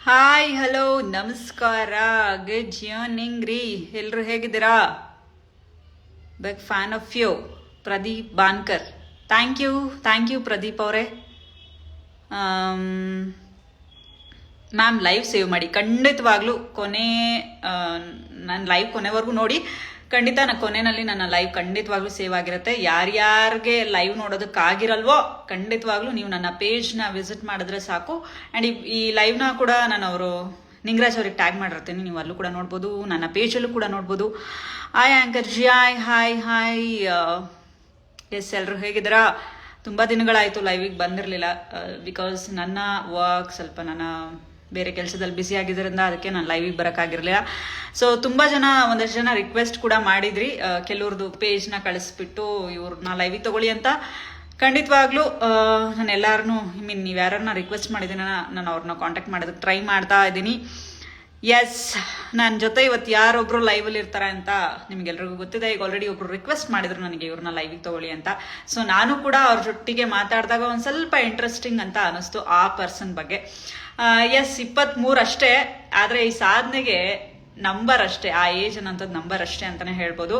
Hi hello ನಮಸ್ಕಾರ good evening ರೀ. ಎಲ್ರು ಹೇಗಿದ್ದೀರಾ? Big fan of you, Pradeep Bankar. Thank you Pradeep ಅವರೇ. ಮ್ಯಾಮ್ ಲೈವ್ ಸೇವ್ ಮಾಡಿ ಖಂಡಿತವಾಗ್ಲೂ. ನನ್ನ ಲೈವ್ ಕೊನೆವರೆಗೂ ನೋಡಿ. ಖಂಡಿತ ಕೊನೆಯಲ್ಲಿ ನನ್ನ ಲೈವ್ ಖಂಡಿತವಾಗ್ಲೂ ಸೇವ್ ಆಗಿರುತ್ತೆ. ಯಾರ್ಯಾರಿಗೆ ಲೈವ್ ನೋಡೋದಕ್ಕಾಗಿರಲ್ವೋ ಖಂಡಿತವಾಗ್ಲೂ ನೀವು ನನ್ನ ಪೇಜ್ನ ವಿಸಿಟ್ ಮಾಡಿದ್ರೆ ಸಾಕು. ಆ್ಯಂಡ್ ಈ ಲೈವ್ನ ಕೂಡ ನಾನು ಅವರು ನಿಂಗರಾಜ್ ಅವ್ರಿಗೆ ಟ್ಯಾಗ್ ಮಾಡಿರ್ತೀನಿ, ನೀವು ಅಲ್ಲೂ ಕೂಡ ನೋಡ್ಬೋದು, ನನ್ನ ಪೇಜಲ್ಲೂ ಕೂಡ ನೋಡ್ಬೋದು. Hi anchor ji, hi. Yes, ಎಲ್ಲರೂ ಹೇಗಿದ್ದೀರಾ? ತುಂಬ ದಿನಗಳಾಯಿತು ಲೈವಿಗೆ ಬಂದಿರಲಿಲ್ಲ. ಬಿಕಾಸ್ ನನ್ನ ವರ್ಕ್ ಸ್ವಲ್ಪ ನನ್ನ ಬೇರೆ ಕೆಲಸದಲ್ಲಿ ಬ್ಯುಸಿ ಆಗಿದ್ದರಿಂದ ಅದಕ್ಕೆ ನಾನು ಲೈವಿಗೆ ಬರೋಕ್ಕಾಗಿರಲಿಲ್ಲ. ಸೊ ತುಂಬ ಒಂದಷ್ಟು ಜನ ರಿಕ್ವೆಸ್ಟ್ ಕೂಡ ಮಾಡಿದ್ರಿ, ಕೆಲವ್ರದ್ದು ಪೇಜ್ನ ಕಳಿಸ್ಬಿಟ್ಟು ಇವ್ರನ್ನ ಲೈವಿಗೆ ತಗೊಳ್ಳಿ ಅಂತ. ಖಂಡಿತವಾಗ್ಲೂ ನಾನು ಎಲ್ಲಾರನ್ನೂ ನೀವು ಯಾರನ್ನ ರಿಕ್ವೆಸ್ಟ್ ಮಾಡಿದ್ದೀನಿ ನಾನು ಅವ್ರನ್ನ ಕಾಂಟ್ಯಾಕ್ಟ್ ಮಾಡೋದಕ್ಕೆ ಟ್ರೈ ಮಾಡ್ತಾ ಇದ್ದೀನಿ. ಎಸ್, ನನ್ನ ಜೊತೆ ಇವತ್ತು ಯಾರೊಬ್ರು ಲೈವಲ್ಲಿ ಇರ್ತಾರೆ ಅಂತ ನಿಮ್ಗೆಲ್ರಿಗೂ ಗೊತ್ತಿದೆ. ಈಗ ಆಲ್ರೆಡಿ ಒಬ್ರು ರಿಕ್ವೆಸ್ಟ್ ಮಾಡಿದ್ರು ನನಗೆ ಇವ್ರನ್ನ ಲೈವಿಗೆ ತಗೊಳ್ಳಿ ಅಂತ. ಸೊ ನಾನು ಕೂಡ ಅವ್ರ ಜೊತೆಗೆ ಮಾತಾಡಿದಾಗ ಒಂದು ಸ್ವಲ್ಪ ಇಂಟ್ರೆಸ್ಟಿಂಗ್ ಅಂತ ಅನಿಸ್ತು ಆ ಪರ್ಸನ್ ಬಗ್ಗೆ. ಎಸ್, 23 ಅಷ್ಟೇ, ಆದರೆ ಈ ಸಾಧನೆಗೆ ನಂಬರ್ ಅಷ್ಟೇ, ಆ ಏಜ್ ಅನ್ನೋಂಥದ್ದು ನಂಬರ್ ಅಷ್ಟೇ ಅಂತಾನೆ ಹೇಳ್ಬೋದು.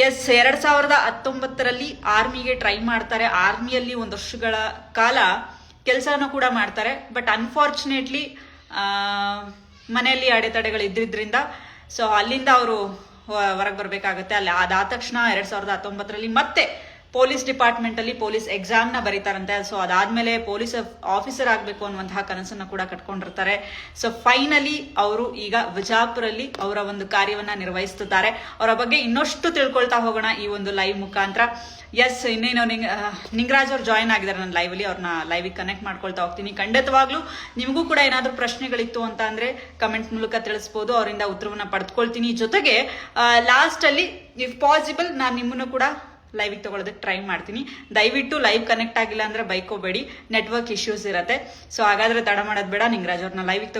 ಎಸ್, 2019ರಲ್ಲಿ ಆರ್ಮಿಗೆ ಟ್ರೈ ಮಾಡ್ತಾರೆ. ಆರ್ಮಿಯಲ್ಲಿ 1 ವರ್ಷಗಳ ಕಾಲ ಕೆಲಸನೂ ಕೂಡ ಮಾಡ್ತಾರೆ. ಬಟ್ ಅನ್ಫಾರ್ಚುನೇಟ್ಲಿ ಮನೆಯಲ್ಲಿ ಅಡೆತಡೆಗಳು ಇದ್ದಿದ್ರಿಂದ ಸೊ ಅಲ್ಲಿಂದ ಅವರು ಹೊರಗೆ ಬರಬೇಕಾಗುತ್ತೆ. ಅದಾದ ತಕ್ಷಣ 2019ರಲ್ಲಿ ಮತ್ತೆ ಪೊಲೀಸ್ ಡಿಪಾರ್ಟ್ಮೆಂಟಲ್ಲಿ ಪೊಲೀಸ್ ಎಕ್ಸಾಮ್ನ ಬರೀತಾರಂತೆ. ಸೊ ಅದಾದ್ಮೇಲೆ ಪೊಲೀಸ್ ಆಫೀಸರ್ ಆಗಬೇಕು ಅನ್ನುವಂತಹ ಕನಸನ್ನು ಕೂಡ ಕಟ್ಕೊಂಡಿರ್ತಾರೆ. ಸೊ ಫೈನಲಿ ಅವರು ಈಗ ವಿಜಾಪುರಲ್ಲಿ ಅವರ ಒಂದು ಕಾರ್ಯವನ್ನ ನಿರ್ವಹಿಸುತ್ತಾರೆ. ಅವರ ಬಗ್ಗೆ ಇನ್ನಷ್ಟು ತಿಳ್ಕೊಳ್ತಾ ಹೋಗೋಣ ಈ ಒಂದು ಲೈವ್ ಮುಖಾಂತರ. ಎಸ್, ಇನ್ನೇನು ನಿಂಗರಾಜ್ ಅವ್ರು ಜಾಯಿನ್ ಆಗಿದ್ದಾರೆ ನನ್ನ ಲೈವಲ್ಲಿ. ಅವ್ರನ್ನ ಲೈವಿಗೆ ಕನೆಕ್ಟ್ ಮಾಡ್ಕೊಳ್ತಾ ಹೋಗ್ತೀನಿ. ಖಂಡಿತವಾಗ್ಲೂ ನಿಮಗೂ ಕೂಡ ಏನಾದರೂ ಪ್ರಶ್ನೆಗಳಿತ್ತು ಅಂತ ಅಂದ್ರೆ ಕಮೆಂಟ್ ಮೂಲಕ ತಿಳಿಸ್ಬೋದು, ಅವರಿಂದ ಉತ್ತರವನ್ನ ಪಡೆದುಕೊಳ್ತೀನಿ. ಜೊತೆಗೆ ಲಾಸ್ಟ್ ಅಲ್ಲಿ ಇಫ್ ಪಾಸಿಬಲ್ ನಾನು ನಿಮ್ಮನ್ನು ಕೂಡ ಲೈವಿಗೆ ತಗೊಳ್ಳೋದಕ್ಕೆ ಟ್ರೈ ಮಾಡ್ತೀನಿ. ದಯವಿಟ್ಟು ಲೈವ್ ಕನೆಕ್ಟ್ ಆಗಿಲ್ಲ ಅಂದ್ರೆ ಬೈಕೋಬೇಡಿ, ನೆಟ್ವರ್ಕ್ ಇಶ್ಯೂಸ್ ಇರತ್ತೆ. ಸೊ ಹಾಗಾದ್ರೆ ತಡ ಮಾಡೋದು ಬೇಡ, ನಿಂಗರಾಜ್ ಅವ್ರನ್ನ ಲೈವಿಗೆ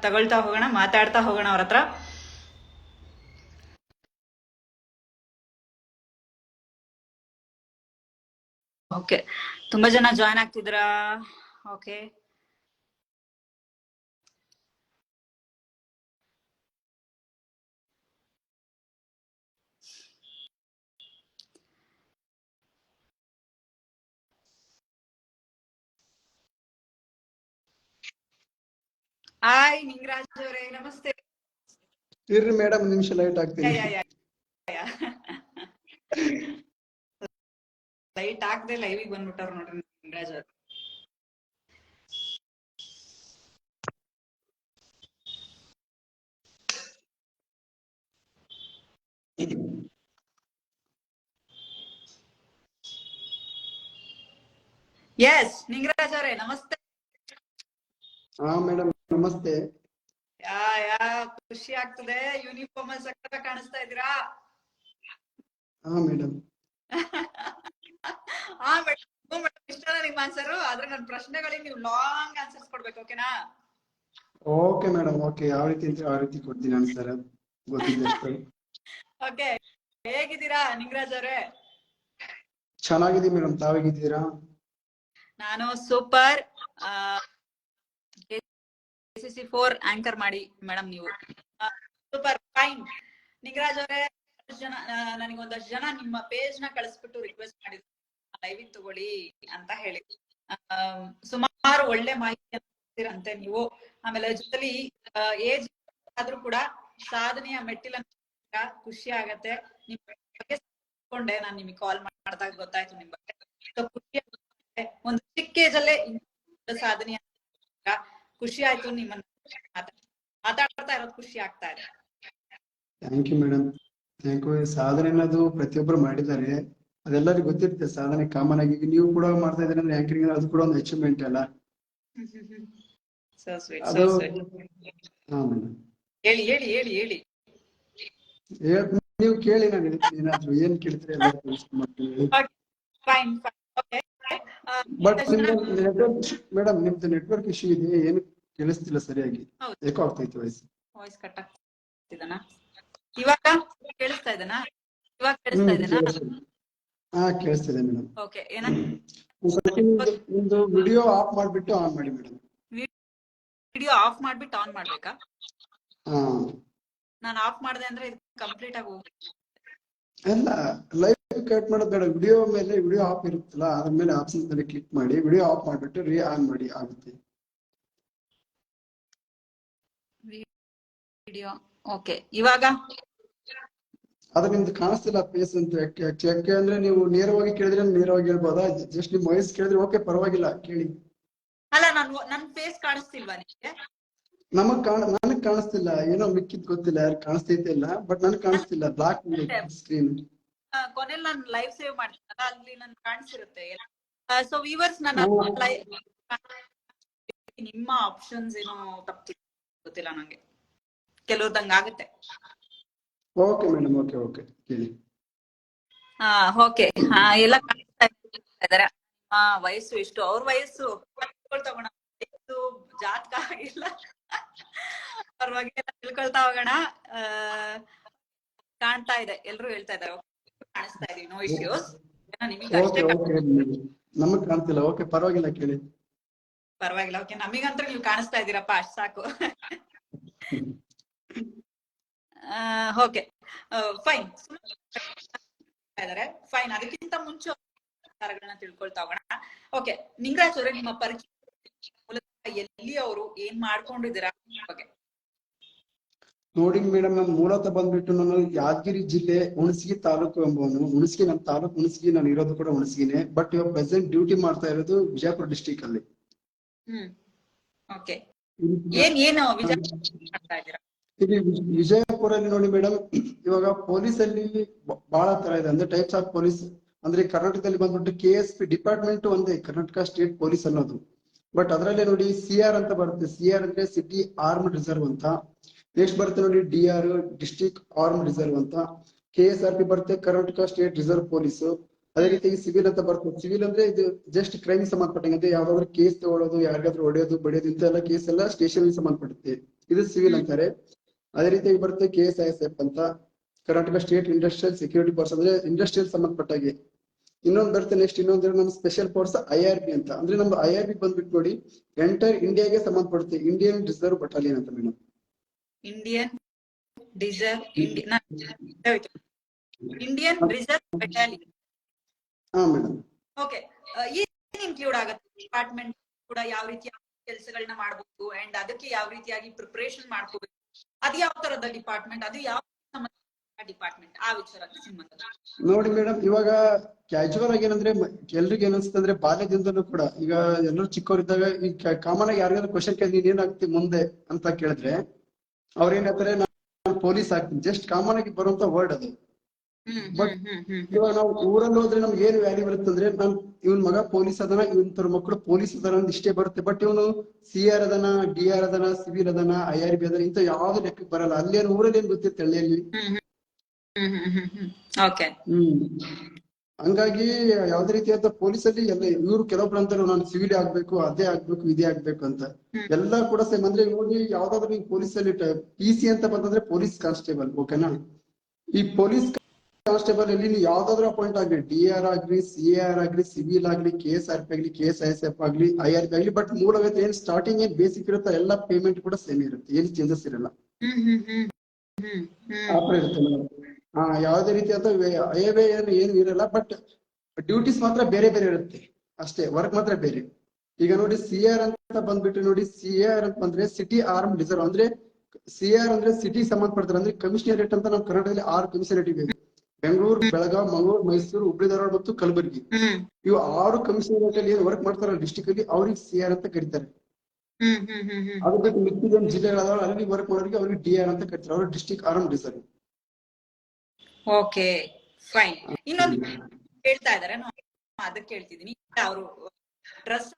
ತಗೊಳ್ತಾ ಹೋಗೋಣ, ಮಾತಾಡ್ತಾ ಹೋಗೋಣ ಅವ್ರ ಹತ್ರ. ಓಕೆ, ತುಂಬಾ ಜನ ಜಾಯ್ನ್ ಆಗ್ತಿದ್ರಾ? ಓಕೆ, ಹಾಯ್ ನಿಂಗರಾಜ್ ಅವರೇ, ನಮಸ್ತೆ. ಇರ್ರಿ ಮೇಡಮ್, ನಿಮಿಷ ಲೈಟ್ ಆಗ್ತೀನಿ. ಲೈಟ್ ಹಾಕ್ದೆ ಲೈವಿಗೆ ಬಂದ್ಬಿಟ್ಟವ್ರು ನೋಡ್ರಿ ನಿಂಗರಾಜ್ ಅವರು. ಎಸ್, ನಿಂಗರಾಜ್ ಅವರೇ ನಮಸ್ತೆ. ಹಾ ಮೇಡಮ್ ನಮಸ್ತೆ. ಯಾ ಖುಷಿ ಆಗ್ತದೆ, ಯೂನಿಫಾರ್ಮ್ ಅಲ್ಲಿ ಸಕ್ಕತ್ತಾಗಿ ಕಾಣಿಸ್ತಾ ಇದ್ದೀರಾ. ಹಾ ಮೇಡಮ್. ಹಾ ಮೇಡಮ್, ಇಷ್ಟನ ನಿಮ್ ಆನ್ಸರ್. ಆದ್ರೆ ನನ್ನ ಪ್ರಶ್ನೆಗಳಿಗೆ ನೀವು ಲಾಂಗ್ ಆನ್ಸರ್ಸ್ ಕೊಡ್ಬೇಕು, ಓಕೆನಾ? Okay madam, okay. ಯಾವ ರೀತಿ ಅಂತ ಆ ರೀತಿ ಕೊಡ್ತೀನಿ ಆನ್ಸರ್, ಗೊತ್ತಿದ್ದಷ್ಟು. ಓಕೆ, ಹೇಗಿದ್ದೀರಾ ನಿಂಗರಾಜ್ ಅವರೇ? ಚೆನ್ನಾಗಿದ್ದೀನಿ ಮೇಡಮ್, ತಾವೇಗಿದ್ದೀರಾ? ನಾನು ಸೂಪರ್. KCC4 ಆಂಕರ್ ಮಾಡಿ ಮೇಡಮ್ ನೀವು. Super fine. ನಿಂಗರಾಜ್ ಅವರೇ, ನನಗೆ ಒಂದಷ್ಟು ಜನ ನಿಮ್ಮ ಪೇಜ್ ನ ಕಳಿಸ್ಬಿಟ್ಟು ರಿಕ್ವೆಸ್ಟ್ ಮಾಡಿದ್ರು ಲೈವಿಗೆ ತಗೊಳ್ಳಿ ಅಂತ ಹೇಳಿ. ಸುಮಾರು ಒಳ್ಳೆ ಮಾಹಿತಿ ಅಂತೆ ನೀವು. ಆಮೇಲೆ ಜೊತೆಲಿ ಏಜ್ ಆದ್ರೂ ಕೂಡ ಸಾಧನೆಯ ಮೆಟ್ಟಿಲನ್ನ ಖುಷಿ ಆಗತ್ತೆ. ನಿಮ್ ಬಗ್ಗೆ ಕೊಂಡೆ ನಾನು ನಿಮಗೆ ಕಾಲ್ ಮಾಡಿದಾಗ ಗೊತ್ತಾಯ್ತು ನಿಮ್ ಬಗ್ಗೆ. ಖುಷಿ ಆಗುತ್ತೆ, ಒಂದು ಚಿಕ್ಕ ಏಜ್ ಅಲ್ಲೇ ಸಾಧನೆ. ಖುಷಿ ಆಯ್ತು, ನಿಮ್ಮನ್ನ ಮಾತಾಡ್ತಾ ಇರೋದು ಖುಷಿ ಆಗ್ತಾ ಇದೆ. Thank you madam, thank you. ಸಾಧನೆ ಅನ್ನೋದು ಪ್ರತಿಯೊಬ್ಬರು ಮಾಡಿದ್ದಾರೆ, ಅದೆಲ್ಲರಿಗೂ ಗೊತ್ತಿರುತ್ತೆ. ಸಾಧನೆ ಕಾಮನ್ ಆಗಿ ನೀವು ಕೂಡ ಮಾಡ್ತಾ ಇದ್ದೀರಿ ಅಂದ್ರೆ ಆಂಕರಿಂಗ್ ಅದು ಕೂಡ ಒಂದು ಅಚೀವ್ಮೆಂಟ್ ಅಲ್ಲ. ಅದು ಹಾ ಮೇಡಮ್. ಹೇಳಿ ಹೇಳಿ ಹೇಳಿ ಹೇಳಿ. ನೀವು ಕೇಳಿ, ನಾನು ಹೇಳ್ತೀನಿ. ಏನಾದ್ರು ಏನ್ ಕೇಳ್ತೀರಿ ಎಲ್ಲ ತಿಳಿಸ್ಕೊಂಡ್ಬರ್ತೀನಿ. ಬಟ್ ಮೇಡಮ್ ನಿಮ್ದು ನೆಟ್ವರ್ಕ್ ಇಶ್ಯೂ ಇದೆ, ಏನು ಕೇಳಿಸ್ತಿಲ್ಲ ಸರಿಯಾಗಿ, ಏಕೋ ಆಗ್ತೈತಿ ವಾಯ್ಸ್. Voice cut ಆಗ್ತಿದನಾ? ಇವಾಗ ಕೇಳಿಸ್ತಾ ಇದನಾ? ಇವಾಗ ಕೇಳಿಸ್ತಾ ಇದನಾ? ಹಾ ಕೇಳಿಸ್ತಿದೆ ಮೇಡಮ್. ಓಕೆ, ನಿಮ್ದು ವಿಡಿಯೋ ಆಫ್ ಮಾಡ್ಬಿಟ್ಟು ಆನ್ ಮಾಡಿ ಮೇಡಮ್. ವಿಡಿಯೋ ಆಫ್ ಮಾಡ್ಬಿಟ್ಟು ಆನ್ ಮಾಡ್ಬೇಕಾ? ಹಾ ನಾನು ಆಫ್ ಮಾಡಿದೆ ಅಂದ್ರೆ ಇದು ಕಂಪ್ಲೀಟ್ ಆಗಿ ಹೋಗುತ್ತೆ. ಅಲ್ಲ, ಲೈವ್ ಕಟ್ ಮಾಡೋದು ಬೇಡ, ವಿಡಿಯೋ ಮೇಲೆ ವಿಡಿಯೋ ಆಫ್ ಇರುತ್ತಲ್ಲ ಅದ್ರ ಮೇಲೆ ಆಪ್ಷನ್ ಮೇಲೆ ಕ್ಲಿಕ್ ಮಾಡಿ ವಿಡಿಯೋ ಆಫ್ ಮಾಡ್ಬಿಟ್ಟು ರೀ ಆನ್ ಮಾಡಿ ಆಗುತ್ತೆ. Video okay. ಇವಾಗ ಆದ್ರೆ ನಿಮ್ದು ಕಾಣಿಸ್ತಿಲ್ಲ ಫೇಸ್ ಅಂತ. ಯಾಕೆ ಅಂದ್ರೆ ನೀವು ನೇರವಾಗಿ ಕೇಳಿದ್ರೆ ನೇರವಾಗಿ ಹೇಳ್ಬೋದಾ, ಜಸ್ಟ್ ನಿಮ್ ವಾಯ್ಸ್ ಕೇಳಿದ್ರೆ ಓಕೆ ಪರವಾಗಿಲ್ಲ ಕೇಳಿ. ಅಲ್ಲ, ನನ್ ಫೇಸ್ ಕಾಣಿಸ್ತಿಲ್ವಾ ನಿಮ್ಗೆ? ನನಗ್ ಕಾಣಿಸ್ತಿಲ್ಲ, ಏನೋ ಮಿಕ್ಕಿದ್ ಗೊತ್ತಿಲ್ಲ, ಯಾರು ಕಾಣಿಸ್ತೈತೆ ಇಲ್ಲ, ಬಟ್ ನನಗ್ ಕಾಣಿಸ್ತಿಲ್ಲ, ಬ್ಲಾಕ್ ಸ್ಕ್ರೀನ್. ಕೊನೆಯಲ್ಲಿ ನಾನು ಲೈವ್ ಸೇವ್ ಮಾಡ್ತೀನಲ್ಲ, ಅಲ್ಲಿ ನನ್ ಕಾಣಿಸಿರುತ್ತೆ. ಸೊ ವಿವರ್ಸ್ ನನ್ನ ನಿಮ್ಮ ಆಪ್ಷನ್ಸ್ ಏನೋ ತಪ್ಪಿಲ್ಲ, ಗೊತ್ತಿಲ್ಲ ನಂಗೆ, ಕೆಲವ್ರದಂಗ ಆಗುತ್ತೆ. ಓಕೆ ಮೇಡಮ್, ಓಕೆ ಓಕೆ ಹೇಳಿ. ಓಕೆ. ಎಲ್ಲ ಕಾಣಿಸ್ತಾ ಇದಾರೆ. ವಯಸ್ಸು ಎಷ್ಟು? ಅವ್ರ ವಯಸ್ಸು ತಗೋಣ, ವಯಸ್ಸು ಜಾತಕ ಆಗಿಲ್ಲ, ಅವ್ರ ಬಗ್ಗೆ ಎಲ್ಲ ತಿಳ್ಕೊಳ್ತಾ ಹೋಗೋಣ. ಕಾಣ್ತಾ ಇದೆ, ಎಲ್ರು ಹೇಳ್ತಾ ಇದಾರೆ ಕಾಣಿಸ್ತಾ ಇದೀವಿ, ನೋ ಇಶ್ಯೂಸ್. ನಿಮಗೆ ಅಷ್ಟೇ ನಮಗ್ ಕಾಣ್ತಿಲ್ಲ, ಓಕೆ ಪರವಾಗಿಲ್ಲ ಕೇಳಿ. ಪರವಾಗಿಲ್ಲ, ಓಕೆ. ನಮಗಂತೂ ನೀವು ಕಾಣಿಸ್ತಾ ಇದ್ದೀರಪ್ಪ, ಅಷ್ಟ್ ಸಾಕು. Okay fine. ಫೈನ್. ಅದಕ್ಕಿಂತ ಮುಂಚೆ ವಿಚಾರಗಳನ್ನ ತಿಳ್ಕೊಳ್ತಾ ಹೋಗೋಣ. ಓಕೆ, ನಿಂಗರಾಜ್ ಅವರೇ, ನಿಮ್ಮ ಪರಿಚಯ ಮೂಲತಃ ಎಲ್ಲಿ, ಅವರು ಏನ್ ಮಾಡ್ಕೊಂಡಿದ್ದೀರಾ ಬಗ್ಗೆ? ನೋಡಿ ಮೇಡಮ್, ನಾನು ಮೂಲತಃ ಬಂದ್ಬಿಟ್ಟು ನಾನು ಯಾದಗಿರಿ ಜಿಲ್ಲೆ ಹುಣಸಗಿ ತಾಲೂಕು ಎಂಬವನು. ಹುಣಸಗಿ ನಮ್ಮ ತಾಲೂಕು ಹುಣಸಗಿ, ನಾನು ಇರೋದು ಕೂಡ ಹುಣಸಗಿನೇ, ಬಟ್ ಇವಾಗ ಪ್ರೆಸೆಂಟ್ ಡ್ಯೂಟಿ ಮಾಡ್ತಾ ಇರೋದು ವಿಜಯಪುರ ಡಿಸ್ಟಿಕ್ ಅಲ್ಲಿ. ಓಕೆ. ಏನು ಮಾಡ್ತಾ ಇದ್ದೀರಾ ಇಲ್ಲಿ ವಿಜಯಪುರಲ್ಲಿ? ನೋಡಿ ಮೇಡಮ್, ಇವಾಗ ಪೊಲೀಸ್ ಅಲ್ಲಿ ಬಹಳ ತರ ಇದೆ, ಅಂದ್ರೆ ಟೈಪ್ಸ್ ಆಫ್ ಪೊಲೀಸ್. ಅಂದ್ರೆ ಕರ್ನಾಟಕದಲ್ಲಿ ಬಂದ್ಬಿಟ್ಟು KSP ಡಿಪಾರ್ಟ್ಮೆಂಟ್ ಒಂದೇ, ಕರ್ನಾಟಕ ಸ್ಟೇಟ್ ಪೊಲೀಸ್ ಅನ್ನೋದು. ಬಟ್ ಅದರಲ್ಲೇ ನೋಡಿ CR ಅಂತ ಬರುತ್ತೆ. CR ಅಂದ್ರೆ ಸಿಟಿ ಆರ್ಮ್ಡ್ ರಿಸರ್ವ್ ಅಂತ. ನೆಕ್ಸ್ಟ್ ಬರುತ್ತೆ ನೋಡಿ DR, ಡಿಸ್ಟ್ರಿಕ್ಟ್ ಆರ್ಮ್ಡ್ ರಿಸರ್ವ್ ಅಂತ. KSRP ಬರುತ್ತೆ, ಕರ್ನಾಟಕ ಸ್ಟೇಟ್ ರಿಸರ್ವ್ ಪೊಲೀಸ್. ಅದೇ ರೀತಿ ಸಿವಿಲ್ ಅಂತ ಬರ್ತದೆ. ಸಿವಿಲ್ ಅಂದ್ರೆ ಇದು ಜಸ್ಟ್ ಕ್ರೈಮ್ ಸಂಬಂಧಪಟ್ಟಂಗೆ, ಅಂದ್ರೆ ಯಾವ್ದಾದ್ರು ಕೇಸ್ ತಗೊಳ್ಳೋದು, ಯಾರಿಗಾದ್ರೂ ಹೊಡೆಯೋದು ಬಡಿಯೋದು ಇಂತೆಲ್ಲ ಕೇಸ್ ಎಲ್ಲ ಸ್ಟೇಷನ್ ಸಂಬಂಧಪಡುತ್ತೆ, ಇದು ಸಿವಿಲ್ ಅಂತಾರೆ. ಅದೇ ರೀತಿ ಬರುತ್ತೆ KSISF ಅಂತ, Karnataka state industrial security force, ಅಂದ್ರೆ ಇಂಡಸ್ಟ್ರಿಯಲ್ ಸಂಬಂಧಪಟ್ಟಾಗೆ. ಇನ್ನೊಂದು ಬರುತ್ತೆ ನೆಕ್ಸ್ಟ್, ಇನ್ನೊಂದು ನಮ್ಮ ಸ್ಪೆಷಲ್ ಫೋರ್ಸ್ IRB ಅಂತ. ಅಂದ್ರೆ ನಮ್ದು IRB ಬಂದ್ಬಿಟ್ಟು ನೋಡಿ ಎಂಟರ್ ಇಂಡಿಯಾಗೆ ಸಂಬಂಧಪಡುತ್ತೆ, ಇಂಡಿಯನ್ ರಿಸರ್ವ್ ಬಟಾಲಿಯನ್ ಅಂತ ಮೇಡಮ್. Indian reserve battalion. ಹಾ ಮೇಡಮ್. ಓಕೆ. ಏನ್ ಇನ್ಕ್ಲೂಡ್ ಆಗುತ್ತೆ? ಡಿಪಾರ್ಟ್ಮೆಂಟ್ ಕೂಡ ಯಾವ ರೀತಿಯ ಕೆಲಸಗಳನ್ನ ಮಾಡಬಹುದು, ಅಂಡ್ ಅದಕ್ಕೆ ಯಾವ ರೀತಿಯಾಗಿ ಪ್ರಿಪರೇಷನ್ ಮಾಡ್ಕೋಬೇಕು, ಅದು ಯಾವ ತರದ ಡಿಪಾರ್ಟ್ಮೆಂಟ್, ಅದು ಯಾವ ಡಿಪಾರ್ಟ್ಮೆಂಟ್, ಆ ವಿಚಾರಕ್ಕೆ ಸಂಬಂಧ? ನೋಡಿ ಮೇಡಮ್, ಇವಾಗ ಕ್ಯಾಶುವಲ್ ಆಗಿ ಏನಂದ್ರೆ ಎಲ್ರಿಗೂ ಏನಿಸ್ತಂದ್ರೆ ಬಾಲ್ಯದಿಂದಲೂ ಕೂಡ, ಈಗ ಎಲ್ಲರೂ ಚಿಕ್ಕವರಿದ್ದಾಗ ಈ ಕಾಮನ್ ಆಗಿ ಯಾರಿಗಾದ್ರೂ ಕ್ವಶನ್ ಕೇಳಿ ನೀನ್ ಏನಾಗ್ತಿ ಮುಂದೆ ಅಂತ ಕೇಳಿದ್ರೆ ಅವ್ರ ಏನ್ ಹೇಳ್ತಾರೆ, ನಾನು ಪೊಲೀಸ್ ಆಗ್ತೀನಿ. ಜಸ್ಟ್ ಕಾಮನ್ ಆಗಿ ಬರುವಂತ ವರ್ಡ್ ಅದು. ಬಟ್ ಇವಾಗ ನಾವು ಊರಲ್ಲಿ ಹೋದ್ರೆ ನಮ್ಗೆ ಏನ್ ವ್ಯಾಲ್ಯೂ ಬರುತ್ತೆ ಅಂದ್ರೆ, ನಮ್ ಇವನ್ ಮಗ ಪೊಲೀಸ್ ಅದನ, ಇವನ್ ಮಕ್ಕಳು ಪೊಲೀಸ್ ಅದನ ಅಂತ ಇಷ್ಟೇ ಬರುತ್ತೆ. ಬಟ್ ಇವನು CR ಅದನ, DR ಅದನ, ಸಿವಿಲ್ ಅದನ, IRB ಅದನ, ಇಂತ ಯಾವ್ದು ಲೆಕ್ಕಕ್ಕೆ ಬರಲ್ಲ. ಅಲ್ಲೇನು ಊರಲ್ಲಿ ಏನ್ ಗೊತ್ತಿರುತ್ತೆ ಹಳ್ಳಿಯಲ್ಲಿ. ಹಂಗಾಗಿ ಯಾವ್ದೇ ರೀತಿಯಾದ ಪೊಲೀಸಲ್ಲಿ ಎಲ್ಲ ಇವ್ರು ಕೆಲವೊಬ್ರು ಅಂತಾರೆ ನಾನು ಸಿವಿಲ್ ಆಗ್ಬೇಕು, ಅದೇ ಆಗ್ಬೇಕು, ಇದೇ ಆಗ್ಬೇಕು ಅಂತ. ಎಲ್ಲ ಕೂಡ ಸೇಮ್. ಅಂದ್ರೆ ಇವಾಗ ಯಾವ್ದಾದ್ರು ನೀವು ಪೊಲೀಸಲ್ಲಿ PC ಅಂತ ಬಂತಂದ್ರೆ ಪೊಲೀಸ್ ಕಾನ್ಸ್ಟೇಬಲ್, ಓಕೆನಾ? ಈ ಪೊಲೀಸ್ ಕಾನ್ಸ್ಟೇಬಲ್ ಅಲ್ಲಿ ನೀವು ಯಾವ್ದಾದ್ರು ಅಪಾಯಿಂಟ್ ಆಗ್ಲಿ, DR ಆಗ್ಲಿ, CAR ಆಗ್ಲಿ, ಸಿವಿಲ್ ಆಗ್ಲಿ, KSRP ಆಗ್ಲಿ, KSISF ಆಗ್ಲಿ, IRB ಆಗ್ಲಿ, ಬಟ್ ಮೂಲವೇತ ಏನ್ ಸ್ಟಾರ್ಟಿಂಗ್ ಏನ್ ಬೇಸಿಕ್ ಇರುತ್ತೆ ಎಲ್ಲ ಪೇಮೆಂಟ್ ಕೂಡ ಸೇಮ್ ಇರುತ್ತೆ, ಏನ್ ಚೇಂಜಸ್ ಇರಲ್ಲ. ಆಫರ್ ಇರುತ್ತೆ. ಯಾವ್ದೇ ರೀತಿಯಾದ ಏನು ಇರಲ್ಲ, ಬಟ್ ಡ್ಯೂಟೀಸ್ ಮಾತ್ರ ಬೇರೆ ಬೇರೆ ಇರುತ್ತೆ ಅಷ್ಟೇ, ವರ್ಕ್ ಮಾತ್ರ ಬೇರೆ. ಈಗ ನೋಡಿ CR ಅಂತ ಬಂದ್ಬಿಟ್ಟು ನೋಡಿ, CR ಅಂತ ಬಂದ್ರೆ ಸಿಟಿ ಆರ್ಮ್ ರಿಸರ್ವ್. ಅಂದ್ರೆ CR ಅಂದ್ರೆ ಸಿಟಿ ಸಂಬಂಧಪಡ್ತಾರೆ. ಅಂದ್ರೆ ಕಮಿಷನರೇಟ್ ಅಂತ ನಮ್ಮ ಕರ್ನಾಟಕದಲ್ಲಿ 6 ಕಮಿಷನರೇಟ್ ಇವೆ: ಬೆಂಗಳೂರು, ಬೆಳಗಾವಿ, ಮಂಗಳೂರು, ಮೈಸೂರು, ಹುಬ್ಳಿ, ಧಾರವಾಡ ಮತ್ತು ಕಲಬುರಗಿ. ಇವು 6 ಕಮಿಷನರೇಟ್ ಅಲ್ಲಿ ಏನ್ ವರ್ಕ್ ಮಾಡ್ತಾರಲ್ಲ ಡಿಸ್ಟಿಕ್ ಅಲ್ಲಿ, ಅವ್ರಿಗೆ CR ಅಂತ ಕರೀತಾರೆ. ಅದ್ರ ಬಿಟ್ಟು ಮಿಕ್ಕಿದ ಜಿಲ್ಲೆಗಳಾದವ್ರು ಅಲ್ಲಿ ವರ್ಕ್ ಮಾಡೋರಿಗೆ ಅವ್ರಿಗೆ DR ಅಂತ ಕರೀತಾರೆ, ಅವ್ರು district arm reserve. Okay fine. ಇನ್ನೊಂದು ಹೇಳ್ತಾ ಇದಾರೆ, ಅದಕ್ಕೆ ಹೇಳ್ತಿದೀನಿ, ಅವರು ಡ್ರೆಸ್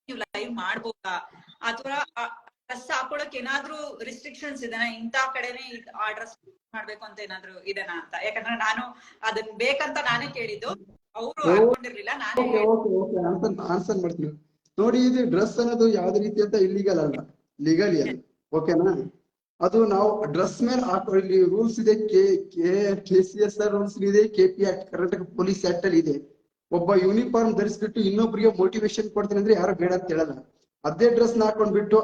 ನೀವು ಲೈವ್ ಮಾಡ್ಬೋದಾ, ಅಥವಾ ಡ್ರೆಸ್ ಹಾಕೊಳಕ್ ಏನಾದ್ರೂ ರಿಸ್ಟ್ರಿಕ್ಷನ್ಸ್ ಇದೆನಾ, ಇಂತ ಕಡೆನೆ ಆ ಡ್ರೆಸ್ ಮಾಡ್ಬೇಕು ಅಂತ ಏನಾದ್ರು ಇದೆನಾ ಅಂತ? ಯಾಕಂದ್ರೆ ನಾನು ಅದನ್ನ ಬೇಕಂತ ನಾನೇ ಕೇಳಿದ್ದು, ಅವರು ಹಾಕೊಂಡಿರ್ಲಿಲ್ಲ, ನಾನೇ ಆನ್ಸರ್ ಮಾಡ್ತೀನಿ. ನೋಡಿ, ಇದು ಡ್ರೆಸ್ ಅನ್ನೋದು ಯಾವ್ದೇ ರೀತಿ ಅಂತ ಇಲ್ಲಿಗಲ್ ಅಲ್ಲ, ಲೀಗಲಿ ಅದು, ಓಕೆನಾ? ಅದು ನಾವು ಡ್ರೆಸ್ ಮೇಲೆ ಹಾಕೋ, ಇಲ್ಲಿ ರೂಲ್ಸ್ ಇದೆ, KCSR ರೂಲ್ಸ್ ಇದೆ, KP act, Karnataka police act ಅಲ್ಲಿ ಇದೆ. ಒಬ್ಬ ಯೂನಿಫಾರ್ಮ್ ಧರಿಸ್ಬಿಟ್ಟು ಇನ್ನೊಬ್ರಿಗೆ ಮೋಟಿವೇಶನ್ ಕೊಡ್ತೀನಿ ಅಂದ್ರೆ ಯಾರು ಬೇಡ ಅಂತ ಹೇಳಲ್ಲ. ಅದೇ ಡ್ರೆಸ್ ಹಾಕೊಂಡ್ಬಿಟ್ಟು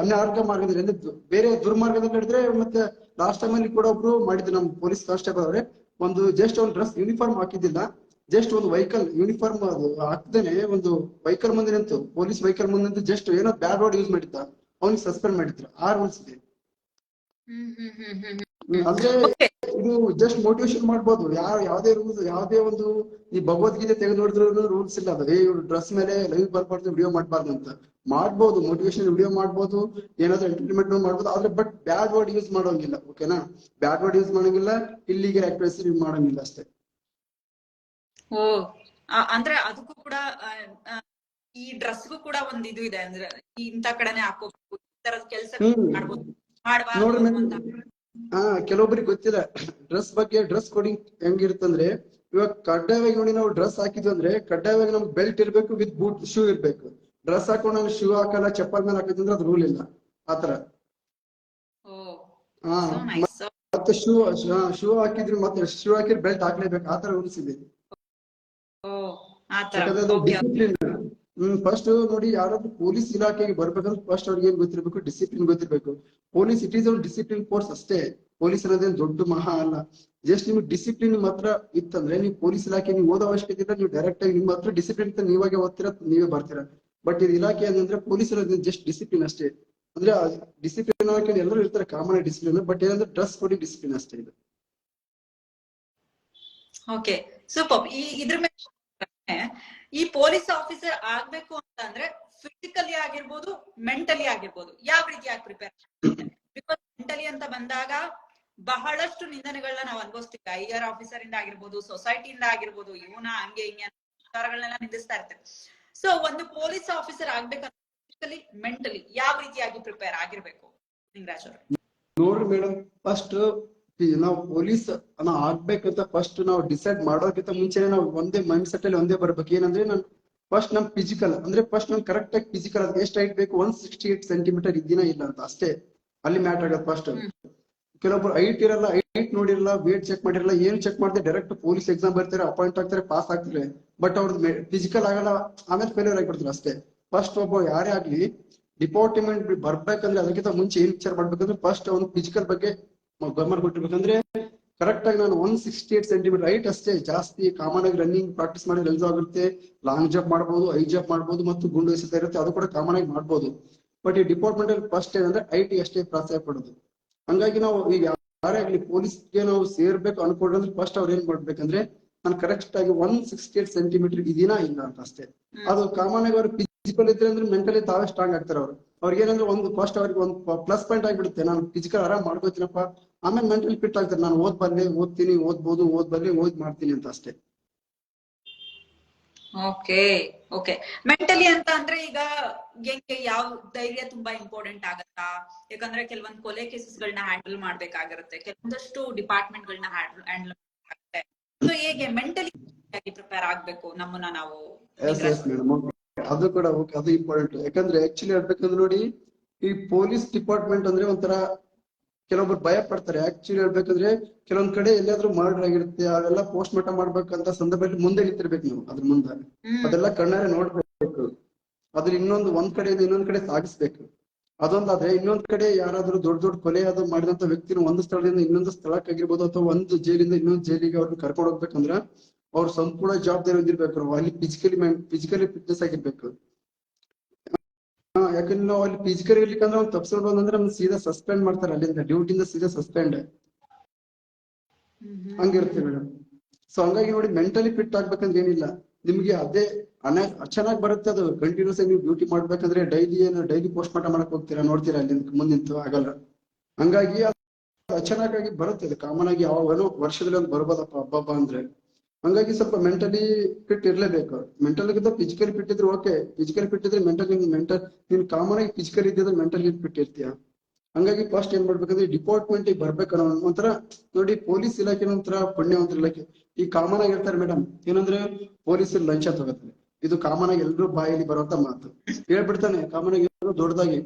ಅನ್ಯಾರ್ಗ ಮಾರ್ಗದಲ್ಲಿ ಅಂದ್ರೆ ಬೇರೆ ದುರ್ಮಾರ್ಗದಲ್ಲಿ ನಡೆದ್ರೆ ಮತ್ತೆ ಲಾಸ್ಟ್ ಟೈಮ್ ಅಲ್ಲಿ ಕೂಡ ಒಬ್ರು ಮಾಡಿದ್ರು ನಮ್ ಪೊಲೀಸ್ ಕಾನ್ಸ್ಟೇಬಲ್ ಅವ್ರೆ, ಒಂದು ಜಸ್ಟ್ ಒಂದು ಡ್ರೆಸ್ ಯೂನಿಫಾರ್ಮ್ ಹಾಕಿದ್ದಿಲ್ಲ, ಜಸ್ಟ್ ಒಂದು ವೆಹಿಕಲ್ ಯೂನಿಫಾರ್ಮ್ ಹಾಕ್ದೇನೆ ಒಂದು ವೆಹಿಕಲ್ ಮುಂದೆ ನಿಂತು, ಪೊಲೀಸ್ ವೆಹಿಕಲ್ ಮುಂದೆ ನಿಂತು ಜಸ್ಟ್ ಏನೋ ಬ್ಯಾಡ್ ವರ್ಡ್ ಯೂಸ್ ಮಾಡಿದ್ದ, ಅವ್ನಿಗೆ ಸಸ್ಪೆಂಡ್ ಮಾಡಿದ್ರು. 6 ರೂಲ್ಸ್ ಇದೆ. ಅಂದ್ರೆ ಓಕೆ. ಇದು ಜಸ್ಟ್ ಮೋಟಿವೇಶನ್ ಮಾಡ್ಬೋದು. ಯಾವ್ದೇ ರೂಲ್ಸ್, ಯಾವ್ದೇ ಒಂದು ಈ ಭಗವದ್ಗೀತೆ ತೆಗೆದು ನೋಡಿದ್ರು ರೂಲ್ಸ್ ಇಲ್ಲ. ಅದು ಇವ್ರು ಡ್ರೆಸ್ ಮೇಲೆ ಲೈವ್ ಬರ್ಬಾರ್ದು, ವಿಡಿಯೋ ಮಾಡ್ಬಾರ್ದು ಅಂತ. ಮಾಡ್ಬೋದು, ಮೋಟಿವೇಶನ್ ವಿಡಿಯೋ ಮಾಡ್ಬೋದು, ಏನಾದ್ರು ಎಂಟರ್ಟೈನ್ಮೆಂಟ್ ಮಾಡ್ಬೋದು, ಆದ್ರೆ ಬಟ್ ಬ್ಯಾಡ್ ವರ್ಡ್ ಯೂಸ್ ಮಾಡೋಂಗಿಲ್ಲ. ಓಕೆನಾ? ಬ್ಯಾಡ್ ವರ್ಡ್ ಯೂಸ್ ಮಾಡಂಗಿಲ್ಲ, ಇಲ್ಲಿಗಲ್ ಆಕ್ಟಿವಿಟೀಸ್ ಯೂಸ್ ಮಾಡಂಗಿಲ್ಲ ಅಷ್ಟೇ. ಓ, ಅಂದ್ರೆ ಅದಕ್ಕೂ ಕೂಡ ಈ ಡ್ರೆಸ್ಗೂ ಕೂಡ ಒಂದ್ ಇದು ಇದೆ, ಅಂದ್ರೆ ಇಂತ ಕಡೆನೆ ಹಾಕೋಬೇಕು, ಈ ತರದ ಕೆಲಸ ಮಾಡ್ಬೋದು, ನೋಡ್ರಿ ಮಾಡಬಾರ್ದು ಅಂತ. ಕೆಲವೊಬ್ರಿಗೆ ಗೊತ್ತಿಲ್ಲ ಡ್ರೆಸ್ ಬಗ್ಗೆ. ಡ್ರೆಸ್ ಕೋಡಿಂಗ್ ಹೆಂಗಿರುತ್ತಂದ್ರೆ, ಇವಾಗ ಕಡ್ಡಾಯವಾಗಿ ನೋಡಿ ನಾವು ಡ್ರೆಸ್ ಹಾಕಿದ್ವಿ ಅಂದ್ರೆ ಕಡ್ಡಾಯವಾಗಿ ನಮ್ಗೆ ಬೆಲ್ಟ್ ಇರ್ಬೇಕು, ವಿತ್ ಬೂಟ್ ಶೂ ಇರ್ಬೇಕು. ಡ್ರೆಸ್ ಹಾಕೊಂಡು ನಾವು ಶೂ ಹಾಕಲ್ಲ, ಚಪ್ಪಲ್ ಮೇಲೆ ಹಾಕಿದ್ರೆ ಅದು ರೂಲ್ ಇಲ್ಲ ಆತರ. ಓ, ಹಾ, ಸೋ ನೈಸ್. ಮತ್ತೆ ಶೂ ಹಾಕಿದ್ರು ಮತ್ತೆ ಶೂ ಹಾಕಿದ್ರೆ ಬೆಲ್ಟ್ ಹಾಕ್ಲೇಬೇಕು, ಆತರ ರೂಲ್ಸ್ ಇದೆ. ಓ, ಆತರ. ಯಾಕಂದ್ರೆ ಅದು ಓಕೆ. ಡಿಸಿಪ್ಲಿನ್. ಫಸ್ಟ್ ನೋಡಿ, ಯಾರಾದ್ರೂ ಪೊಲೀಸ್ ಇಲಾಖೆಗೆ ಬರ್ಬೇಕಂದ್ರೆ ಫಸ್ಟ್ ಅವ್ರಿಗೆ ಏನ್ ಗೊತ್ತಿರ್ಬೇಕು? ಡಿಸಿಪ್ಲಿನ್ ಗೊತ್ತಿರ್ಬೇಕು. ಪೊಲೀಸ್ ಇಟ್ ಈಸ್ ಒಂದು ಡಿಸಿಪ್ಲಿನ್ ಫೋರ್ಸ್ ಅಷ್ಟೇ. ಪೊಲೀಸ್ ಅನ್ನೋದೇನು ದೊಡ್ಡ ಮಹಾ ಅಲ್ಲ. ಜಸ್ಟ್ ನಿಮ್ಗೆ ಡಿಸಿಪ್ಲಿನ್ ಮಾತ್ರ ಇತ್ತಂದ್ರೆ ನೀವು ಪೊಲೀಸ್ ಇಲಾಖೆ ನೀವು ಓದೋ ಅವಶ್ಯಕತೆ ಇಲ್ಲ. ನೀವು ಡೈರೆಕ್ಟ್ ಆಗಿ ನಿಮ್ಮ ಹತ್ರ ಡಿಸಿಪ್ಲಿನ್ ಇತ್ತು, ನೀವಾಗೆ ಓದ್ತೀರಾ, ನೀವೇ ಬರ್ತೀರಾ. ಬಟ್ ಇದು ಇಲಾಖೆ ಏನಂದ್ರೆ ಪೊಲೀಸ್ ಅನ್ನೋದು ಜಸ್ಟ್ ಡಿಸಿಪ್ಲಿನ್ ಅಷ್ಟೇ. ಅಂದ್ರೆ ಡಿಸಿಪ್ಲಿನ್ ಎಲ್ಲರೂ ಇರ್ತಾರೆ, ಕಾಮನ್ ಡಿಸಿಪ್ಲಿನ್. ಬಟ್ ಏನಂದ್ರೆ ಡ್ರೆಸ್ ಕೋಡಿಂಗ್ ಡಿಸಿಪ್ಲಿನ್ ಅಷ್ಟೇ ಇದು. Okay, super. ಇದ್ರ ಮೇಲೆ ಈ ಪೊಲೀಸ್ ಆಫೀಸರ್ ಆಗ್ಬೇಕು ಅಂತ ಅಂದ್ರೆ ಫಿಸಿಕಲಿ ಆಗಿರ್ಬೋದು, ಮೆಂಟಲಿ ಆಗಿರ್ಬೋದು, ಯಾವ ರೀತಿಯಾಗಿ ಪ್ರಿಪೇರ್? ಬಿಕಾಸ್ ಮೆಂಟಲಿ ಅಂತ ಬಂದಾಗ ಬಹಳಷ್ಟು ನಿಂದನೆಗಳನ್ನ ನಾವು ಅನುಭವಿಸ್ತೀವಿ. IR ಆಫೀಸರ್ ಇಂದ ಆಗಿರ್ಬೋದು, ಸೊಸೈಟಿಯಿಂದ ಆಗಿರ್ಬೋದು, ಇವನ ಹಂಗೆ ಹಿಂಗೆ ವಿಚಾರಗಳನ್ನೆಲ್ಲ ನಿಂದಿಸ್ತಾ ಇರ್ತೇವೆ. ಸೊ ಒಂದು ಪೊಲೀಸ್ ಆಫೀಸರ್ ಆಗ್ಬೇಕಂದ್ರೆ ಫಿಸಿಕಲಿ ಮೆಂಟಲಿ ಯಾವ ರೀತಿಯಾಗಿ ಪ್ರಿಪೇರ್ ಆಗಿರ್ಬೇಕು ನಿಂಗರಾಜ್ ಅವರು? ನೋಡ್ರಿ ಮೇಡಮ್, ಫಸ್ಟ್ ನಾವು ಪೊಲೀಸ್ ಆಗ್ಬೇಕಂತ ಫಸ್ಟ್ ನಾವು ಡಿಸೈಡ್ ಮಾಡೋದಕ್ಕಿಂತ ಮುಂಚೆನೆ ನಾವು ಒಂದೇ ಮೈಂಡ್ ಸೆಟ್ ಅಲ್ಲಿ ಒಂದೇ ಬರ್ಬೇಕು. ಏನಂದ್ರೆ ನಾನು ಫಸ್ಟ್ ನಮ್ ಫಿಸಿಕಲ್ ಅಂದ್ರೆ ಫಸ್ಟ್ ನಮ್ ಕರೆಕ್ಟ್ ಆಗಿ ಫಿಸಿಕಲ್ ಅದು ಎಷ್ಟು ಹೈಟ್ ಬೇಕು, 168 ಸೆಂಟಿಮೀಟರ್ ಇದ್ದೀನ ಇಲ್ಲ ಅಂತ ಅಷ್ಟೇ ಅಲ್ಲಿ ಮ್ಯಾಟರ್ ಆಗೋದು ಫಸ್ಟ್. ಕೆಲವೊಬ್ರು ಹೈಟ್ ಇರಲ್ಲ, ಹೈಟ್ ನೋಡಿರಲ್ಲ, ವೇಟ್ ಚೆಕ್ ಮಾಡಿರಲ್ಲ, ಏನು ಚೆಕ್ ಮಾಡದೆ ಡೈರೆಕ್ಟ್ ಪೊಲೀಸ್ ಎಕ್ಸಾಮ್ ಬರ್ತಾರೆ, ಅಪಾಯಿಂಟ್ ಆಗ್ತಾರೆ, ಪಾಸ್ ಆಗ್ತಾರೆ. ಬಟ್ ಅವ್ರದ್ದು ಫಿಸಿಕಲ್ ಆಗಲ್ಲ, ಆಮೇಲೆ ಫೇಲ್ಯೂರ್ ಆಗಿಬಿಡ್ತಾರೆ ಅಷ್ಟೇ. ಫಸ್ಟ್ ಒಬ್ಬ ಯಾರೇ ಆಗ್ಲಿ ಡಿಪಾರ್ಟ್ಮೆಂಟ್ ಬರ್ಬೇಕಂದ್ರೆ ಅದಕ್ಕಿಂತ ಮುಂಚೆ ಏನ್ ವಿಚಾರ ಮಾಡ್ಬೇಕಂದ್ರೆ ಫಸ್ಟ್ ಅವ್ನು ಫಿಸಿಕಲ್ ಬಗ್ಗೆ ಗಮನ ಕೊಟ್ಟಿರ್ಬೇಕಂದ್ರೆ ಕರೆಕ್ಟ್ ಆಗಿ ನಾನು 168 ಸೆಂಟಿಮೀಟರ್ ಹೈಟ್ ಅಷ್ಟೇ. ಜಾಸ್ತಿ ಕಾಮನ್ ಆಗಿ ರನ್ನಿಂಗ್ ಪ್ರಾಕ್ಟೀಸ್ ಮಾಡಿದ್ರೆ ಎಲ್ಸ್ ಆಗುತ್ತೆ, ಲಾಂಗ್ ಜಂಪ್ ಮಾಡ್ಬೋದು, ಹೈ ಜಂಪ್ ಮಾಡ್ಬೋದು, ಮತ್ತು ಗುಂಡು ಎಸೆತ ಇರುತ್ತೆ, ಅದು ಕೂಡ ಕಾಮನ್ ಆಗಿ ಮಾಡ್ಬೋದು. ಬಟ್ ಈ ಡಿಪಾರ್ಟ್ಮೆಂಟ್ ಅಲ್ಲಿ ಫಸ್ಟ್ ಏನಂದ್ರೆ ಐಟಿ ಅಷ್ಟೇ ಪ್ರೋತ್ಸಾಹ ಪಡೋದು. ಹಂಗಾಗಿ ನಾವು ಈಗ ಯಾರೇ ಆಗ್ಲಿ ಪೊಲೀಸ್ಗೆ ನಾವು ಸೇರ್ಬೇಕು ಅನ್ಕೊಂಡ್ರೆ ಫಸ್ಟ್ ಅವ್ರು ಏನ್ ಮಾಡ್ಬೇಕಂದ್ರೆ ನಾನು ಕರೆಕ್ಟ್ ಆಗಿ 168 ಸೆಂಟಿಮೀಟರ್ ಇದೀನಾ ಇಲ್ಲ ಅಂತ ಅಷ್ಟೇ. ಅದು ಕಾಮನ್ ಆಗಿ ಅವ್ರು ಫಿಸಿಕಲ್ ಇದ್ರೆ ಅಂದ್ರೆ ಮೆಂಟಲಿ ತಾವೇ ಸ್ಟ್ರಾಂಗ್ ಆಗ್ತಾರೆ. ಅವ್ರಿಗೆ ಏನಂದ್ರೆ ಒಂದು ಫಸ್ಟ್ ಅವ್ರಿಗೆ ಒಂದು ಪ್ಲಸ್ ಪಾಯಿಂಟ್ ಆಗಿಬಿಡುತ್ತೆ, ನಾನು ಫಿಸಿಕಲ್ ಆರಾಮ್ ಮಾಡ್ಕೋತೀನಪ್ಪ, ಆಮೇಲೆ ಮೆಂಟಲಿ ಫಿಟ್ ಆಗ್ತಾರೆ, ನಾನು ಓದ್ತೀನಿ, ಓದ್ಬೋದು, ಓದ್ ಮಾಡ್ತೀನಿ ಅಂತ ಅಷ್ಟೇ. Okay, okay. ಮೆಂಟಲಿ ಅಂತ ಅಂದ್ರೆ ಈಗ ಯಾವ ಧೈರ್ಯ ತುಂಬಾ ಇಂಪಾರ್ಟೆಂಟ್ ಆಗತ್ತಾ? ಯಾಕಂದ್ರೆ ಕೆಲವೊಂದು ಕೊಲೆ ಕೇಸಸ್ ಗಳನ್ನ ಹ್ಯಾಂಡಲ್ ಮಾಡ್ಬೇಕಾಗಿರುತ್ತೆ, ಕೆಲವೊಂದಷ್ಟು ಡಿಪಾರ್ಟ್ಮೆಂಟ್ ಗಳನ್ನ ಹ್ಯಾಂಡಲ್ ಮಾಡ್ಬೇಕಾಗುತ್ತೆ. ಸೊ ಹೇಗೆ ಮೆಂಟಲಿ ಪ್ರಿಪೇರ್ ಆಗ್ಬೇಕು ನಮ್ಮನ್ನ ನಾವು? ಅದು ಕೂಡ ಅದು ಇಂಪಾರ್ಟೆಂಟ್. ಯಾಕಂದ್ರೆ ಆಕ್ಚುಲಿ ಹೇಳ್ಬೇಕಂದ್ರೆ ನೋಡಿ, ಈ ಪೊಲೀಸ್ ಡಿಪಾರ್ಟ್ಮೆಂಟ್ ಅಂದ್ರೆ ಒಂಥರ ಕೆಲವೊಬ್ರು ಭಯ ಪಡ್ತಾರೆ. ಆಕ್ಚುಲಿ ಹೇಳ್ಬೇಕಂದ್ರೆ ಕೆಲವೊಂದ್ ಕಡೆ ಎಲ್ಲಾದ್ರೂ ಮರ್ಡರ್ ಆಗಿರುತ್ತೆ, ಅವೆಲ್ಲ ಪೋಸ್ಟ್ ಮಾರ್ಟಮ್ ಮಾಡ್ಬೇಕಂತ ಸಂದರ್ಭದಲ್ಲಿ ಮುಂದೆ ನಿಂತಿರ್ಬೇಕು ನೀವು ಅದ್ರ ಮುಂದೆ. ಅದೆಲ್ಲ ಕಣ್ಣಾರೆ ನೋಡ್ಬೇಕು. ಅದ್ರ ಒಂದ್ ಕಡೆಯಿಂದ ಇನ್ನೊಂದ್ ಕಡೆ ಸಾಗಿಸ್ಬೇಕು. ಅದೊಂದಾದ್ರೆ ಇನ್ನೊಂದ್ ಕಡೆ ಯಾರಾದ್ರೂ ದೊಡ್ಡ ಕೊಲೆ ಅದು ಮಾಡಿದಂತ ವ್ಯಕ್ತಿನ ಒಂದು ಸ್ಥಳದಿಂದ ಇನ್ನೊಂದು ಸ್ಥಳಕ್ಕೆ ಆಗಿರ್ಬೋದು, ಅಥವಾ ಒಂದು ಜೈಲಿಂದ ಇನ್ನೊಂದು ಜೈಲಿಗೆ ಅವ್ರನ್ನ ಕರ್ಕೊಂಡು ಹೋಗ್ಬೇಕಂದ್ರ ಅವ್ರು ಸಂಪೂರ್ಣ ಜವಾಬ್ದಾರಿ ಹೊಂದಿರ್ಬೇಕು. ಅಲ್ಲಿ ಫಿಸಿಕಲಿ ಫಿಟ್ನೆಸ್ ಆಗಿರ್ಬೇಕು. ಯಾಕಂದ್ರೆ ನಾವು ಅಲ್ಲಿ ಫಿಸಿಕಲ್ ಇರ್ಲಿಕ್ಕಂದ್ರೆ ಅವ್ನು ತಪ್ಪಿಸ್ಕೊಂಡು ಅಂದ್ರೆ ಸೀದಾ ಸಸ್ಪೆಂಡ್ ಮಾಡ್ತಾರೆ, ಅಲ್ಲಿಂದ ಡ್ಯೂಟಿಯಿಂದ ಸೀದಾ ಸಸ್ಪೆಂಡ್ ಹಂಗಿರುತ್ತೆ ಮೇಡಮ್. ಸೊ ಹಂಗಾಗಿ ನೋಡಿ, ಮೆಂಟಲಿ ಫಿಟ್ ಆಗ್ಬೇಕಂದ್ರೆ ಏನಿಲ್ಲ, ನಿಮ್ಗೆ ಅದೇ ಚೆನ್ನಾಗ್ ಬರುತ್ತೆ. ಅದು ಕಂಟಿನ್ಯೂಸ್ ಆಗಿ ನೀವು ಡ್ಯೂಟಿ ಮಾಡ್ಬೇಕಂದ್ರೆ ಡೈಲಿ ಪೋಸ್ಟ್ ಮಾರ್ಟಮ್ ಮಾಡಕ್ ಹೋಗ್ತೀರಾ, ನೋಡ್ತೀರಾ ಅಲ್ಲಿ ಮುಂದಿಂತು ಆಗಲ್ಲ. ಹಂಗಾಗಿ ಚೆನ್ನಾಗಿ ಬರುತ್ತೆ. ಅದು ಕಾಮನ್ ಆಗಿ ಯಾವಾಗನೋ ವರ್ಷದಲ್ಲಿ ಒಂದು ಬರ್ಬೋದಪ್ಪ ಹಬ್ಬ ಅಂದ್ರೆ. ಹಂಗಾಗಿ ಸ್ವಲ್ಪ ಮೆಂಟಲಿ ಫಿಟ್ ಇರ್ಲೇಬೇಕು. ಮೆಂಟಲ್ಗಿಂತ ಫಿಸಿಕಲಿ ಫಿಟ್ ಇದ್ರೆ ಓಕೆ, ಫಿಸಿಕಲಿ ಫಿಟ್ ಇದ್ರೆ ನೀನ್ ಕಾಮನ್ ಆಗಿ ಫಿಸಿಕಲ್ ಇದ್ದಿದ್ರೆ ಮೆಂಟಲಿ ಫಿಟ್ ಇರ್ತೀಯ. ಹಂಗಾಗಿ ಫಸ್ಟ್ ಏನ್ ಮಾಡ್ಬೇಕಂದ್ರೆ ಡಿಪಾರ್ಟ್ಮೆಂಟ್ ಬರ್ಬೇಕನ್ನೋ ಒಂಥರ ನೋಡಿ, ಪೊಲೀಸ್ ಇಲಾಖೆ ಒಂಥರ ಪುಣ್ಯವಂತರ ಇಲಾಖೆ. ಈ ಕಾಮನ್ ಆಗಿ ಇರ್ತಾರೆ ಮೇಡಮ್, ಏನಂದ್ರೆ ಪೊಲೀಸ್ ಲಂಚ ತಗೋತಾರೆ, ಇದು ಕಾಮನ್ ಆಗಿ ಎಲ್ರೂ ಬಾಯಲ್ಲಿ ಬರುವಂತ ಮಾತು. ಹೇಳ್ಬಿಡ್ತಾನೆ ಕಾಮನ್ ಆಗಿ ದೊಡ್ಡದಾಗಿ,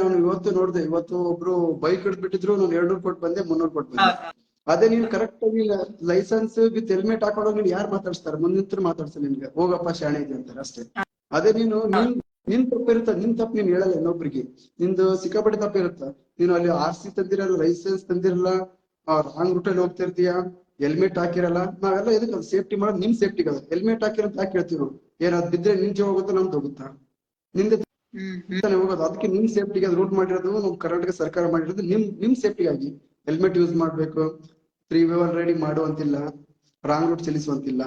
ನಾನು ಇವತ್ತು ನೋಡ್ದೆ, ಇವತ್ತು ಒಬ್ರು ಬೈಕ್ ಹಿಡ್ಬಿಟ್ಟಿದ್ರು, ನಾನು 200 ಕೊಟ್ಟು ಬಂದೆ, 300 ಕೊಟ್ಟು ಬಂದೆ. ಅದೇ ನೀನ್ ಕರೆಕ್ಟ್ ಆಗಿ ಲೈಸೆನ್ಸ್ ವಿತ್ ಹೆಲ್ಮೆಟ್ ಹಾಕೊಂಡೋಗಿ ನೀನ್ ಯಾರು ಮಾತಾಡ್ಸ್ತಾರೆ? ಮುಂದಿನ ಮಾತಾಡ್ತಾರೆ ನಿನ್ಗೆ, ಹೋಗಪ್ಪ ಶಾಣೆ ಇದೆ ಅಂತಾರೆ ಅಷ್ಟೇ. ಅದೇ ನೀನ್ ನಿನ್ ತಪ್ಪು ಇರುತ್ತ, ನಿನ್ ತಪ್ಪು ನೀನ್ ಹೇಳಲ್ಲ ಇನ್ನೊಬ್ರಿಗೆ, ನಿಂದು ಸಿಕ್ಕಾಪಟ್ಟೆ ತಪ್ಪು ಇರುತ್ತ. ನೀನು ಅಲ್ಲಿ RC ತಂದಿರಲ್ಲ, ಲೈಸೆನ್ಸ್ ತಂದಿರಲ್ಲ, ರಾಂಗ್ ರೂಟಲ್ಲಿ ಹೋಗ್ತಾ ಇರ್ತೀಯ, ಹೆಲ್ಮೆಟ್ ಹಾಕಿರಲ್ಲ. ನಾವೆಲ್ಲ ಎದಕ್ಕೆ ಸೇಫ್ಟಿ ಮಾಡೋದು? ನಿಮ್ ಸೇಫ್ಟಿಗೆ ಅದು ಹೆಲ್ಮೆಟ್ ಹಾಕಿರಂತ ಯಾಕೆ ಹೇಳ್ತೀವಿ ನಾವು? ಏನಾದ್ ಬಿದ್ರೆ ನಿನ್ ಜೀವ ಹೋಗುತ್ತಾ ನಮ್ದು ಹೋಗುತ್ತಾ? ನಿಂದೆ ತಾನೇ ಹೋಗೋದು. ಅದಕ್ಕೆ ನಿಮ್ ಸೇಫ್ಟಿಗೆ ಅದು ರೂಟ್ ಮಾಡಿರೋದು ನಮ್ ಕರ್ನಾಟಕ ಸರ್ಕಾರ ಮಾಡಿರೋದು ನಿಮ್ ಸೇಫ್ಟಿಗಾಗಿ. ಹೆಲ್ಮೆಟ್ ಯೂಸ್ ಮಾಡ್ಬೇಕು, 3 wheeler ರೈಡಿಂಗ್ ಮಾಡುವಂತಿಲ್ಲ, ರಾಂಗ್ ರೂಟ್ ಚಲಿಸುವಂತಿಲ್ಲ.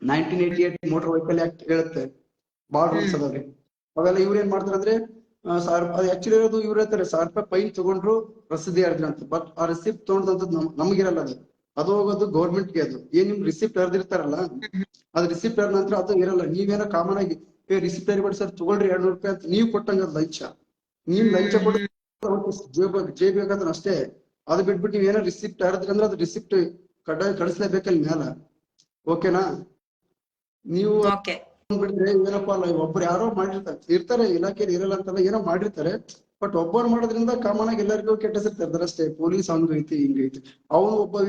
1988 ಮೋಟರ್ ವೆಹಿಕಲ್ ಆಕ್ಟ್ ಹೇಳುತ್ತೆ, ಬಾಳ ರೂಲ್ಸ್ ಅದಾವ್ರಿ. ಅವೆಲ್ಲ ಇವ್ರ ಏನ್ ಮಾಡ್ತಾರೆ ಅಂದ್ರೆ ಅದು ಆಕ್ಚುಲಿ ಇರೋದು ಇವ್ರ ಹೇಳ್ತಾರೆ 1000 ರೂಪಾಯಿ ಫೈನ್ ತಗೊಂಡ್ರು ರಸೀದಿ ಅರ್ಜಿ ಅಂತ. ಬಟ್ ಆ ರಿಸಿಪ್ಟ್ ತಗೊಂಡಂತದ್ದು ನಮಗಿರಲ್ಲ. ಅದು ಹೋಗೋದು ಗೌರ್ಮೆಂಟ್ಗೆ. ಅದು ಏನ್ ನಿಮ್ ರಿಸಿಪ್ಟ್ ಹರಿದಿರ್ತಾರಲ್ಲ, ಅದು ರಿಸಿಪ್ಟ್ ಹರಿದ ನಂತರ ಅದು ಇರಲ್ಲ. ನೀವೇನೋ ಕಾಮನ್ ಆಗಿ ರಿಸಿಪ್ಟ್ ಹರಿಬೇಡಿ ಸರ್ ತಗೊಳ್ರಿ 200 ರೂಪಾಯಿ ಅಂತ ನೀವ್ ಕೊಟ್ಟಂಗ ಲಂಚ. ನೀವ್ ಲಂಚ ಕೊಟ್ಟು ಜೇಬ್ ಬೇಕಾದ್ರೆ ಅಷ್ಟೇ. ಅದು ಬಿಟ್ಬಿಟ್ಟು ನೀವೇನೋ ರಿಸಿಪ್ಟ್ ಹರಿದ್ರಿ ಅಂದ್ರೆ ಅದು ರಿಸಿಪ್ಟ್ ಕಡ್ಡಾಯ ಕಳಿಸ್ಲೇಬೇಕಲ್ಲಿ ಮ್ಯಾಲ. ಓಕೆನಾ? ನೀವು ಓಕೆ. ಬಿಟ್ರೆ ಏನಪ್ಪಾ ಅಲ್ಲ, ಒಬ್ರು ಯಾರೋ ಇರ್ತಾರೆ ಇಲಾಖೆಯಲ್ಲಿ, ಇರಲ್ಲ ಅಂತಲ್ಲ, ಏನೋ ಮಾಡಿರ್ತಾರೆ. ಬಟ್ ಒಬ್ಬರು ಮಾಡೋದ್ರಿಂದ ಕಾಮನ್ ಆಗಿ ಎಲ್ಲರಿಗೂ ಕೆಟ್ಟ ಹೆಸರು ತರ್ತಾರೆ ಅಷ್ಟೇ. ಪೊಲೀಸ್ ಹಂಗೈತಿ ಹಿಂಗೈತಿ. ಅವನು ಒಬ್ಬ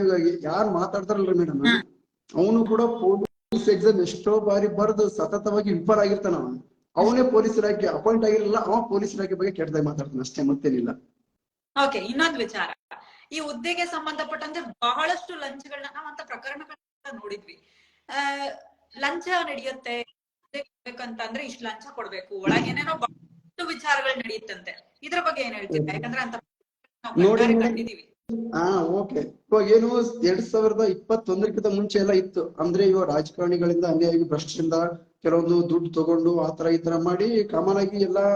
ಯಾರು ಮಾತಾಡ್ತಾರಲ್ರಿ ಮೇಡಮ್, ಅವನು ಕೂಡ ಪೊಲೀಸ್ ಎಕ್ಸಾಮ್ ಎಷ್ಟೋ ಬಾರಿ ಬರೆದು ಸತತವಾಗಿ ವಿಫಲ ಆಗಿರ್ತಾನ. ಅವನೇ ಪೊಲೀಸ್ ಇಲಾಖೆ ಅಪಾಯಿಂಟ್ ಆಗಿರಲಿಲ್ಲ, ಅವ ಪೊಲೀಸ್ ಇಲಾಖೆ ಬಗ್ಗೆ ಕೆಟ್ಟದಾಗಿ ಮಾತಾಡ್ತಾನೆ ಅಷ್ಟೇ, ಮತ್ತೇನಿಲ್ಲ. ಓಕೆ, ಇನ್ನೊಂದು ವಿಚಾರ, ಈ ಹುದ್ದೆಗೆ ಸಂಬಂಧಪಟ್ಟಂತೆ ಬಹಳಷ್ಟು ಲಂಚಗಳನ್ನ ನಾವಂತ ಪ್ರಕರಣಗಳನ್ನ ನೋಡಿದ್ವಿ. ಲಂಚ ನಡೆಯುತ್ತೆ ಬೇಕಂತಂದ್ರೆ ಇಷ್ಟು ಲಂಚ ಕೊಡ್ಬೇಕು, ಒಳಗೇನೇನೋ ಬಹಳಷ್ಟು ವಿಚಾರಗಳು ನಡೆಯುತ್ತಂತೆ. ಇದ್ರ ಬಗ್ಗೆ ಏನ್ ಹೇಳ್ತೀರಾ? ಯಾಕಂದ್ರೆ ಅಂತ ನೋಡಿ ಕಂಡಿದೀವಿ. ಓಕೆ. ಇವಾಗ ಏನು 2021ಕ್ಕಿಂತ ಮುಂಚೆ ಎಲ್ಲ ಇತ್ತು ಅಂದ್ರೆ, ಇವಾಗ ರಾಜಕಾರಣಿಗಳಿಂದ ಅನ್ಯಾಯ ಭ್ರಷ್ಟರಿಂದ ಕೆಲವೊಂದು ದುಡ್ಡು ತಗೊಂಡು ಆತರ ಈ ತರ ಮಾಡಿ ಕಾಮನ್ ಆಗಿ ಎಲ್ಲಾ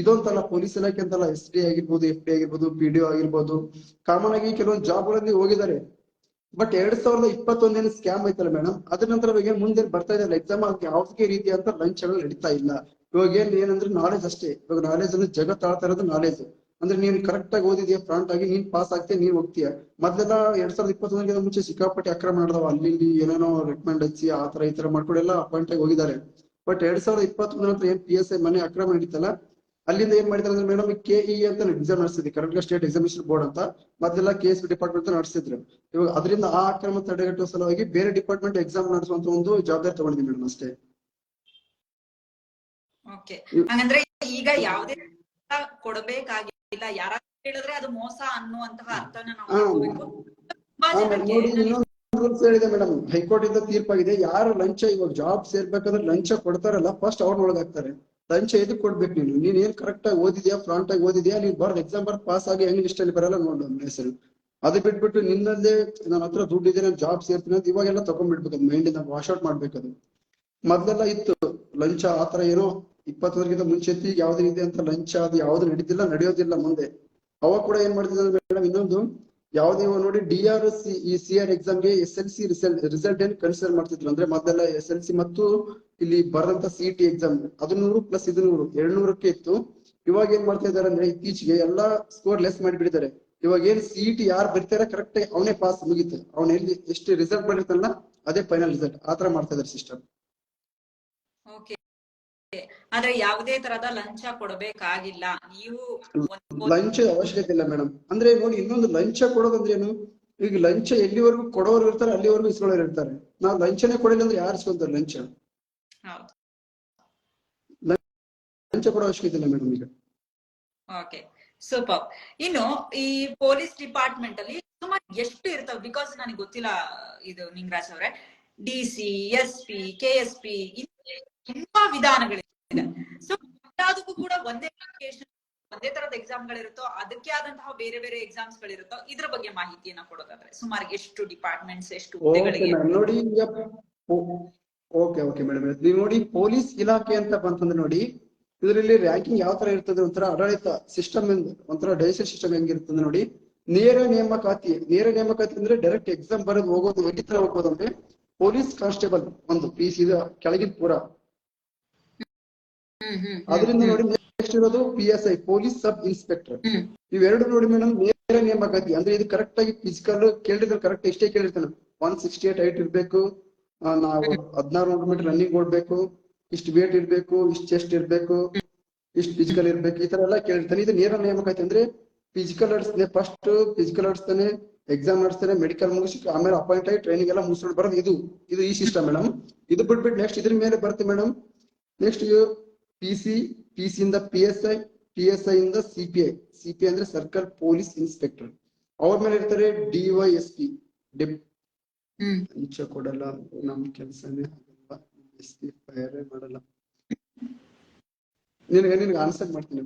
ಇದೊಂತಲ್ಲ, ಪೊಲೀಸ್ ಇಲಾಖೆ ಅಂತಲ್ಲ, SD ಆಗಿರ್ಬೋದು, FD ಆಗಿರ್ಬೋದು, PDO ಆಗಿರ್ಬೋದು, ಕಾಮನ್ ಆಗಿ ಕೆಲವೊಂದು ಜಾಬ್ಗಳಲ್ಲಿ ಹೋಗಿದ್ದಾರೆ. ಬಟ್ 2021 ಸ್ಕ್ಯಾಮ್ ಐತಲ್ಲ ಮೇಡಮ್, ಅದ್ರ ನಂತರ ಇವಾಗ ಮುಂದೆ ಬರ್ತಾ ಇದೆ ಎಕ್ಸಾಮ್, ಯಾವ್ದೇ ರೀತಿ ಅಂತ ಲಂಚಗಳು ನಡೀತಾ ಇಲ್ಲ. ಇವಾಗ ಏನಂದ್ರೆ ನಾಲೆಜ್ ಅಷ್ಟೇ. ಇವಾಗ ನಾಲೆಜ್ ಅಂದ್ರೆ ಜಗತ್ ಆಳ್ತಾ ಇರೋದು ನಾಲೆಜ್. ಅಂದ್ರೆ ನೀನ್ ಕರೆಕ್ಟ್ ಆಗಿ ಓದಿದ್ಯಾ, ಫ್ರಾಂಟ್ ಆಗಿ ನೀನ್ ಪಾಸ್ ಆಗ್ತೀಯ, ನೀನ್ ಹೋಗ್ತೀಯ. ಮೊದ್ಲೆಲ್ಲ 2021 ಮುಂಚೆ ಸಿಕ್ಕಾಪಟ್ಟೆ ಅಕ್ರಮ ನಡೆದವ, ಅಲ್ಲಿ ಏನೇನೋ ರೆಕಮೆಂಡ್ ಹಚ್ಚಿ ಆತರ ಈ ತರ ಮಾಡ್ಕೊಂಡು ಎಲ್ಲ ಅಪಾಯಿಂಟ್ ಆಗಿ ಹೋಗಿದ್ದಾರೆ. ಬಟ್ 2021 ನಂತರ ಏನ್ PSI ಮನೆ ಅಕ್ರಮ ನಡೀತಲ್ಲ, ಅಲ್ಲಿಂದ ಏನ್ ಮಾಡಿದಾರೆ ಅಂದ್ರೆ ಮೇಡಮ್, KE ಅಂತ ಎಕ್ಸಾಮ್ ನಡೆಸಿದ್ವಿ, ಕರ್ನಾಟಕ ಸ್ಟೇಟ್ ಎಕ್ಸಾಮಿನೇಷನ್ ಬೋರ್ಡ್ ಅಂತ. ಮೊದಲೆಲ್ಲ KSB ಡಿಪಾರ್ಟ್ಮೆಂಟ್ ನಡೆಸಿದ್ರು. ಇವಾಗ ಅದರಿಂದ ಆ ಅಕ್ರಮ ತಡೆಗಟ್ಟುವ ಸಲುವಾಗಿ ಬೇರೆ ಡಿಪಾರ್ಟ್ಮೆಂಟ್ ಎಕ್ಸಾಮ್ ನಡೆಸುವಂತ ಒಂದು ಜವಾಬ್ದಾರಿ ತಗೊಂಡಿದ್ವಿ ಮೇಡಮ್ ಅಷ್ಟೇ. ಓಕೆ, ಹಂಗಂದ್ರೆ ಈಗ ಯಾವುದೇ ಕೊಡಬೇಕಾಗಿಲ್ಲ, ಯಾರು ಹೇಳಿದ್ರೆ ಅದು ಮೋಸ ಅನ್ನುವಂತಹ ಅರ್ಥನ ನಾವು ನೋಡಿ, ಇನ್ನೊಂದು ರೂಲ್ಸ್ ಹೇಳಿದೆ ಮೇಡಮ್, ಹೈಕೋರ್ಟ್ ಇಂದ ತೀರ್ಪಾಗಿದೆ. ಯಾರು ಲಂಚ ಇವಾಗ ಜಾಬ್ ಸೇರ್ಬೇಕಾದ್ರೆ ಲಂಚ ಕೊಡ್ತಾರಲ್ಲ, ಫಸ್ಟ್ ಅವ್ರನ್ನೊಳಗಾಗ್ತಾರೆ. ಲಂಚ ಎದಕ್ ಕೊಡ್ಬೇಕು? ನೀನ್ ಏನ್ ಕರೆಕ್ಟ್ ಆಗಿ ಓದಿದ್ಯಾ, ಫ್ರಾಂಟ್ ಆಗಿ ಓದಿದ್ಯಾ, ನೀನ್ ಬರ್ದ್ ಎಕ್ಸಾಮ್ ಬರ್ದ್ ಪಾಸ್ ಆಗಿ ಹೆಂಗ್ ಲಿಸ್ಟ್ ಅಲ್ಲಿ ಬರಲ್ಲ ನೋಡು ಹೆಸರು. ಅದು ಬಿಟ್ಬಿಟ್ಟು ನಿನ್ನಲ್ಲೇ ನನ್ನ ಹತ್ರ ದುಡ್ಡು ಇದೆ, ನಾನು ಜಾಬ್ ಸೇರ್ತೀನಿ ಅಂತ ಇವಾಗೆಲ್ಲ ತಗೊಂಡ್ಬಿಡ್ಬೇಕು. ಮೈಂಡ್ ಇಂದ ವಾಶ್ ಔಟ್ ಮಾಡ್ಬೇಕದು. ಮೊದ್ಲೆಲ್ಲ ಇತ್ತು ಲಂಚ ಆತರ ಏನೋ 21ಕ್ಕಿಂತ ಮುಂಚೆ ಇತ್ತು. ಈಗ ಯಾವ್ದೇ ರೀತಿ ಅಂತ ಲಂಚ ಅದು ಯಾವ್ದು ನಡೀತಿಲ್ಲ, ನಡೆಯೋದಿಲ್ಲ ಮುಂದೆ. ಅವಾಗ ಕೂಡ ಏನ್ ಮಾಡ್ತಿದ್ರು ಮೇಡಮ್, ಇನ್ನೊಂದು ಯಾವ್ದು ನೋಡಿ CR ಎಕ್ಸಾಮ್ಗೆ SLC ರಿಸಲ್ಟ್ ಏನ್ ಕನ್ಸಿಡರ್ ಮಾಡ್ತಿದ್ರು ಅಂದ್ರೆ, ಮೊದಲೆಲ್ಲ SLC ಮತ್ತು ಇಲ್ಲಿ ಬರಂತ CET ಎಕ್ಸಾಮ್ ಅದು 100 ಪ್ಲಸ್ ಇದು 100, 200ಕ್ಕೆ ಇತ್ತು. ಇವಾಗ ಏನ್ ಮಾಡ್ತಾ ಇದಾರೆ ಅಂದ್ರೆ, ಇತ್ತೀಚೆಗೆ ಎಲ್ಲಾ ಸ್ಕೋರ್ ಲೆಸ್ ಮಾಡಿಬಿಟ್ಟಿದ್ದಾರೆ. ಇವಾಗ ಏನ್ CET ಯಾರು ಬರ್ತಾರೆ ಕರೆಕ್ಟ್ ಅವನೇ ಪಾಸ್, ಮುಗಿತು. ಅವ್ನ ಎಲ್ಲಿ ಎಷ್ಟು ರಿಸಲ್ಟ್ ಮಾಡಿರ್ತಾನಲ್ಲ ಅದೇ ಫೈನಲ್ ರಿಸಲ್ಟ್. ಆತರ ಮಾಡ್ತಾ ಇದಾರೆ ಸಿಸ್ಟಮ್. ಓಕೆ, ಆದ್ರೆ ಯಾವುದೇ ತರದ ಲಂಚ ಕೊಡಬೇಕಾಗಿಲ್ಲ. ನೀವು ಲಂಚ ಅವಶ್ಯಕತೆ ಇಲ್ಲ ಮೇಡಮ್. ಅಂದ್ರೆ ನೋಡಿ, ಇನ್ನೊಂದು ಲಂಚ ಕೊಡೋದಂದ್ರೆ ಏನು, ಈಗ ಲಂಚ ಎಲ್ಲಿವರೆಗೂ ಕೊಡೋರು ಇರ್ತಾರೆ ಅಲ್ಲಿವರೆಗೂ ಇಸ್ಕೊಳ್ಳೋರು ಇರ್ತಾರೆ. ನಾವು ಲಂಚನೇ ಕೊಡಿಲ್ಲ ಅಂದ್ರೆ ಯಾರು ಇಸ್ಕೊಂತಾರೆ ಲಂಚ? ಲಂಚ ಕೊಡೋ ಅವಶ್ಯಕತೆ ಇಲ್ಲ ಮೇಡಮ್ ಈಗ. Okay, super. ಇನ್ನು ಈ ಪೊಲೀಸ್ ಡಿಪಾರ್ಟ್ಮೆಂಟ್ ಅಲ್ಲಿ ಸುಮಾರು ಎಷ್ಟು ಇರ್ತಾವ? ಬಿಕಾಸ್ ನನಗೆ ಗೊತ್ತಿಲ್ಲ ಇದು ನಿಂಗರಾಜ್ ಅವರೇ. DC, SP, KSP ತುಂಬಾ ವಿಧಾನಗಳಿದೆ. ಸೊ ಎಲ್ಲದಕ್ಕೂ ಕೂಡ ಒಂದೇ ತರದ ಎಕ್ಸಾಮ್ಗಳಿರುತ್ತೋ, ಅದಕ್ಕೆ ಆದಂತಹ ಬೇರೆ ಬೇರೆ ಎಕ್ಸಾಮ್ಸ್ ಗಳಿರುತ್ತೋ? ಇದ್ರ ಬಗ್ಗೆ ಮಾಹಿತಿಯನ್ನ ಕೊಡೋದಾದ್ರೆ ಸುಮಾರು ಎಷ್ಟು ಡಿಪಾರ್ಟ್ಮೆಂಟ್ಸ್, ಎಷ್ಟು ಹುದ್ದೆಗಳಿಗೆ? ನೋಡಿ, ಓಕೆ ಮೇಡಮ್, ನೀವು ನೋಡಿ ಪೊಲೀಸ್ ಇಲಾಖೆ ಅಂತ ಬಂತಂದ್ರೆ ನೋಡಿ, ಇದರಲ್ಲಿ ರ್ಯಾಂಕಿಂಗ್ ಯಾವ ತರ ಇರ್ತದೆ, ಒಂಥರ ಆಡಳಿತ ಸಿಸ್ಟಮ್, ಒಂಥರ ಡೈಜೆಸ್ಟ್ ಸಿಸ್ಟಮ್ ಹೆಂಗಿರ್ತದೆ ನೋಡಿ. ನೇರ ನೇಮಕಾತಿ ಅಂದ್ರೆ ಡೈರೆಕ್ಟ್ ಎಕ್ಸಾಮ್ ಬರೋದು ಹೋಗೋದು, ಎಡಿತರ ಹೋಗೋದು ಅಂದ್ರೆ ಪೊಲೀಸ್ ಕಾನ್ಸ್ಟೇಬಲ್ ಒಂದು PC ಕೆಳಗಿನ ಪೂರ. ಅದರಿಂದ ನೋಡಿ ನೆಕ್ಸ್ಟ್ ಇರೋದು PSI, ಪೊಲೀಸ್ ಸಬ್ ಇನ್ಸ್ಪೆಕ್ಟರ್. ಇವೆರಡು ನೋಡಿ ಮೇಡಮ್ ನೇರ ನೇಮಕಾತಿ. ಅಂದ್ರೆ ಇದು ಕರೆಕ್ಟ್ ಆಗಿ ಫಿಸಿಕಲ್ ಕೇಳಿದ್ರೆ ಕರೆಕ್ಟ್ ಇಷ್ಟೇ ಕೇಳಿರ್ತಾನೆ. 168 ಹೈಟ್ ಇರ್ಬೇಕು, ನಾವು 1600 ಮೀಟರ್ ರನ್ನಿಂಗ್ ಓಡ್ಬೇಕು, ಇಷ್ಟು ವೇಟ್ ಇರ್ಬೇಕು, ಇಷ್ಟು ಚೆಸ್ಟ್ ಇರ್ಬೇಕು, ಇಷ್ಟು ಫಿಸಿಕಲ್ ಇರ್ಬೇಕು, ಈ ತರ ಎಲ್ಲ ಕೇಳಿರ್ತಾನೆ. ಇದು ನೇರ ನೇಮಕಾತಿ. ಅಂದ್ರೆ ಫಿಸಿಕಲ್ ನಡೆಸ್ತಾನೆ, ಫಸ್ಟ್ ಫಿಸಿಕಲ್ ನಡೆಸ್ತಾನೆ, ಎಕ್ಸಾಮ್ ನಡೆಸ್ತಾನೆ, ಮೆಡಿಕಲ್ ಮುಗಿಸಿ ಆಮೇಲೆ ಅಪಾಯಿಂಟ್ ಆಗಿ ಟ್ರೈನಿಂಗ್ ಎಲ್ಲ ಮುಗಿಸ್ಕೊಂಡು ಬರೋದು. ಇದು ಈ ಸಿಸ್ಟಮ್ ಮೇಡಮ್. ಇದು ಬಿಟ್ಬಿಟ್ಟು ನೆಕ್ಸ್ಟ್ ಇದ್ರ ಮೇಲೆ ಬರುತ್ತೆ ಮೇಡಮ್. ನೆಕ್ಸ್ಟ್ PC ಇಂದ PSI ಇಂದ CPI ಅಂದ್ರೆ ಸರ್ಕಲ್ ಪೊಲೀಸ್ ಇನ್ಸ್ಪೆಕ್ಟರ್. ಅವ್ರ ಮೇಲೆ ಇರ್ತಾರೆ DYSP, ಲಂಚ ಕೊಡಲ್ಲ, ನಮ್ ಕೆಲ್ಸನೇ ಆಗಲ್ಲ, SP ಫೈರೇ ಮಾಡಲ್ಲ. ನಿನ್ಗೆ ಆನ್ಸರ್ ಮಾಡ್ತೀನಿ.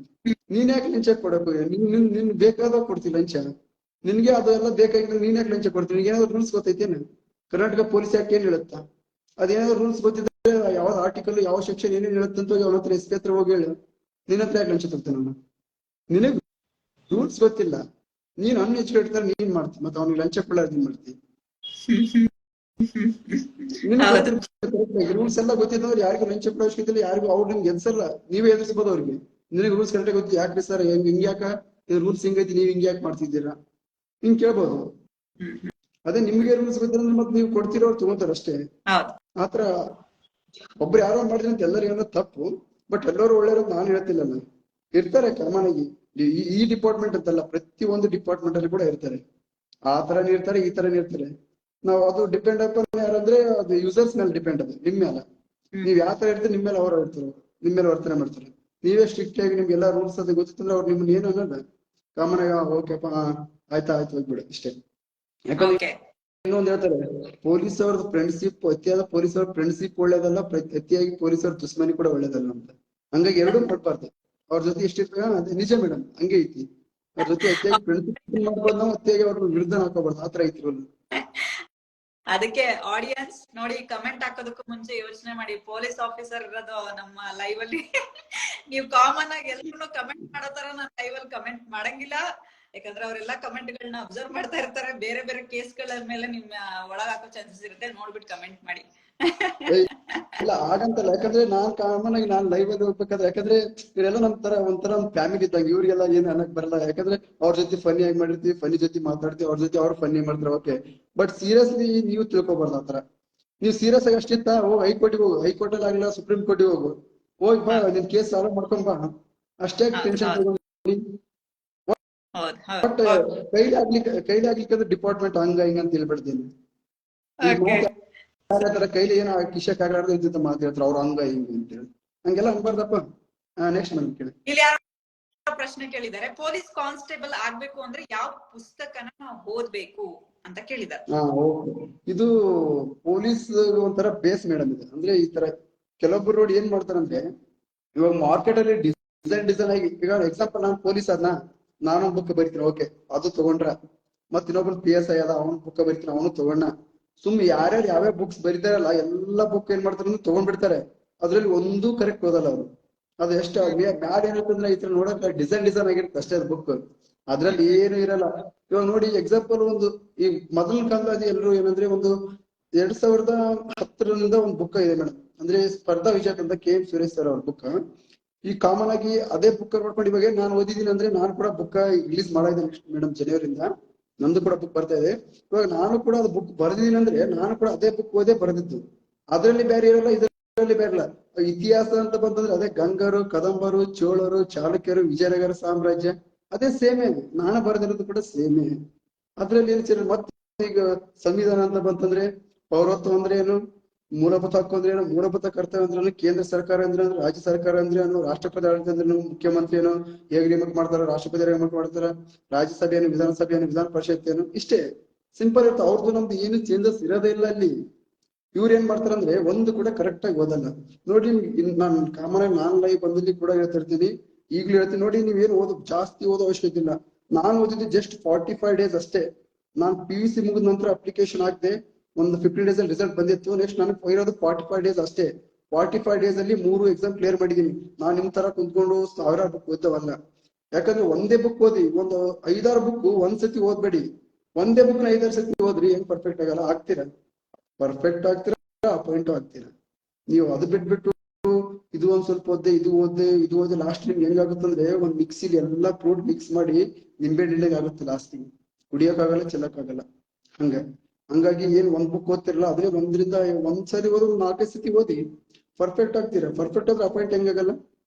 ನೀನ್ ಯಾಕೆ ಲಂಚ ಕೊಡಕ್ ನಿನ್ ಬೇಕಾದಾಗ ಕೊಡ್ತೀನಿ ಲಂಚ. ನಿನ್ಗೆ ಅದೆಲ್ಲ ಬೇಕಾಗಿಲ್ಲ, ನೀನ್ ಯಾಕೆ ಲಂಚ ಕೊಡ್ತೀನಿ? ನಿನ್ಗೆ ಏನಾದ್ರು ರೂಲ್ಸ್ ಗೊತ್ತೈತೇನು? ಕರ್ನಾಟಕ ಪೊಲೀಸ್ ಆಕ್ಟ್ ಏನ್ ಹೇಳುತ್ತಾ? ಅದೇನಾದ್ರು ರೂಲ್ಸ್ ಗೊತ್ತಿದ್ರೆ ಯಾವ ಆರ್ಟಿಕಲ್ ಯಾವ ಸೆಕ್ಷನ್ ಏನೇನ್ ಹೇಳುತ್ತಂತ ಅವನ ಹತ್ರ SP ಹತ್ರ ಹೋಗಿ ಹೇಳು. ನಿನ್ನ ಹತ್ರ ಯಾಕೆ ಲಂಚ ತಗ್ತಾನ? ನಿನಗ್ ರೂಲ್ಸ್ ಗೊತ್ತಿಲ್ಲ, ನೀನ್ ಅನ್ಎಜುಕೇಟೆಡ್ ನೀನ್ ಮಾಡ್ತಿ, ಮತ್ತೆ ಅವ್ನಿಗೆ ಲಂಚ ಕೊಡಲಾರ್ದು ನೀನ್ ಮಾಡ್ತಿ. ರೂಲ್ಸ್ ಎಲ್ಲ ಗೊತ್ತಿದ್ರೆ ಯಾರಿಗೂ ಲಂಚ ಕೊಡೋ ಅವಶ್ಯಕತೆ ಇಲ್ಲ, ಯಾರಿಗೂ ಅವ್ರು ನಿಮ್ಗೆ ಎನ್ಸಲ್ಲ, ನೀವೇ ಎದುರಿಸಬಹುದು ಅವ್ರಿಗೆ. ನಿನಗೆ ರೂಲ್ಸ್ ಕರೆಕ್ಟ್ ಗೊತ್ತಿ, ಯಾಕ್ರಿ ಸರ್ ಹಿಂಗ್ ಯಾಕ ರೂಲ್ಸ್ ಹಿಂಗೈತಿ, ನೀವ್ ಹಿಂಗ್ ಯಾಕೆ ಮಾಡ್ತಿದ್ದೀರಾ ಹಿಂಗ್ ಕೇಳ್ಬೋದು. ಅದೇ ನಿಮ್ಗೆ ರೂಲ್ಸ್ ಗೊತ್ತಿಲ್ಲ ಮತ್ತೆ ನೀವು ಕೊಡ್ತಿರೋ ಅವ್ರು ತಗೋತಾರ ಅಷ್ಟೇ. ಆತರ ಒಬ್ರು ಯಾರೋ ಮಾಡಿದ್ರೆ ಅಂತ ಎಲ್ಲರೂ ಏನೋ ತಪ್ಪು, ಬಟ್ ಎಲ್ಲರೂ ಒಳ್ಳೆಯವ್ರು ನಾನು ಹೇಳ್ತಿಲ್ಲಲ್ಲ. ಇರ್ತಾರೆ ಕಾಮನ್ ಆಗಿ, ಈ ಡಿಪಾರ್ಟ್ಮೆಂಟ್ ಅಂತಲ್ಲ, ಪ್ರತಿ ಒಂದು ಡಿಪಾರ್ಟ್ಮೆಂಟ್ ಅಲ್ಲಿ ಕೂಡ ಇರ್ತಾರೆ. ಆ ತರನೇ ಇರ್ತಾರೆ, ಈ ತರನೇ ಇರ್ತಾರೆ. ನಾವು ಅದು ಡಿಪೆಂಡ್ ಅಪಾನ್ ಯಾರಂದ್ರೆ ಅದು ಯೂಸರ್ಸ್ ಮೇಲೆ ಡಿಪೆಂಡ್, ಅದು ನಿಮ್ ಮೇಲೆ. ನೀವ್ ಯಾವ ತರ ಇರ್ತೀರಿ ನಿಮ್ ಮೇಲೆ ಅವ್ರು ಇರ್ತಾರೆ, ನಿಮ್ ಮೇಲೆ ವರ್ತನೆ ಮಾಡ್ತಾರೆ. ನೀವೇ ಸ್ಟ್ರಿಕ್ಟ್ ಆಗಿ ನಿಮ್ಗೆಲ್ಲ ರೂಲ್ಸ್ ಅದು ಗೊತ್ತಿತ್ತಂದ್ರೆ ಅವ್ರು ನಿಮ್ನ ಏನು ಅನ್ನಲ್ಲ. ಕಾಮನ್ ಆಗಿ ಓಕೆಪ್ಪ ಆಯ್ತಾ ಆಯ್ತು ಹೋಗ್ಬಿಡು ಇಷ್ಟೇ. ಯಾಕಂದ್ರೆ ಇನ್ನೊಂದ್ ಹೇಳ್ತಾರೆ, ಪೊಲೀಸ್ ಅವ್ರದ್ದು ಫ್ರೆಂಡ್ಶಿಪ್, ಅತಿಯಾದ ಪೊಲೀಸ್ ಅವ್ರ ಫ್ರೆಂಡ್ಶಿಪ್ ಒಳ್ಳೇದಲ್ಲ, ಅತಿಯಾಗಿ ಪೊಲೀಸ್ ಅವ್ರ ದುಶ್ಮನಿ ಕೂಡ ಒಳ್ಳೇದಲ್ಲ ಅಂತ. ಹಂಗಾಗಿ ಎರಡೂ ಕೊಡ್ಬಾರ್ದು. ಅವ್ರ ಜೊತೆ ಎಷ್ಟಿರ್ತೀವ ಅದೇ ನಿಜ ಮೇಡಮ್, ಹಂಗೆ ಐತಿ. ಅವ್ರ ಜೊತೆ ಅತಿಯಾಗಿ ಫ್ರೆಂಡ್ಶಿಪ್ ಮಾಡ್ಬೋದು ನಾವು, ಅತಿಯಾಗಿ ಅವ್ರ ವಿರುದ್ಧ ಹಾಕೋಬಾರ್ದು, ಆತರ ಐತಿ. ಅದಕ್ಕೆ ಆಡಿಯನ್ಸ್ ನೋಡಿ, ಕಮೆಂಟ್ ಹಾಕೋದಕ್ಕೂ ಮುಂಚೆ ಯೋಚನೆ ಮಾಡಿ, ಪೊಲೀಸ್ ಆಫೀಸರ್ ಇರೋದು ನಮ್ಮ ಲೈವ್ ಅಲ್ಲಿ. ನೀವು ಕಾಮನ್ ಆಗಿ ಎಲ್ಲರೂ ಕಮೆಂಟ್ ಮಾಡೋ ತರ ನಾನು ಲೈವ್ ಅಲ್ಲಿ ಕಮೆಂಟ್ ಮಾಡಂಗಿಲ್ಲ. ಯಾಕಂದ್ರೆ ಅವರೆಲ್ಲ ಕಮೆಂಟ್ ಗಳನ್ನ ಅಬ್ಸರ್ವ್ ಮಾಡ್ತಾ ಇರ್ತಾರೆ, ಬೇರೆ ಬೇರೆ ಕೇಸ್ ಗಳ ಮೇಲೆ ನಿಮ್ಮ ಒಳಗ್ ಹಾಕೋ ಚಾನ್ಸಸ್ ಇರುತ್ತೆ, ನೋಡ್ಬಿಟ್ಟು ಕಮೆಂಟ್ ಮಾಡಿ. ಇಲ್ಲ ಆಗಂತಲ್ಲ, ಯಾಕಂದ್ರೆ ನಾನ್ ಕಾಮನ್ ಆಗಿ ನಾನ್ ಲೈವ್ ಅಲ್ಲಿ ಹೋಗ್ಬೇಕಾದ್ರೆ, ಯಾಕಂದ್ರೆ ಇವರೆಲ್ಲ ನಮ್ ತರ ಒಂಥರ ಫ್ಯಾಮಿಲಿ ಇದ್ದಾಗ, ಇವ್ರಿಗೆಲ್ಲ ಏನ್ ಅನ್ನಕ್ ಬರಲ್ಲ. ಯಾಕಂದ್ರೆ ಅವ್ರ ಜೊತೆ ಫನಿ ಆಗಿ ಮಾಡಿರ್ತೀವಿ, ಫನಿ ಜೊತೆ ಮಾತಾಡ್ತೀವಿ, ಅವ್ರ ಜೊತೆ ಅವ್ರು ಫನಿ ಮಾಡ್ತಾರೆ, ಓಕೆ. ಬಟ್ ಸೀರಿಯಸ್ಲಿ ನೀವು ತಿಳ್ಕೊಬಾರ್ದು ಆತರ. ನೀವು ಸೀರಿಯಸ್ ಆಗಿ ಅಷ್ಟಿತ್ತ ಹೋಗಿ ಹೈಕೋರ್ಟಿಗೆ ಹೋಗು, ಹೈಕೋರ್ಟ್ ಅಲ್ಲಿ ಆಗಿಲ್ಲ ಸುಪ್ರೀಂ ಕೋರ್ಟಿಗೆ ಹೋಗು, ಹೋಗಿ ಬಾ ನಿನ್ ಕೇಸ್ ಸಾಲ್ವ್ ಮಾಡ್ಕೊಂಡ್ ಬಾ, ಅಷ್ಟೇ ಟೆನ್ಷನ್ ತಗೊಂಡು. ಬಟ್ ಕೈಲಿ ಆಗ್ಲಿಕ್ಕೆ ಡಿಪಾರ್ಟ್ಮೆಂಟ್ ಹಂಗ ಹಿಂಗ ಅಂತ ಹೇಳ್ಬಿಡ್ತೀನಿ. ಯಾರ ಕೈಲಿ ಏನೋ ಕಿಶಕ್ ಆಗ್ಲಾರ್ದು ಇದ್ದಿದ್ದ ಮಾತು ಹೇಳ್ತಾರೆ ಅವ್ರು, ಹಂಗ ಹಿಂಗ ಅಂತೇಳಿ. ಹಂಗೆಲ್ಲ ಅನ್ಬಾರ್ದಪ್ಪ. ನೆಕ್ಸ್ಟ್ ಮಂತ್ ಕೇಳಿ. ಇಲ್ಲಿ ಯಾರು ಪ್ರಶ್ನೆ ಕೇಳಿದ್ದಾರೆ, ಪೊಲೀಸ್ ಕಾನ್ಸ್ಟೇಬಲ್ ಆಗ್ಬೇಕು ಅಂದ್ರೆ ಯಾವ ಪುಸ್ತಕನ ನಾವು ಓದ್ಬೇಕು ಅಂತ ಕೇಳಿದ್ದಾರೆ. ಇದು ಪೊಲೀಸ್ ಒಂಥರ ಬೇಸ್ ಮೇಡಮ್ ಇದು. ಅಂದ್ರೆ ಈ ತರ ಕೆಲವೊಬ್ರು ನೋಡಿ ಏನ್ ಮಾಡ್ತಾರಂದ್ರೆ, ಇವಾಗ ಮಾರ್ಕೆಟ್ ಅಲ್ಲಿ ಡಿಸೈನ್ ಆಗಿ, ಈಗ ಎಕ್ಸಾಂಪಲ್ ನಾನು ಪೊಲೀಸ್ ಆದ್ನ, ನಾನೊಂದ್ ಬುಕ್ ಬರಿತೀನಿ, ಓಕೆ ಅದು ತಗೊಂಡ್ರ, ಮತ್ ಇನ್ನೊಬ್ಬನ್ PSI ಅದ ಅವನ್ ಬುಕ್ ಬರಿತೀನಿ, ಅವನು ತಗೊಂಡ. ಸುಮ್ನೆ ಯಾರ್ಯಾರು ಯಾವ್ಯಾವ ಬುಕ್ಸ್ ಬರೀತಾರಲ್ಲ ಎಲ್ಲಾ ಬುಕ್ ಏನ್ ಮಾಡ್ತಾರೆ ತಗೊಂಡ್ಬಿಡ್ತಾರೆ. ಅದ್ರಲ್ಲಿ ಒಂದು ಕರೆಕ್ಟ್ ಓದಲ್ಲ ಅವರು. ಅದು ಎಷ್ಟು ಬ್ಯಾಡ್ ಏನಿರ್ತಂದ್ರೆ ಈ ತರ ನೋಡಕ್ ಡಿಸೈನ್ ಆಗಿರುತ್ತೆ ಅಷ್ಟೇ ಅದು ಬುಕ್, ಅದ್ರಲ್ಲಿ ಏನು ಇರಲ್ಲ. ಇವಾಗ ನೋಡಿ ಎಕ್ಸಾಂಪಲ್ ಒಂದು, ಈ ಮೊದಲ ಕಾಲದಲ್ಲಿ ಎಲ್ಲರೂ ಏನಂದ್ರೆ ಒಂದು 2010ರಿಂದ ಒಂದು ಬುಕ್ ಇದೆ ಮೇಡಮ್, ಅಂದ್ರೆ ಸ್ಪರ್ಧಾ ವಿಜೇತ ಅಂತ KM ಸುರೇಶ್ ಸರ್ ಅವ್ರ ಬುಕ್. ಈ ಕಾಮನ್ ಆಗಿ ಅದೇ ಬುಕ್ ಮಾಡ್ಕೊಂಡು ಇವಾಗ ನಾನು ಓದಿದ್ದೀನಿ. ಅಂದ್ರೆ ನಾನು ಕೂಡ ಬುಕ್ ರಿಲೀಸ್ ಮಾಡಿದ್ದೀನಿ ಮೇಡಮ್ ಜನವರಿಂದ, ನಂದು ಕೂಡ ಬುಕ್ ಬರ್ತಾ ಇದೆ. ಇವಾಗ ನಾನು ಕೂಡ ಅದು ಬುಕ್ ಬರ್ದಿದ್ದೀನಿ ಅಂದ್ರೆ ನಾನು ಕೂಡ ಅದೇ ಬುಕ್ ಓದೇ ಬರೆದಿದ್ದು. ಅದ್ರಲ್ಲಿ ಬೇರೆ ಇರಲ್ಲ, ಇದರಲ್ಲಿ ಬೇರೆ ಇಲ್ಲ. ಇತಿಹಾಸ ಅಂತ ಬಂತಂದ್ರೆ ಅದೇ ಗಂಗರು, ಕದಂಬರು, ಚೋಳರು, ಚಾಲುಕ್ಯರು, ವಿಜಯನಗರ ಸಾಮ್ರಾಜ್ಯ, ಅದೇ ಸೇಮೇ. ನಾನು ಬರೆದಿರೋದು ಕೂಡ ಸೇಮೇ. ಅದ್ರಲ್ಲಿ ಏನು ಮತ್ತೆ ಈಗ ಸಂವಿಧಾನ ಅಂತ ಬಂತಂದ್ರೆ ಪೌರತ್ವ ಅಂದ್ರೆ ಏನು, ಮೂಲಭೂತ ಹಕ್ಕು ಅಂದ್ರೆ ಏನು, ಮೂಲಭೂತ ಕರ್ತವ್ಯ ಅಂದ್ರೆ ಕೇಂದ್ರ ಸರ್ಕಾರ ಅಂದ್ರೆ ರಾಜ್ಯ ಸರ್ಕಾರ ಅಂದ್ರೆ ಏನು, ರಾಷ್ಟ್ರಪತಿ ಆಡಳಿತ ಅಂದ್ರೆ ಮುಖ್ಯಮಂತ್ರಿ ಏನು ಹೇಗೆ ನೇಮಕ ಮಾಡ್ತಾರ, ರಾಷ್ಟ್ರಪತಿ ನೇಮಕ ಮಾಡ್ತಾರ, ರಾಜ್ಯಸಭೆ ಏನು, ವಿಧಾನಸಭೆ ಏನು, ವಿಧಾನ ಪರಿಷತ್ ಏನು, ಇಷ್ಟೇ ಸಿಂಪಲ್ ಇರುತ್ತೆ. ಅವ್ರದ್ದು ನಮ್ದು ಏನು ಚೇಂಜಸ್ ಇರೋದೇ ಇಲ್ಲ ಅಲ್ಲಿ. ಇವ್ರು ಏನ್ ಮಾಡ್ತಾರಂದ್ರೆ ಒಂದು ಕೂಡ ಕರೆಕ್ಟ್ ಆಗಿ ಓದಲ್ಲ ನೋಡಿ. ನಾನು ಕಾಮನ್ ಆಗಿ ನಾನ್ ಲೈವ್ ಬಂದಲ್ಲಿ ಕೂಡ ಹೇಳ್ತಿರ್ತೀನಿ, ಈಗ್ಲೂ ಹೇಳ್ತೀನಿ ನೋಡಿ, ನೀವೇನು ಜಾಸ್ತಿ ಓದೋ ಅವಶ್ಯಕತೆ ಇಲ್ಲ. ನಾನು ಓದಿದ್ದು ಜಸ್ಟ್ 45 ಡೇಸ್ ಅಷ್ಟೇ. ನಾನು PUC ಮುಗಿದ ನಂತರ ಅಪ್ಲಿಕೇಶನ್ ಹಾಕಿದೆ, ಒಂದು 15 ಡೇಸ್ ಅಲ್ಲಿ ರಿಸಲ್ಟ್ ಬಂದಿತ್ತು. ನೆಕ್ಸ್ಟ್ ನನಗೆ ಇರೋದು 45 ಡೇಸ್ ಅಷ್ಟೇ. 45 ಡೇಸ್ ಅಲ್ಲಿ 3 ಎಕ್ಸಾಮ್ ಕ್ಲಿಯರ್ ಮಾಡಿದೀನಿ. ನಾನ್ ನಿಮ್ ತರ ಕುಂತ್ಕೊಂಡು 1000 ಬುಕ್ ಓದವಲ್ಲ. ಯಾಕಂದ್ರೆ ಒಂದೇ ಬುಕ್ ಓದಿ, ಒಂದು 5-6 ಬುಕ್ ಒಂದ್ಸತಿ ಓದ್ಬೇಡಿ. ಒಂದೇ ಬುಕ್ 5-6 ಸತಿ ಓದ್ರಿ, ಏನ್ ಪರ್ಫೆಕ್ಟ್ ಆಗಲ್ಲ. ಆಗ್ತೀರಾ? ಪರ್ಫೆಕ್ಟ್ ಆಗ್ತೀರಾ, ಅಪಾಯಿಂಟ್ ಆಗ್ತೀರಾ. ನೀವು ಅದು ಬಿಟ್ಬಿಟ್ಟು ಇದು ಒಂದ್ ಸ್ವಲ್ಪ ಓದ್ದೆ, ಇದು ಓದ್ದೆ ಲಾಸ್ಟ್ ನಿಮ್ಗೆ ಹೆಂಗಾಗುತ್ತಂದ್ರೆ ಒಂದ್ ಮಿಕ್ಸಿಲಿ ಎಲ್ಲಾ ಫ್ರೂಟ್ ಮಿಕ್ಸ್ ಮಾಡಿ ನಿಂಬೆ ಡಿಲೆಗ್ ಆಗುತ್ತೆ, ಲಾಸ್ಟಿಗೆ ಕುಡಿಯಕ್ಕಾಗಲ್ಲ, ಚೆಲ್ಲಕ್ಕಾಗಲ್ಲ. ಹಂಗಾಗಿ ಏನ್ ಒಂದ್ ಬುಕ್ ಓದ್ತಿರಲ್ಲ, ಅದೇ ಒಂದ್ಸರಿ ಓದಿ 4-5 ಸತಿ ಓದಿ ಪರ್ಫೆಕ್ಟ್ ಆಗ್ತೀರಾ. ಪರ್ಫೆಕ್ಟ್ ಆದ್ರೆ ಅಪಾಯಿಂಟ್ ಹೆಂಗಾಗಲ್ಲ,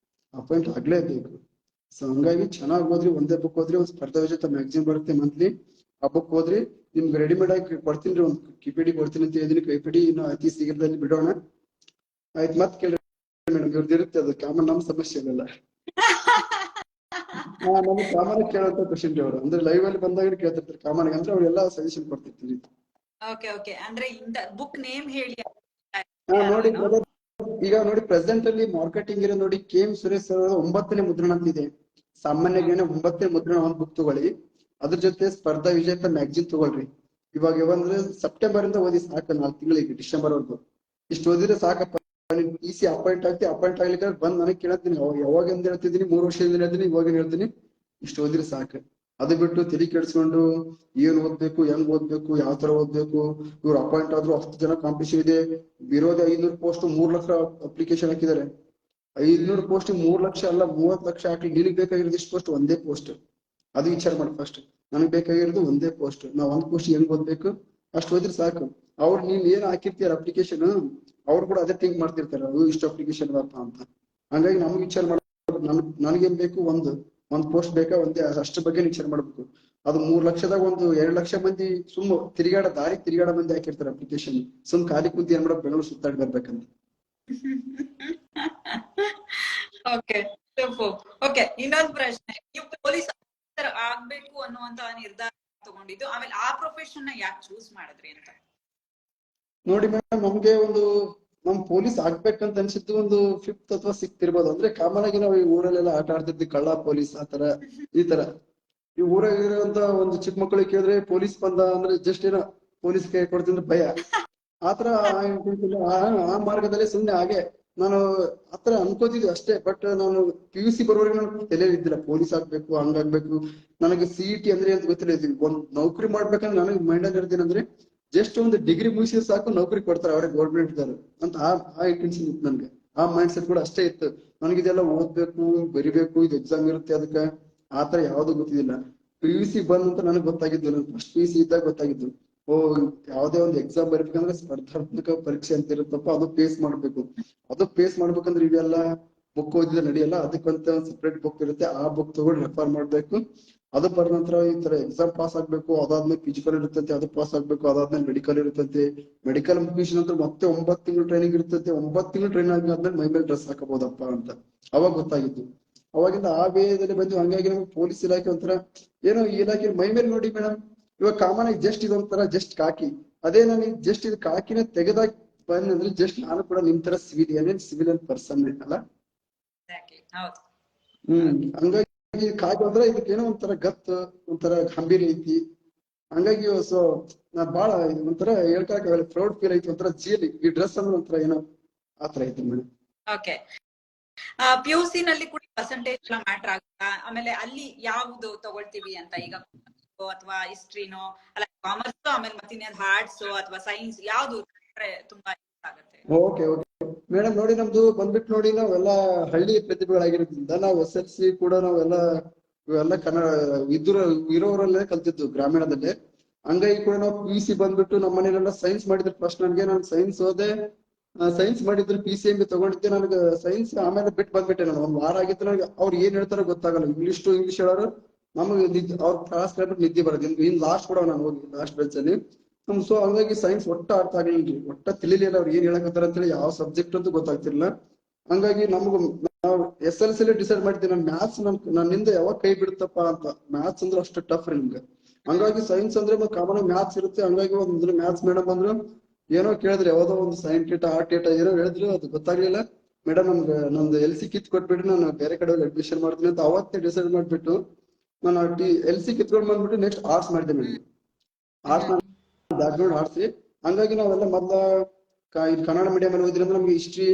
ಅಪಾಯಿಂಟ್ ಆಗ್ಲೇಬೇಕು. ಸೊ ಹಂಗಾಗಿ ಚೆನ್ನಾಗಿ ಓದ್ರಿ, ಒಂದೇ ಬುಕ್ ಓದ್ರಿ. ಒಂದ್ ಸ್ಪರ್ಧಾ ವಿಜೇತ ಮ್ಯಾಗಝಿನ್ ಬರುತ್ತೆ ಮಂತ್ಲಿ, ಆ ಬುಕ್ ಓದ್ರಿ. ನಿಮ್ಗೆ ರೆಡಿಮೇಡ್ ಆಗಿ ಕೊಡ್ತೀನಿ, ಒಂದು KPD ಕೊಡ್ತೀನಿ ಅಂತ ಹೇಳಿದೀನಿ. KPD ಇನ್ನು ಅತಿ ಶೀಘ್ರದಲ್ಲಿ ಬಿಡೋಣ. ಆಯ್ತು, ಮತ್ ಕೇಳಿ ಮೇಡಮ್. ಇವ್ರದ್ದು ಇರುತ್ತೆ ಅದು ಕಾಮನ್, ನಮ್ ಸಮಸ್ಯೆ ಇಲ್ಲ. ನಮಗೆ ಕಾಮನ್ ಕೇಳಂತ ಕ್ವಶನ್ ಅವರು ಅಂದ್ರೆ ಲೈವ್ ಅಲ್ಲಿ ಬಂದಾಗ ಕೇಳ್ತಿರ್ತಾರೆ ಕಾಮನ್ ಅಂದ್ರೆ ಅವ್ರೆಲ್ಲ ಸಜೆಷನ್ ಕೊಡ್ತಿರ್ತೀವಿ. ಓಕೆ ಓಕೆ, ಅಂದ್ರೆ ಇಂದ ಬುಕ್ ನೇಮ್ ಹೇಳಿ. ನೋಡಿ brother, ಈಗ ನೋಡಿ ಪ್ರೆಸೆಂಟ್ ಅಲ್ಲಿ ಮಾರ್ಕೆಟಿಂಗ್ ಇರೋ ನೋಡಿ KM ಸುರೇಶ್ ಅವರ 9ನೇ ಮುದ್ರಣ ಅಂತ ಇದೆ. ಸಾಮಾನ್ಯ ಜ್ಞಾನ 9ನೇ ಮುದ್ರಣ ಒಂದ್ ಬುಕ್ ತಗೊಳ್ಳಿ, ಅದ್ರ ಜೊತೆ ಸ್ಪರ್ಧಾ ವಿಜೇತ ಮ್ಯಾಗಜಿನ್ ತಗೊಳ್ರಿ. ಇವಾಗ ಯಾವಂದ್ರೆ ಸೆಪ್ಟೆಂಬರ್ ಇಂದ ಓದಿ ಸಾಕು, 4 ತಿಂಗಳಿಗೆ ಡಿಸೆಂಬರ್ ವರ್ಗು ಇಷ್ಟು ಓದಿದ್ರೆ ಸಾಕಪ್ಪ. PC ಅಪಾಯಿಂಟ್ ಆಗ್ತಿ, ಅಪಾಯಿಂಟ್ ಆಗ್ಲಿಕ್ಕೆ ಬಂದ್ ನನಗೆ ಕೇಳತ್ತೀನಿ, ಯಾವಾಗ ಅಂತ ಹೇಳ್ತಿದ್ದೀನಿ, 3 ವರ್ಷದಿಂದ ಹೇಳ್ತೀನಿ, ಇವಾಗ ಹೇಳ್ತೀನಿ, ಇಷ್ಟು ಓದಿದ್ರೆ ಸಾಕು. ಅದು ಬಿಟ್ಟು ತಲೆ ಕೆಡಿಸ್ಕೊಂಡು ಏನ್ ಓದ್ಬೇಕು, ಹೆಂಗ್ ಓದ್ಬೇಕು, ಯಾವ ತರ ಓದ್ಬೇಕು, ಇವ್ರು ಅಪಾಯಿಂಟ್ ಆದ್ರು 10 ಜನ ಕಾಂಪಿಟೇಷನ್ ಇದೆ, ವಿರೋಧ 500 ಪೋಸ್ಟ್ 3 ಲಕ್ಷ ಅಪ್ಲಿಕೇಶನ್ ಹಾಕಿದ್ದಾರೆ. 500 ಪೋಸ್ಟ್ 3 ಲಕ್ಷ ಅಲ್ಲ 30 ಲಕ್ಷ ಹಾಕಿ, ನಿನಗ್ ಬೇಕಾಗಿರೋದು ಇಷ್ಟು ಪೋಸ್ಟ್, ಒಂದೇ ಪೋಸ್ಟ್. ಅದು ವಿಚಾರ ಮಾಡಿ ಫಸ್ಟ್, ನನಗ್ ಬೇಕಾಗಿರೋದು ಒಂದೇ ಪೋಸ್ಟ್, ನಾವ್ ಒಂದ್ ಪೋಸ್ಟ್ ಹೆಂಗ್ ಓದ್ಬೇಕು ಅಷ್ಟು ಓದಿದ್ರೆ ಸಾಕು. ಅವ್ರು ನೀವ್ ಏನ್ ಹಾಕಿರ್ತೀರ ಅಪ್ಲಿಕೇಶನ್, ಅವ್ರು ಕೂಡ ಅದೇ ಥಿಂಕ್ ಮಾಡ್ತಿರ್ತಾರೆ, ಅದು ಇಷ್ಟು ಅಪ್ಲಿಕೇಶನ್ ಅದಪ್ಪ ಅಂತ. ಹಂಗಾಗಿ ನಮ್ಗೆ ವಿಚಾರ ಮಾಡ್ಬೇಕು, ನನ್ಗೇನ್ ಬೇಕು, ಒಂದ್ ಪೋಸ್ಟ್ ಬೇಕಾ, ಒಂದೇ, ಅಷ್ಟ್ರ ಬಗ್ಗೆ ವಿಚಾರ ಮಾಡ್ಬೇಕು. ಅದು 3 ಲಕ್ಷದಾಗ 2 ಲಕ್ಷ ಮಂದಿ ಸುಮ್ಮ ತಿರುಗಾಡ ಮಂದಿ ಹಾಕಿರ್ತಾರೆ ಅಪ್ಲಿಕೇಶನ್, ಸುಮ್ ಖಾಲಿ ಕುಂತಿ ಏನ್ ಮಾಡೋ ಬೆಂಗಳೂರು ಸುತ್ತಾಡಿ ಬರ್ಬೇಕಂತ. ಓಕೆ ಓಕೆ, ಇನ್ನೊಂದು ಪ್ರಶ್ನೆ, ನೀವು ಪೊಲೀಸ್ ಆಗ್ಬೇಕು ಅನ್ನುವಂತ ನಿರ್ಧಾರ ತಗೊಂಡಿದ್ದು, ಆಮೇಲೆ ಆ ಪ್ರೊಫೆಷನ್ ನ ಯಾಕೆ ಚೂಸ್ ಮಾಡಿದ್ರಿ ಅಂತ? ನೋಡಿ ಮೇಡಮ್, ನಮ್ಗೆ ನಮ್ ಪೊಲೀಸ್ ಆಗ್ಬೇಕಂತ ಅನ್ಸಿದ್ದು ಒಂದು 5th ಅಥವಾ 6th ಇರ್ಬೋದು. ಅಂದ್ರೆ ಕಾಮನ್ ಆಗಿ ನಾವು ಈ ಊರಲ್ಲೆಲ್ಲ ಆಟ ಆಡ್ತಿದ್ವಿ, ಕಳ್ಳ ಪೊಲೀಸ್ ಆತರ ಈ ತರ. ಈ ಊರಾಗಿರುವಂತ ಒಂದು ಚಿಕ್ಕ ಮಕ್ಕಳಿಗೆ ಕೇಳಿದ್ರೆ ಪೊಲೀಸ್ ಬಂದ ಅಂದ್ರೆ ಜಸ್ಟ್ ಏನೋ ಪೊಲೀಸ್ ಕೈ ಕೊಡ್ತಿದ್ರೆ ಭಯ, ಆತರ ಆ ಮಾರ್ಗದಲ್ಲಿ ಸುಮ್ನೆ ಹಾಗೆ ನಾನು ಆತರ ಅನ್ಕೋತಿದ್ವಿ ಅಷ್ಟೇ. ಬಟ್ ನಾನು PUC ಬರೋವರೆಗೆ ನಾನು ತಲೆಯಲ್ಲಿ ಇದ್ದಿಲ್ಲ ಪೊಲೀಸ್ ಆಗ್ಬೇಕು, ಹಂಗಾಗ್ಬೇಕು. ನನಗೆ CET ಅಂದ್ರೆ ಅಂತ ಗೊತ್ತಿಲ್ಲ. ಒಂದ್ ನೌಕರಿ ಮಾಡ್ಬೇಕಂದ್ರೆ ನನಗೆ ಮೈಂಡ್ ಅಲ್ಲಿ ಇರ್ತೀನಿ ಜಸ್ಟ್ ಒಂದು ಡಿಗ್ರಿ ಮುಗಿಸಿದ್ರೆ ಸಾಕು, ನೌಕರಿ ಕೊಡ್ತಾರೆ ಅವರೇ ಗೌರ್ಮೆಂಟ್ ಇದ್ದಾರೆ ಅಂತ. ಆ ಇಂಟೆನ್ಷನ್ ಇತ್ತು ನನ್ಗೆ, ಆ ಮೈಂಡ್ ಸೆಟ್ ಕೂಡ ಅಷ್ಟೇ ಇತ್ತು. ನನಗಿದೆಲ್ಲ ಓದ್ಬೇಕು, ಬರಿಬೇಕು, ಇದು ಎಕ್ಸಾಮ್ ಇರುತ್ತೆ, ಅದಕ್ಕೆ ಆತರ ಯಾವ್ದು ಗೊತ್ತಿದ್ದಿಲ್ಲ. PUC ಬಂದಂತ ನನಗೆ ಗೊತ್ತಾಗಿದ್ದು, ನಾನು ಫಸ್ಟ್ PUC ಇದ್ದಾಗ ಗೊತ್ತಾಗಿದ್ದು, ಓ ಯಾವ್ದೇ ಒಂದು ಎಕ್ಸಾಮ್ ಬರೀಬೇಕಂದ್ರೆ ಸ್ಪರ್ಧಾತ್ಮಕ ಪರೀಕ್ಷೆ ಅಂತ ಇರುತ್ತಪ್ಪ, ಅದು ಫೇಸ್ ಮಾಡ್ಬೇಕು. ಅದು ಫೇಸ್ ಮಾಡ್ಬೇಕಂದ್ರೆ ಇವೆಲ್ಲ ಬುಕ್ ಓದಿದ್ರೆ ನಡೆಯಲ್ಲ, ಅದಕ್ಕಂತ ಒಂದು ಸೆಪರೇಟ್ ಬುಕ್ ಇರುತ್ತೆ, ಆ ಬುಕ್ ತಗೊಂಡು ರೆಫರ್ ಮಾಡ್ಬೇಕು. ಅದು ಬರ ನಂತರ ಈ ತರ ಎಕ್ಸಾಮ್ ಪಾಸ್ ಆಗ್ಬೇಕು, ಅದಾದ್ಮೇಲೆ ಫಿಸಿಕಲ್ ಇರ್ತೈತೆ, ಅದು ಪಾಸ್ ಆಗ್ಬೇಕು, ಅದಾದ್ಮೇಲೆ ಮೆಡಿಕಲ್ ಇರ್ತೈತೆ. ಮೆಡಿಕಲ್ ಮುಗಿಸಿದ ನಂತರ ಮತ್ತೆ 9 ತಿಂಗಳು ಟ್ರೈನಿಂಗ್ ಇರ್ತೈತೆ. 9 ತಿಂಗಳು ಟ್ರೈನಿಂಗ್ ಆದ್ಮೇಲೆ ಮೈ ಮೇಲೆ ಡ್ರೆಸ್ ಹಾಕಬಹುದಪ್ಪ ಅಂತ ಅವಾಗ ಗೊತ್ತಾಗಿತ್ತು. ಅವಾಗಿಂದ ಆ ವೇಗದಲ್ಲಿ ಬಂದು, ಹಂಗಾಗಿ ನಮ್ಗೆ ಪೊಲೀಸ್ ಇಲಾಖೆ ಒಂಥರ ಏನೋ, ಈ ಇಲಾಖೆ ಮೈ ಮೇಲೆ ನೋಡಿ ಮೇಡಮ್, ಇವಾಗ ಕಾಮನ್ ಆಗಿ ಜಸ್ಟ್ ಇದೊಂಥರ ಜಸ್ಟ್ ಕಾಕಿ, ಅದೇ ನನಗೆ ಜಸ್ಟ್ ಇದು ಕಾಕಿನ ತೆಗೆದಾಕಿ ಬಂದ್ರೆ ಜಸ್ಟ್ ನಾನು ಕೂಡ ನಿಮ್ ತರ ಸಿವಿಲಿಯನ್ ಪರ್ಸನ್ ಅಲ್ಲ. ಹಂಗಾಗಿ ಕಾಕಿ ಅಂದ್ರೆ ಇದಕ್ಕೇನೋ ಒಂಥರ ಗತ್ತು, ಒಂಥರ ಗಂಭೀರ ಐತಿ. ಹಂಗಾಗಿ ಸೊ ನಾ ಬಾಳ ಒಂಥರ ಹೇಳ್ಕೊಳಕ್ ಪ್ರೌಡ್ ಫೀಲ್ ಐತಿ, ಒಂಥರ ಜೀಲಿ ಈ ಡ್ರೆಸ್ ಅಂದ್ರೆ ಒಂಥರ ಏನೋ ಆತರ ಐತಿ ಮೇಡಮ್. ಓಕೆ, PUC ನಲ್ಲಿ ಕೂಡ ಪರ್ಸೆಂಟೇಜ್ ಎಲ್ಲ ಮ್ಯಾಟರ್ ಆಗುತ್ತಾ? ಆಮೇಲೆ ಅಲ್ಲಿ ಯಾವ್ದು ತಗೊಳ್ತೀವಿ ಅಂತ, ಈಗ ಅಥವಾ ಹಿಸ್ಟ್ರಿನೋ ಅಲ್ಲ ಕಾಮರ್ಸ್, ಆಮೇಲೆ ಮತ್ತೆ ಆರ್ಟ್ಸ್ ಅಥವಾ ಸೈನ್ಸ್, ಯಾವ್ದು ತುಂಬಾ ಯೂಸ್ ಆಗುತ್ತೆ? ಓಕೆ ಮೇಡಮ್, ನೋಡಿ ನಮ್ದು ಬಂದ್ಬಿಟ್ಟು ನೋಡಿ, ನಾವೆಲ್ಲ ಹಳ್ಳಿ ಪ್ರತಿಭೆಗಳಾಗಿರೋದ್ರಿಂದ ನಾವು SSLC ಕೂಡ ಇವೆಲ್ಲ ಕನ್ನಡ ಇರೋರಲ್ಲೇ ಕಲ್ತಿದ್ದು ಗ್ರಾಮೀಣದಲ್ಲೇ. ಹಂಗಾಗಿ ಕೂಡ ನಾವು PUC ಬಂದ್ಬಿಟ್ಟು ನಮ್ಮ ಮನೇಲೆಲ್ಲ ಸೈನ್ಸ್ ಮಾಡಿದ್ರು. ಫಸ್ಟ್ ನಾನು ಸೈನ್ಸ್ ಓದೆ, ಸೈನ್ಸ್ ಮಾಡಿದ್ರು, PCMB ತಗೊಂಡಿದ್ದೆ. ನನಗೆ ಸೈನ್ಸ್ ಆಮೇಲೆ ಬಿಟ್ಟು ಬಂದ್ಬಿಟ್ಟೆ. ನಾನು 1 ವಾರ ಆಗಿತ್ತು, ನನಗೆ ಅವ್ರು ಏನ್ ಹೇಳ್ತಾರೋ ಗೊತ್ತಾಗಲ್ಲ. ಇಂಗ್ಲಿಷ್ ಹೇಳೋರು ನಮಗೆ ಅವ್ರ ಕ್ಲಾಸ್ ಕೇಳ್ಬಿಟ್ಟು ನಿದ್ದೆ ಬರೋದು. ಇನ್ ಲಾಸ್ಟ್ ಕೂಡ ನಾನು ಹೋಗಿ ಲಾಸ್ಟ್ ಬೆಂಚ್ ಅಲ್ಲಿ. ಸೊ ಹಂಗಾಗಿ ಸೈನ್ಸ್ ಒಟ್ಟ ಅರ್ಥ ಆಗ್ಲಿಲ್ಲ, ಒಟ್ಟ ತಿಳಿಲಿಲ್ಲ ಅವ್ರು ಏನ್ ಹೇಳಕತ್ತಾರ ಅಂತೇಳಿ, ಯಾವ ಸಬ್ಜೆಕ್ಟ್ ಅಂತ ಗೊತ್ತಾಗ್ತಿರ್ಲಿಲ್ಲ. ಹಂಗಾಗಿ ನಾವು SLC ಡಿಸೈಡ್ ಮಾಡಿದ್ವಿ, ನಾನು ಮ್ಯಾಥ್ಸ್ ನನ್ನಿಂದ ಯಾವಾಗ ಕೈ ಬಿಡುತ್ತಪ್ಪ ಅಂತ. ಮ್ಯಾಥ್ಸ್ ಅಂದ್ರೆ ಅಷ್ಟು ಟಫ್ ರೀ ನಿಮ್ಗೆ. ಹಂಗಾಗಿ ಸೈನ್ಸ್ ಅಂದ್ರೆ ಕಾಮನ್ ಮ್ಯಾಥ್ಸ್ ಇರುತ್ತೆ. ಹಂಗಾಗಿ ಒಂದು ಮ್ಯಾಥ್ಸ್ ಮೇಡಮ್ ಬಂದ್ರು, ಏನೋ ಕೇಳಿದ್ರೆ ಯಾವ್ದೋ ಒಂದು ಸೈನ್ ಟೀಟಾ ಆ ಟೀಟಾ ಏನೋ ಹೇಳಿದ್ರು, ಅದು ಗೊತ್ತಾಗ್ಲಿಲ್ಲ. ಮೇಡಮ್ ನಮ್ದು LC ಕಿತ್ ಕೊಟ್ಬಿಟ್ಟು ನಾನು ಬೇರೆ ಕಡೆ ಅಡ್ಮಿಷನ್ ಮಾಡ್ತೀನಿ ಅಂತ ಅವತ್ತೇ ಡಿಸೈಡ್ ಮಾಡ್ಬಿಟ್ಟು ನಾನು LC ಕಿತ್ಕೊಂಡ್ ಬಂದ್ಬಿಟ್ಟು ನೆಕ್ಸ್ಟ್ ಆರ್ಟ್ಸ್ ಮಾಡಿದೆ madam. Arts back ground arts. ಹಂಗಾಗಿ ನಾವೆಲ್ಲ ಕನ್ನಡ ಮೀಡಿಯಂ ಅಲ್ಲಿ ಓದಿದ್ರೆ ನಮ್ಗೆ ಹಿಸ್ಟ್ರಿ,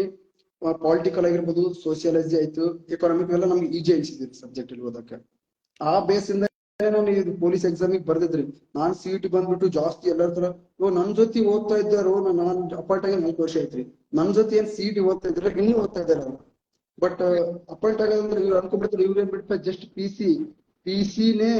ಪಾಲಿಟಿಕಲ್ ಆಗಿರ್ಬೋದು, ಸೋಷಿಯಾಲಜಿ ಆಯ್ತು, ಎಕಾನಮಿಕ್ ಎಲ್ಲ ನಮ್ಗೆ ಈಜಿ ಅನ್ಸಿದ್ವಿ ಸಬ್ಜೆಕ್ಟ್ ಇಲ್ಲಿ ಓದಕ್ಕೆ. ಆ ಬೇಸ್ ಇಂದ ನಾನು ಇದು ಪೊಲೀಸ್ ಎಕ್ಸಾಮಿಗೆ ಬರ್ದಿದ್ರಿ. ನಾನ್ CET ಬಂದ್ಬಿಟ್ಟು ಜಾಸ್ತಿ ಎಲ್ಲರ ತರ ನನ್ ಜೊತೆ ಓದ್ತಾ ಇದ್ದಾರೋ, ನಾನ್ ಅಪಾಯಿಂಟ್ ಆಗಿ 4 ವರ್ಷ ಆಯ್ತ್ರಿ. ನನ್ ಜೊತೆ ಏನ್ CET ಓದ್ತಾ ಇದ್ರೆ ಇನ್ನೂ ಓದ್ತಾ ಇದ್ದಾರೆ ಅವ್ರು. ಬಟ್ ಅಪಾಯಿಂಟ್ ಆಗೋದಂದ್ರೆ ಇವ್ರು ಅನ್ಕೊಂಡ್ಬಿಡ್ತಾರೆ, ಇವ್ರೇನ್ ಬಿಟ್ಟ ಜಸ್ಟ್ PCನೇ.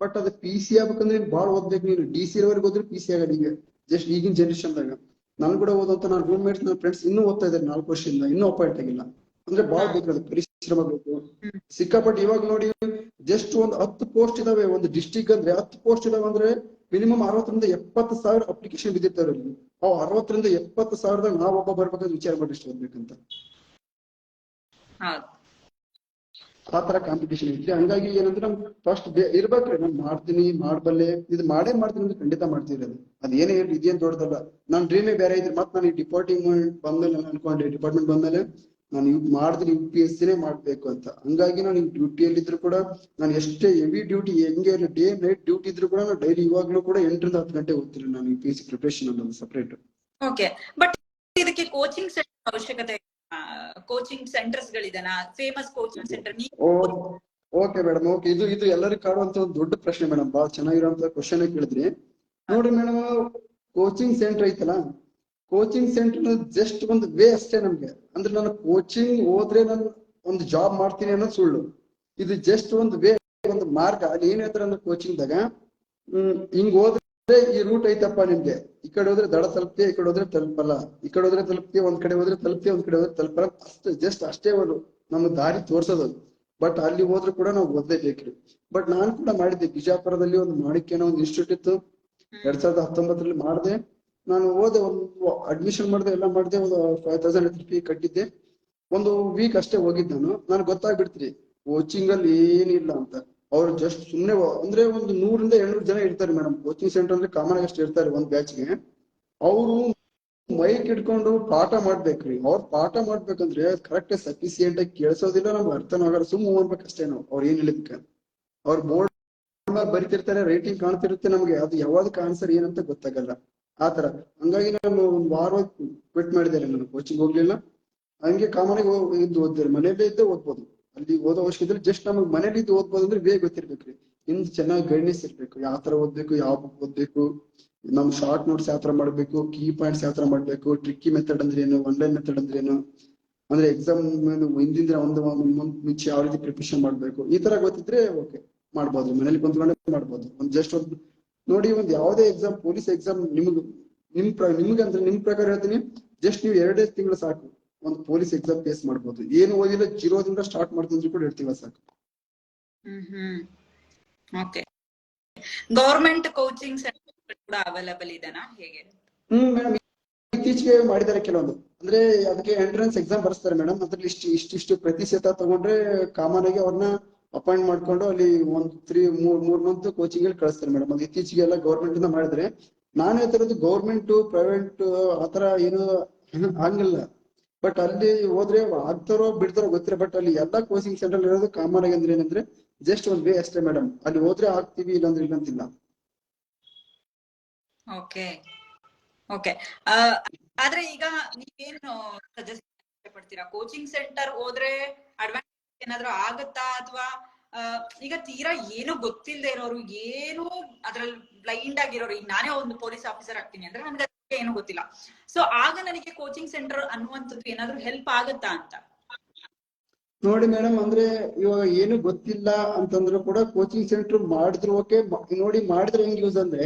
ಬಟ್ ಅದು PC ಆಗ್ಬೇಕಂದ್ರೆ ಬಾಳ ಓದ್ಬೇಕು. ನೀನು DC ವರೆಗೆ ಹೋದ್ರೆ PC ಆಗಲ್ಲ ಈಗ ಜಸ್ಟ್ ಈಗಿನ ಜನರೇಷನ್ದಾಗ. ನನ್ ಕೂಡ ಓದಂತ ನನ್ನ ರೂಮ್ಮೇಟ್ಸ್, ನನ್ನ ಫ್ರೆಂಡ್ಸ್ ಇನ್ನೂ ಓದ್ತಾ ಇದ್ದಾರೆ 4 ವರ್ಷದಿಂದ, ಇನ್ನೂ ಅಪಾಯಿಂಟ್ ಆಗಿಲ್ಲ. ಅಂದ್ರೆ ಬಾಳ ಬೇಕಾದ್ರೆ ಪರಿಶ್ರಮ ಬೇಕು ಸಿಕ್ಕಾಪಟ್ಟು. ಇವಾಗ ನೋಡಿ ಜಸ್ಟ್ ಒಂದು 10 ಪೋಸ್ಟ್ ಇದಾವೆ ಒಂದು ಡಿಸ್ಟಿಕ್ ಅಂದ್ರೆ, 10 ಪೋಸ್ಟ್ ಇದಾವೆ ಅಂದ್ರೆ ಮಿನಿಮಮ್ 60,000 ರಿಂದ 70,000 ಅಪ್ಲಿಕೇಶನ್ ಬಿದ್ದಿರ್ತಾರೆ ಅಲ್ಲಿ. ಅವ್ 60,000 ರಿಂದ 70,000ದಾಗ ನಾವೊಬ್ಬ ಬರ್ಬೇಕಂತ ವಿಚಾರ ಮಾಡಿ ಎಷ್ಟು ಓದ್ಬೇಕಂತ. ಹೌದು. ಆ ತರ ಕಾಂಪಿಟೇಷನ್ ಐತಿ. ಹಂಗಾಗಿ ಏನಂದ್ರೆ ನಮ್ ಫಸ್ಟ್ ಇರ್ಬೇಕ್ರಿ, ನಾನ್ ಮಾಡ್ತೀನಿ ಮಾಡಬಲ್ಲೆ ಇದು ಮಾಡೇ ಮಾಡ್ತೀನಿ ಅಂದ್ರೆ ಖಂಡಿತ ಮಾಡ್ತೀವಿ ಅದು. ಅದೇನೇ ಇರ್ಲಿ, ಇದೇನ್ ದೊಡ್ಡದಲ್ಲ. ನಾನ್ ಡ್ರೀಮೇ ಬೇರೆ ಇದ್ರೆ ಮತ್ತೆ ನಾನು ಈ ಡಿಪಾರ್ಟ್ಮೆಂಟ್ ಬಂದ್ಮೇಲೆ ನಾನು ಅನ್ಕೊಂಡೆ, ಡಿಪಾರ್ಟ್ಮೆಂಟ್ ಬಂದ್ಮೇಲೆ ನಾನು ಮಾಡಿದ್ರೆ UPSC ನೇ ಮಾಡ್ಬೇಕು ಅಂತ. ಹಂಗಾಗಿ ನಾನು ಡ್ಯೂಟಿಯಲ್ಲಿ ಇದ್ರು ಕೂಡ ನಾನು ಎಷ್ಟೇ ಹೆವಿ ಡ್ಯೂಟಿ ಹೆಂಗೆ ಡೇ ನೈಟ್ ಡ್ಯೂಟಿ ಇದ್ರು ಕೂಡ ನಾನು ಡೈಲಿ ಇವಾಗ್ಲೂ ಕೂಡ 8 ರಿಂದ 10 ಗಂಟೆ ಓದ್ತೀನಿ ನಾನು UPSC ಪ್ರಿಪರೇಷನ್ ಅನ್ನೋದು ಸಪರೇಟ್. ಓಕೆ, ಬಟ್ ಇದಕ್ಕೆ ಕೋಚಿಂಗ್ ಸೆಂಟರ್ ಅವಶ್ಯಕತೆ, ಕೋಚಿಂಗ್ ಸೆಂಟರ್ಸ್ ಗಳಿದೆನಾ? Famous coaching centre okay madam, okay. ಇದು ಎಲ್ಲರಿಗೂ ಕಾಡುವಂತ ಒಂದು ದೊಡ್ಡ ಪ್ರಶ್ನೆ ಮೇಡಮ್. ಬಹಳ ಚೆನ್ನಾಗಿರುವಂತ ಕ್ವಶನ್ ಕೇಳಿದ್ರಿ. ನೋಡ್ರಿ ಮೇಡಮ್, ಕೋಚಿಂಗ್ ಸೆಂಟರ್ ಐತಲ್ಲ, ಕೋಚಿಂಗ್ ಸೆಂಟರ್ ಜಸ್ಟ್ ಒಂದು ವೇ ಅಷ್ಟೇ ನಮ್ಗೆ. ಅಂದ್ರೆ ನಾನು ಕೋಚಿಂಗ್ ಹೋದ್ರೆ ನಾನು ಒಂದು ಜಾಬ್ ಮಾಡ್ತೀನಿ ಅನ್ನೋದು ಸುಳ್ಳು. ಇದು ಜಸ್ಟ್ ಒಂದು ವೇ, ಒಂದು ಮಾರ್ಗ. ಅಲ್ಲಿ ಏನ್ ಹೇಳ್ತಾರೆ ಅಂದ್ರೆ ಕೋಚಿಂಗ್ದಾಗ, ಹಿಂಗ್ ಹೋದ್ರೆ ಈ ರೂಟ್ ಐತಪ್ಪ ನಿಮ್ಗೆ, ಈ ಕಡೆ ಹೋದ್ರೆ ದಡ ತಲುಪ್ತೀಯ, ಈ ಕಡೆ ಹೋದ್ರೆ ತಲುಪಲ್ಲ, ಈ ಕಡೆ ಹೋದ್ರೆ ತಲುಪ್ತೀಯ, ಒಂದ್ ಕಡೆ ಹೋದ್ರೆ ತಲುಪ್ತೀಯ, ಒಂದ್ ಕಡೆ ಹೋದ್ರೆ ತಲುಪಲ್ಲ. ಅಷ್ಟೇ, ಜಸ್ಟ್ ಅಷ್ಟೇ ಒಂದು ನಮ್ಗೆ ದಾರಿ ತೋರ್ಸೋದು. ಬಟ್ ಅಲ್ಲಿ ಹೋದ್ರು ಕೂಡ ನಾವು ಓದ್ಲೇಬೇಕ್ರಿ. ಬಟ್ ನಾನ್ ಕೂಡ ಮಾಡಿದ್ದೆ ಬಿಜಾಪುರದಲ್ಲಿ ಒಂದು ಮಾಣಿಕ್ಯನ ಒಂದು ಇನ್ಸ್ಟಿಟ್ಯೂಟ್ ಇತ್ತು. 2019 ಮಾಡಿದೆ. ನಾನು ಓದೆ, ಒಂದು ಅಡ್ಮಿಷನ್ ಮಾಡಿದೆ, ಎಲ್ಲ ಮಾಡಿದೆ. ಒಂದು 5000 ಫೀ ಕಟ್ಟಿದ್ದೆ. ಒಂದು ವೀಕ್ ಅಷ್ಟೇ ಹೋಗಿದ್ದು ನಾನು. ನನ್ಗೆ ಗೊತ್ತಾಗ್ಬಿಡ್ತೀರಿ ಕೋಚಿಂಗ್ ಅಲ್ಲಿ ಏನಿಲ್ಲ ಅಂತ. ಅವ್ರು ಜಸ್ಟ್ ಸುಮ್ನೆ ಅಂದ್ರೆ ಒಂದು 100 ರಿಂದ 200 ಜನ ಇರ್ತಾರೆ ಮೇಡಮ್. ಕೋಚಿಂಗ್ ಸೆಂಟರ್ ಅಂದ್ರೆ ಕಾಮನ್ ಆಗಿ ಅಷ್ಟು ಇರ್ತಾರೆ ಒಂದ್ ಬ್ಯಾಚ್ಗೆ. ಅವರು ಮೈಕ್ ಇಟ್ಕೊಂಡು ಪಾಠ ಮಾಡ್ಬೇಕ್ರಿ. ಅವ್ರ ಪಾಠ ಮಾಡ್ಬೇಕಂದ್ರೆ ಕರೆಕ್ಟ್ ಸಫಿಸಿಯೆಂಟ್ ಆಗಿ ಕೇಳಿಸೋದಿಲ್ಲ, ನಮ್ಗೆ ಅರ್ಥನೂ ಆಗಲ್ಲ. ಸುಮ್ಮನೆ ಹೋಗ್ಬೇಕಷ್ಟೇ ನಾವು ಅವ್ರು ಏನ್ ಹೇಳಿದ್ಕ. ಅವ್ರ ಬೋರ್ಡ್ ಬರಿತಿರ್ತಾರೆ, ರೈಟಿಂಗ್ ಕಾಣ್ತಿರುತ್ತೆ, ನಮ್ಗೆ ಅದು ಯಾವ್ದಕ್ಕೆ ಆನ್ಸರ್ ಏನಂತ ಗೊತ್ತಾಗಲ್ಲ. ಆತರ. ಹಂಗಾಗಿ ನಾನು ಒಂದು ವಾರ ಕ್ವಿಟ್ ಮಾಡಿದ್ದೇನೆ, ನಾನು ಕೋಚಿಂಗ್ ಹೋಗ್ಲಿಲ್ಲ. ಹಂಗೆ ಕಾಮನ್ ಆಗಿ ಇದ್ದು ಓದ್ತಾರೆ, ಮನೇಲೇ ಇದ್ದೇ ಓದ್ಬೋದು. ಅಲ್ಲಿ ಓದೋ ಅವಶ್ಯಕತೆ ಜಸ್ಟ್ ನಮಗೆ ಮನೇಲಿ ಇದ್ದು ಓದ್ಬೋದು ಅಂದ್ರೆ ಬೇಗ ಗೊತ್ತಿರ್ಬೇಕ್ರಿ. ನಿಮ್ದು ಚೆನ್ನಾಗಿ ಗೈಡ್ನೆಸ್ ಇರ್ಬೇಕು, ಯಾವ ತರ ಓದ್ಬೇಕು, ಯಾವ ಬುಕ್ ಓದ್ಬೇಕು, ನಮ್ ಶಾರ್ಟ್ ನೋಟ್ಸ್ ಯಾವ ತರ ಮಾಡ್ಬೇಕು, ಕೀ ಪಾಯಿಂಟ್ಸ್ ಯಾವ ತರ ಮಾಡ್ಬೇಕು, ಟ್ರಿಕ್ಕಿ ಮೆಥಡ್ ಅಂದ್ರೆ ಏನು, ಆನ್ಲೈನ್ ಮೆಥಡ್ ಅಂದ್ರೆ ಏನು, ಅಂದ್ರೆ ಎಕ್ಸಾಮ್ ಹಿಂದಿನ ಒಂದು ಮುಂಚೆ ಯಾವ ರೀತಿ ಪ್ರಿಪರೇಷನ್ ಮಾಡ್ಬೇಕು, ಈ ತರ ಗೊತ್ತಿದ್ರೆ ಓಕೆ ಮಾಡ್ಬೋದು. ಮನೇಲಿ ಕುಂತ್ಕೊಂಡೆ ಮಾಡ್ಬೋದು. ಒಂದ್ ಜಸ್ಟ್ ಒಂದು ನೋಡಿ, ಒಂದ್ ಯಾವ್ದೇ ಎಕ್ಸಾಮ್, ಪೊಲೀಸ್ ಎಕ್ಸಾಮ್ ನಿಮ್ಗೆ ಅಂದ್ರೆ ನಿಮ್ ಪ್ರಕಾರ ಹೇಳ್ತೀನಿ, ಜಸ್ಟ್ ನೀವು 2 ತಿಂಗಳು ಸಾಕು ಒಂದು ಪೊಲೀಸ್ ಎಕ್ಸಾಮ್ ಫೇಸ್ ಮಾಡ್ಬೋದು. ಏನು ಓದಿಲ್ಲ, ಜೀರೋದಿಂದ ಸ್ಟಾರ್ಟ್ ಮಾಡ್ತಿದ್ರು ಕೂಡ 2 ತಿಂಗಳು ಸಾಕು. ಓಕೆ, ಗವರ್ಮೆಂಟ್ ಕೋಚಿಂಗ್ ಸೆಂಟರ್ ಕೂಡ ಅವೈಲೇಬಲ್ ಇದೆನಾ, ಹೇಗೆ? ಮೇಡಮ್, ಇತ್ತೀಚೆಗೆ ಮಾಡಿದ್ದಾರೆ ಕೆಲವೊಂದು. ಅಂದ್ರೆ ಅದಕ್ಕೆ ಎಂಟ್ರೆನ್ಸ್ ಎಕ್ಸಾಮ್ ಬರ್ಸ್ತಾರೆ ಮೇಡಮ್. ಅದ್ರಲ್ಲಿ ಇಷ್ಟು ಪ್ರತಿಶತ ತಗೊಂಡ್ರೆ ಕಾಮನ್ ಆಗಿ ಅವ್ರನ್ನ ಅಪಾಯಿಂಟ್ ಮಾಡ್ಕೊಂಡು ಅಲ್ಲಿ ಒಂದು 3 ಮಂತ್ ಕೋಚಿಂಗ್ ಅಲ್ಲಿ ಕಳಿಸ್ತಾರೆ ಮೇಡಮ್. ಅದು ಇತ್ತೀಚೆಗೆ ಎಲ್ಲ ಗೌರ್ಮೆಂಟ್ ಇಂದ ಮಾಡಿದ್ರೆ. ನಾನು ಹೇಳ್ತಿರೋದು ಗೌರ್ಮೆಂಟ್ ಪ್ರೈವೇಟ್ ಆತರ ಏನು ಹಂಗಿಲ್ಲ. ಬಟ್ ಅಲ್ಲಿ ಹೋದ್ರೆ ಆಗ್ತಾರೋ ಬಿಡ್ತಾರೋ ಗೊತ್ತಿಲ್ಲ. ಬಟ್ ಅಲ್ಲಿ ಎಲ್ಲಾ ಕೋಚಿಂಗ್ ಸೆಂಟರ್ ಇರೋದು ಕಾಮನ್ ಆಗಿ ಅಂದ್ರೆ ಏನಂದ್ರೆ ಜಸ್ಟ್ ಒಂದ್ ವೇ ಅಷ್ಟೇ ಮೇಡಮ್. ಅಲ್ಲಿ ಹೋದ್ರೆ ಆಗ್ತೀವಿ, ಇಲ್ಲಾಂದ್ರೆ ಇಲ್ಲಂತಿಲ್ಲ. Okay okay. ಆದ್ರೆ ಈಗ ನೀವೇನು ಸಜೆಸ್ಟ್ ಪಡ್ತೀರಾ? ಕೋಚಿಂಗ್ ಸೆಂಟರ್ ಹೋದ್ರೆ ಅಡ್ವಾಂಟೇಜ್ ಏನಾದ್ರು ಆಗುತ್ತಾ, ಅಥವಾ ಈಗ ತೀರಾ ಏನು ಗೊತ್ತಿಲ್ಲದೆ ಇರೋರು, ಏನು ಅದ್ರಲ್ಲಿ ಬ್ಲೈಂಡ್ ಆಗಿರೋರು, ಈಗ ನಾನೇ ಒಂದು ಪೊಲೀಸ್ ಆಫೀಸರ್ ಆಗ್ತೀನಿ ಅಂದ್ರೆ ನನ್ಗೆ ಏನು ಗೊತ್ತಿಲ್ಲ, ಸೊ ಆಗ ನನಗೆ ಕೋಚಿಂಗ್ ಸೆಂಟರ್ ಅನ್ನುವಂಥದ್ದು ಏನಾದ್ರು ಹೆಲ್ಪ್ ಆಗುತ್ತಾ ಅಂತ? ನೋಡಿ ಮೇಡಮ್, ಅಂದ್ರೆ ಇವಾಗ ಏನು ಗೊತ್ತಿಲ್ಲ ಅಂತಂದ್ರು ಕೂಡ ಕೋಚಿಂಗ್ ಸೆಂಟರ್ ಮಾಡಿದ್ರು ಓಕೆ. ನೋಡಿ ಮಾಡಿದ್ರೆ ಹೆಂಗ್ ಯೂಸ್ ಅಂದ್ರೆ,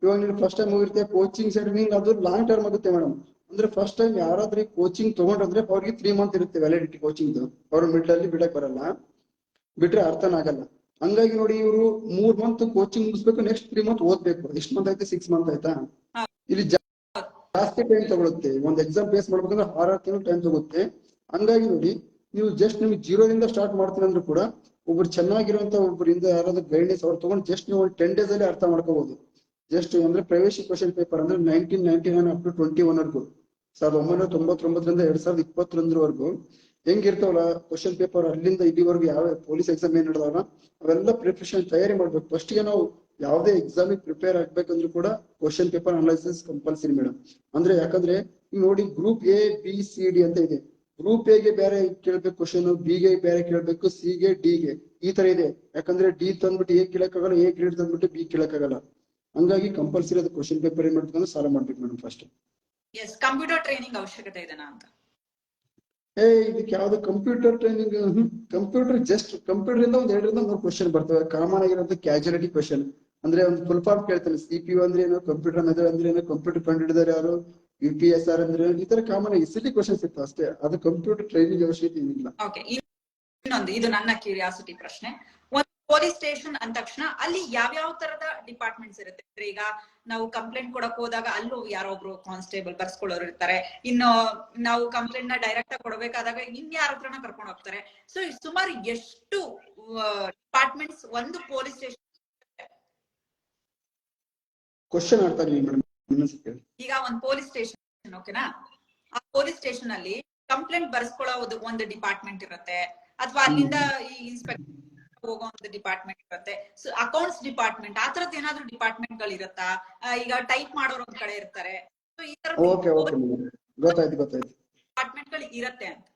ಇವಾಗ ನೀನು ಫಸ್ಟ್ ಟೈಮ್ ಹೋಗಿರ್ತೀಯ ಕೋಚಿಂಗ್ ಸೆಂಟರ್, ನಿಂಗೆ ಅದು ಲಾಂಗ್ ಟರ್ಮ್ ಆಗುತ್ತೆ ಮೇಡಮ್. ಅಂದ್ರೆ ಫಸ್ಟ್ ಟೈಮ್ ಯಾರಾದ್ರೂ ಕೋಚಿಂಗ್ ತಗೊಂಡ್ರೆ ಅವ್ರಿಗೆ 3 ಮಂತ್ ಇರುತ್ತೆ ವ್ಯಾಲಿಡಿಟಿ ಕೋಚಿಂಗ್. ಅವ್ರ ಮಿಡ್ಲ್ ಅಲ್ಲಿ ಬಿಡಕ್ ಬರಲ್ಲ, ಬಿಟ್ರೆ ಅರ್ಥನ ಆಗಲ್ಲ. ಹಂಗಾಗಿ ನೋಡಿ, ಇವರು 3 ಮಂತ್ ಕೋಚಿಂಗ್ ಮುಗಿಸ್ಬೇಕು, ನೆಕ್ಸ್ಟ್ 3 ಮಂತ್ ಓದ್ಬೇಕು. ಎಷ್ಟು ಮಂತ್ ಆಯ್ತು? 6 ಮಂತ್ ಆಯ್ತಾ? ಇಲ್ಲಿ ಜಾಸ್ತಿ ಟೈಮ್ ತಗೊಳುತ್ತೆ. ಒಂದ್ ಎಕ್ಸಾಮ್ ಫೇಸ್ ಮಾಡ್ಬೇಕಂದ್ರೆ 6 ತಿಂಗಳು ಟೈಮ್ ತಗುತ್ತೆ. ಹಂಗಾಗಿ ನೋಡಿ, ನೀವು ಜಸ್ಟ್ ನಿಮ್ಗೆ ಜೀರೋದಿಂದ ಸ್ಟಾರ್ಟ್ ಮಾಡ್ತೀನಿ ಅಂದ್ರೂ ಕೂಡ ಒಬ್ರು ಚೆನ್ನಾಗಿರುವಂತ ಒಬ್ಬರಿಂದ ಯಾರಾದ್ರೂ ಗೈಡೆನ್ಸ್ ಅವ್ರು ತಗೊಂಡು ಜಸ್ಟ್ ನೀವು 10 days ಅಲ್ಲಿ ಅರ್ಥ ಮಾಡ್ಕೋಬಹುದು. ಜಸ್ಟ್ ಅಂದ್ರೆ ಪ್ರವೇಶಿ ಕ್ವಶನ್ ಪೇಪರ್ ಅಂದ್ರೆ 1999 ಅಪ್ ಟು 21 ವರ್ಗು, 1999ರಿಂದ 2021 ಹೆಂಗಿರ್ತಾವಲ್ಲ ಕ್ವಶನ್ ಪೇಪರ್, ಅಲ್ಲಿಂದ ಇಲ್ಲಿವರೆಗೂ ಯಾವ ಪೊಲೀಸ್ ಎಕ್ಸಾಮ್ ಏನ್ ನಡೆದವಲ್ಲ ಅವೆಲ್ಲ ಪ್ರಿಪರೇಷನ್ ತಯಾರಿ ಮಾಡ್ಬೇಕು. ಫಸ್ಟ್ ಗೆ ನಾವು ಯಾವ್ದೇ ಎಕ್ಸಾಮ್ ಪ್ರಿಪೇರ್ ಆಗ್ಬೇಕಂದ್ರೂ ಕೂಡ question paper analysis compulsory madam. ಅಂದ್ರೆ ಯಾಕಂದ್ರೆ ನೋಡಿ, group A, B, C, D ಅಂತ ಇದೆ. ಗ್ರೂಪ್ ಎ ಗೆ ಬೇರೆ ಕೇಳ್ಬೇಕು ಕ್ವಶನ್, ಬಿ ಗೆ ಬೇರೆ ಕೇಳ್ಬೇಕು, ಸಿ ಗೆ, ಡಿ ಗೆ ಈ ತರ ಇದೆ. ಯಾಕಂದ್ರೆ ಡಿ ತಂದ್ಬಿಟ್ಟು ಎ ಕೇಳಕ್ಕಾಗಲ್ಲ, ಎ ಗ್ರೇಡ್ ತಂದ್ಬಿಟ್ಟು ಬಿ ಕೇಳಕ್ಕಾಗಲ್ಲ. ಹಂಗಾಗಿ ಕಂಪಲ್ಸರಿ ಅದು ಕ್ವಶನ್ ಪೇಪರ್ ಏನ್ ಮಾಡ್ಬೇಕಂದ್ರೆ ಸಾಲ್ವ್ ಮಾಡ್ಬೇಕು ಮೇಡಮ್ ಫಸ್ಟ್. ಕಂಪ್ಯೂಟರ್ ಟ್ರೈನಿಂಗ್ ಅವಶ್ಯಕತೆ ಇದೆನಾ ಅಂತ? ಇದಕ್ಕೆ ಯಾವ್ದು ಕಂಪ್ಯೂಟರ್ ಟ್ರೈನಿಂಗ್? ಕಂಪ್ಯೂಟರ್ ಇಂದ 1 2 ರಿಂದ 3 ಕ್ವಶನ್ ಬರ್ತವೆ. ಕಾಮನ್ ಆಗಿರೋದು ಕ್ಯಾಜುಯಾಲಿಟಿ ಕ್ವಶನ್. ಅಂದ್ರೆ ಒಂದು ಫುಲ್ ಫಾರ್ಮ್ ಕೇಳ್ತಾನೆ. CPU ಅಂದ್ರೆ ಏನು, ಕಂಪ್ಯೂಟರ್ ಮೆಥಡ್ ಅಂದ್ರೆ ಏನು, ಕಂಪ್ಯೂಟರ್ ಕಂಡುಹಿಡಿದಾರೆ ಯಾರು, UPSR ಅಂದ್ರೆ ಈ ತರ ಕಾಮನ್ ಆಗಿ ಸಿಟಿ ಕ್ವಶನ್ಸ್ ಇತ್ತು ಅಷ್ಟೇ. ಅದು ಕಂಪ್ಯೂಟರ್ ಟ್ರೈನಿಂಗ್ ಅವಶ್ಯಕತೆ ಏನಿಲ್ಲ. ಓಕೆ, ಇನ್ನೊಂದು, ಇದು ನನ್ನ ಕ್ಯೂರಿಯಾಸಿಟಿ ಪ್ರಶ್ನೆ. ಒಂದು ಪೊಲೀಸ್ ಸ್ಟೇಷನ್ ಅಂದ ತಕ್ಷಣ ಅಲ್ಲಿ ಯಾವ್ಯಾವ ತರದ ಡಿಪಾರ್ಟ್ಮೆಂಟ್ಸ್ ಇರುತ್ತೆ? ಈಗ ನಾವು ಕಂಪ್ಲೇಂಟ್ ಕೊಡಕ್ ಹೋದಾಗ ಅಲ್ಲೂ ಯಾರೊಬ್ರು ಕಾನ್ಸ್ಟೇಬಲ್ ಬರ್ಸ್ಕೊಳ್ಳೋರು ಇರ್ತಾರೆ. ಇನ್ನು ನಾವು ಕಂಪ್ಲೇಂಟ್ ನ ಡೈರೆಕ್ಟ್ ಆಗಿ ಕೊಡಬೇಕಾದಾಗ ಇನ್ಯಾರ ಹತ್ರನ ಕರ್ಕೊಂಡು ಹೋಗ್ತಾರೆ. ಸೊ ಸುಮಾರು ಎಷ್ಟು ಡಿಪಾರ್ಟ್ಮೆಂಟ್ಸ್ ಒಂದು ಪೊಲೀಸ್ ಸ್ಟೇಷನ್? ಕ್ವಶನ್ ಅರ್ಥ ಆಗಿಲ್ಲ ಮೇಡಮ್. ಈಗ ಒಂದ್ ಪೊಲೀಸ್ ಸ್ಟೇಷನ್, ಓಕೆನಾ, ಆ ಪೊಲೀಸ್ ಸ್ಟೇಷನ್ ಅಲ್ಲಿ ಕಂಪ್ಲೇಂಟ್ ಬರ್ಸ್ಕೊಳ್ಳೋ ಒಂದು ಡಿಪಾರ್ಟ್ಮೆಂಟ್ ಇರುತ್ತೆ, ಅಥವಾ ಅಲ್ಲಿಂದ ಈ ಇನ್ಸ್ಪೆಕ್ಟರ್ ಹೋಗೋ ಒಂದು ಡಿಪಾರ್ಟ್ಮೆಂಟ್ ಇರುತ್ತೆ, ಸೊ ಅಕೌಂಟ್ಸ್ ಡಿಪಾರ್ಟ್ಮೆಂಟ್ ಆ ತರದ್ ಏನಾದ್ರು ಡಿಪಾರ್ಟ್ಮೆಂಟ್ ಗಳು ಇರುತ್ತಾ? ಈಗ ಟೈಪ್ ಮಾಡೋರು ಒಂದ್ ಕಡೆ ಇರ್ತಾರೆ, ಸೊ ಈ ತರ ಗೊತ್ತಾಯ್ತು ಡಿಪಾರ್ಟ್ಮೆಂಟ್ ಗಳು ಇರತ್ತೆ ಅಂತ.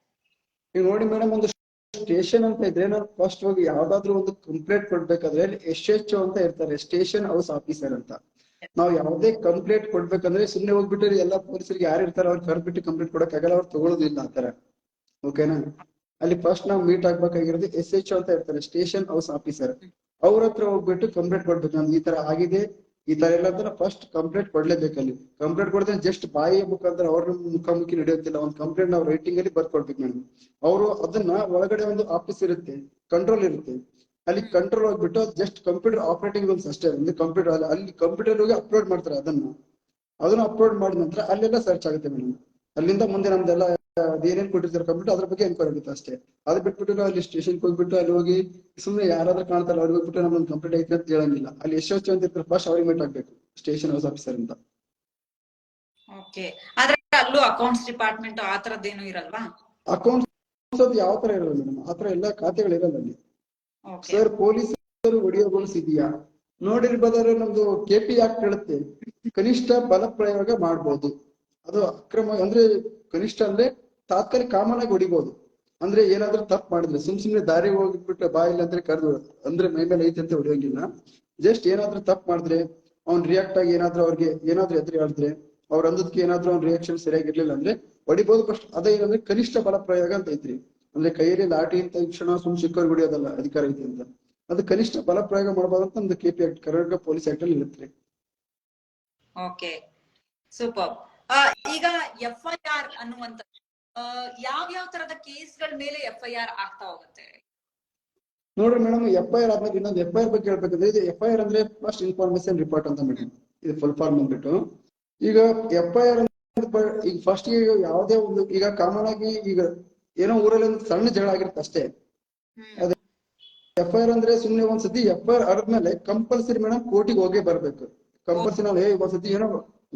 ಈಗ ನೋಡಿ ಮೇಡಮ್, ಒಂದು ಸ್ಟೇಷನ್ ಅಂತ ಇದ್ರೆ ನಾವು ಫಸ್ಟ್ ಹೋಗಿ ಯಾವ್ದಾದ್ರು ಒಂದು ಕಂಪ್ಲೇಂಟ್ ಕೊಡ್ಬೇಕಾದ್ರೆ SHO ಅಂತ ಇರ್ತಾರೆ, ಸ್ಟೇಷನ್ ಹೌಸ್ ಆಫೀಸರ್ ಅಂತ. ನಾವು ಯಾವ್ದೇ ಕಂಪ್ಲೇಂಟ್ ಕೊಡ್ಬೇಕಂದ್ರೆ ಸುಮ್ನೆ ಹೋಗ್ಬಿಟ್ಟು ಎಲ್ಲಾ ಪೊಲೀಸರಿಗೆ ಯಾರು ಇರ್ತಾರೆ ಅವ್ರು ಕರ್ಬಿಟ್ಟು ಕಂಪ್ಲೇಂಟ್ ಕೊಡಕ್ ಆಗಲ್ಲ, ಅವ್ರು ತಗೊಳ್ಳೋದಿಲ್ಲ ಆತರ. ಓಕೆನಾ? ಅಲ್ಲಿ ಫಸ್ಟ್ ನಾವು ಮೀಟ್ ಆಗ್ಬೇಕಾಗಿರೋದು SHO ಅಂತ ಇರ್ತಾರೆ, ಸ್ಟೇಷನ್ ಹೌಸ್ ಆಫೀಸರ್. ಅವ್ರ ಹತ್ರ ಹೋಗ್ಬಿಟ್ಟು ಕಂಪ್ಲೇಂಟ್ ಕೊಡ್ಬೇಕು, ನಮ್ಗೆ ಈ ತರ ಆಗಿದೆ ಈ ತರ ಎಲ್ಲ ಅಂತ ಫಸ್ಟ್ ಕಂಪ್ಲೇಂಟ್ ಕೊಡ್ಲೇಬೇಕಲ್ಲಿ. ಕಂಪ್ಲೇಂಟ್ ಕೊಡದೆ ಜಸ್ಟ್ ಬಾಯಿ ಮುಖಾಂತರ ಅವ್ರ ಮುಖಾಮುಖಿ ನಡೆಯುತ್ತಿಲ್ಲ, ಒಂದು ಕಂಪ್ಲೇಂಟ್ ನಾವು ರೈಟಿಂಗ್ ಅಲ್ಲಿ ಬರ್ಕೊಡ್ಬೇಕು ಮೇಡಮ್. ಅವರು ಅದನ್ನ ಒಳಗಡೆ ಒಂದು ಆಫೀಸ್ ಇರುತ್ತೆ, ಕಂಟ್ರೋಲ್ ಇರುತ್ತೆ, ಅಲ್ಲಿ ಕಂಟ್ರೋಲ್ ಹೋಗ್ಬಿಟ್ಟು ಜಸ್ಟ್ ಕಂಪ್ಯೂಟರ್ ಆಪರೇಟಿಂಗ್ ರೂಮ್ಸ್ ಅಷ್ಟೇ, ಒಂದು ಕಂಪ್ಯೂಟರ್ ಅಲ್ಲಿ ಕಂಪ್ಯೂಟರ್ ಹೋಗಿ ಅಪ್ಲೋಡ್ ಮಾಡ್ತಾರೆ. ಅದನ್ನ ಅಪ್ಲೋಡ್ ಮಾಡಿದ ನಂತರ ಅಲ್ಲೆಲ್ಲ ಸರ್ಚ್ ಆಗುತ್ತೆ ಮೇಡಮ್. ಅಲ್ಲಿಂದ ಮುಂದೆ ನಮ್ದೆಲ್ಲ ಏನೇನ್ ಕೊಟ್ಟಿರ್ತಾರೆ ಕಂಪ್ಯೂಟರ್ ಅದ್ರ ಬಗ್ಗೆ ಎನ್ಕ್ವೈರಿ ಆಗುತ್ತೆ ಅಷ್ಟೇ. ಅದು ಬಿಟ್ಬಿಟ್ಟು ನಾವು ಅಲ್ಲಿ ಸ್ಟೇಷನ್ ಹೋಗ್ಬಿಟ್ಟು ಅಲ್ಲಿ ಹೋಗಿ ಸುಮ್ಮನೆ ಯಾರಾದ್ರೂ ಕಾಣ್ತಾರೆ ಅವ್ರಿಗೆ ಹೋಗ್ಬಿಟ್ಟು ನಮ್ಮೊಂದು ಕಂಪ್ಲೇಂಟ್ ಐತೆ ಅಂತ ಹೇಳಂಗಿಲ್ಲ. ಅಲ್ಲಿ SHO ಅಂತ ಇರ್ತಾರೆ, ಫಸ್ಟ್ ಅವ್ರಿಗೆ ಮೀಟ್ ಆಗ್ಬೇಕು, ಸ್ಟೇಷನ್ ಹೌಸ್ ಆಫೀಸರ್ ಅಂತ. ಓಕೆ, ಆದ್ರೆ ಅಲ್ಲೂ ಅಕೌಂಟ್ಸ್ ಡಿಪಾರ್ಟ್ಮೆಂಟ್ ಆ ತರದ್ದೇನು ಇರಲ್ವಾ? ಅಕೌಂಟ್ಸ್ ಅದು ಯಾವ ತರ ಇರಲ್ಲ ಮೇಡಮ್, ಆತರ ಎಲ್ಲ ಖಾತೆಗಳು ಇರಲ್ಲ ಅಲ್ಲಿ. ಸರ್ ಪೊಲೀಸರು ಹೊಡಿಯೋಗೊಳಿಸ್ ಇದೆಯಾ ನೋಡಿರ್ಬೋದಾದ್ರೆ ನಮ್ದು KP ಆಕ್ಟ್ ಹೇಳುತ್ತೆ, ಕನಿಷ್ಠ ಬಲ ಪ್ರಯೋಗ ಮಾಡ್ಬೋದು. ಅದು ಅಕ್ರಮ ಅಂದ್ರೆ ಕನಿಷ್ಠ ಅಂದ್ರೆ ತಾತ್ಕಾಲಿಕ ಕಾಮನ್ ಆಗಿ ಹೊಡಿಬಹುದು. ಅಂದ್ರೆ ಏನಾದ್ರೂ ತಪ್ಪು ಮಾಡಿದ್ರೆ ಸುಮ್ನೆ ದಾರಿ ಹೋಗ್ಬಿಟ್ಟು ಬಾಯಿಲ್ಲ ಅಂದ್ರೆ ಕರೆದು ಅಂದ್ರೆ ಮೈ ಮೇಲೆ ಐತೆ ಅಂತ ಹೊಡಿಯೋಂಗಿಲ್ಲ. ಜಸ್ಟ್ ಏನಾದ್ರೂ ತಪ್ಪು ಮಾಡಿದ್ರೆ ಅವ್ನ್ ರಿಯಾಕ್ಟ್ ಆಗಿ ಏನಾದ್ರೂ ಅವ್ರಿಗೆ ಏನಾದ್ರೂ ಎದುರು ಹೇಳಿದ್ರೆ ಅವ್ರ ಅಂದಕ್ಕೆ ಏನಾದ್ರೂ ಅವ್ನ ರಿಯಾಕ್ಷನ್ ಸರಿಯಾಗಿರ್ಲಿಲ್ಲ ಅಂದ್ರೆ ಹೊಡಿಬಹುದು. ಫಸ್ಟ್ ಅದೇ ಏನಂದ್ರೆ ಕನಿಷ್ಠ ಬಲ ಪ್ರಯೋಗ ಅಂತ ಐತ್ರಿ. ಅಂದ್ರೆ ಕೈಯಲ್ಲಿ ಲಾಠಿ ಅಂತ ತಕ್ಷಣ ಚಿಕ್ಕವ್ರಿಗೆ ಹೊಡಿಯೋದಲ್ಲ, ಅಧಿಕಾರ ಐತಿ ಅಂತ. ಅದು ಕನಿಷ್ಠ ಬಲ ಪ್ರಯೋಗ ಮಾಡಬಹುದು ಅಂತ ನಮ್ದು KP act, Karnataka police act ಅಲ್ಲಿ ಇರುತ್ತೆ. Okay, super. ಈಗ FIR ಅನ್ನುವಂತ ಯಾವ ತರದ ಕೇಸ್ಗಳ ಮೇಲೆ FIR ಆಗ್ತಾ ಹೋಗುತ್ತೆ? ನೋಡ್ರಿ ಮೇಡಮ್, FIR ಆದ್ಮೇಲೆ ಇನ್ನೊಂದು FIR ಬಗ್ಗೆ ಹೇಳ್ಬೇಕಂದ್ರೆ, ಇದು FIR ಅಂದ್ರೆ ಫಸ್ಟ್ ಇನ್ಫಾರ್ಮೇಶನ್ ರಿಪೋರ್ಟ್ ಅಂತ ಮೇಡಮ್, ಇದು ಫುಲ್ ಫಾರ್ಮ್ ಅಂದ್ಬಿಟ್ಟು. ಈಗ FIR ಈಗ ಫಸ್ಟ್ ಯಾವುದೇ ಒಂದು ಈಗ ಕಾಮನ್ ಆಗಿ ಈಗ ಏನೋ ಊರಲ್ಲಿ ಒಂದು ಸಣ್ಣ ಜಗಳ ಆಗಿರುತ್ತೆ ಅಷ್ಟೇ. ಅದೇ FIR ಅಂದ್ರೆ ಸುಮ್ನೆ ಒಂದ್ಸತಿ FIR ಆದ್ಮೇಲೆ ಕಂಪಲ್ಸರಿ ಮೇಡಮ್ ಕೋರ್ಟಿಗೆ ಹೋಗೇ ಬರ್ಬೇಕು. ಕಂಪಲ್ಸರಿ ನಾವು ಒಂದ್ಸತಿ ಏನೋ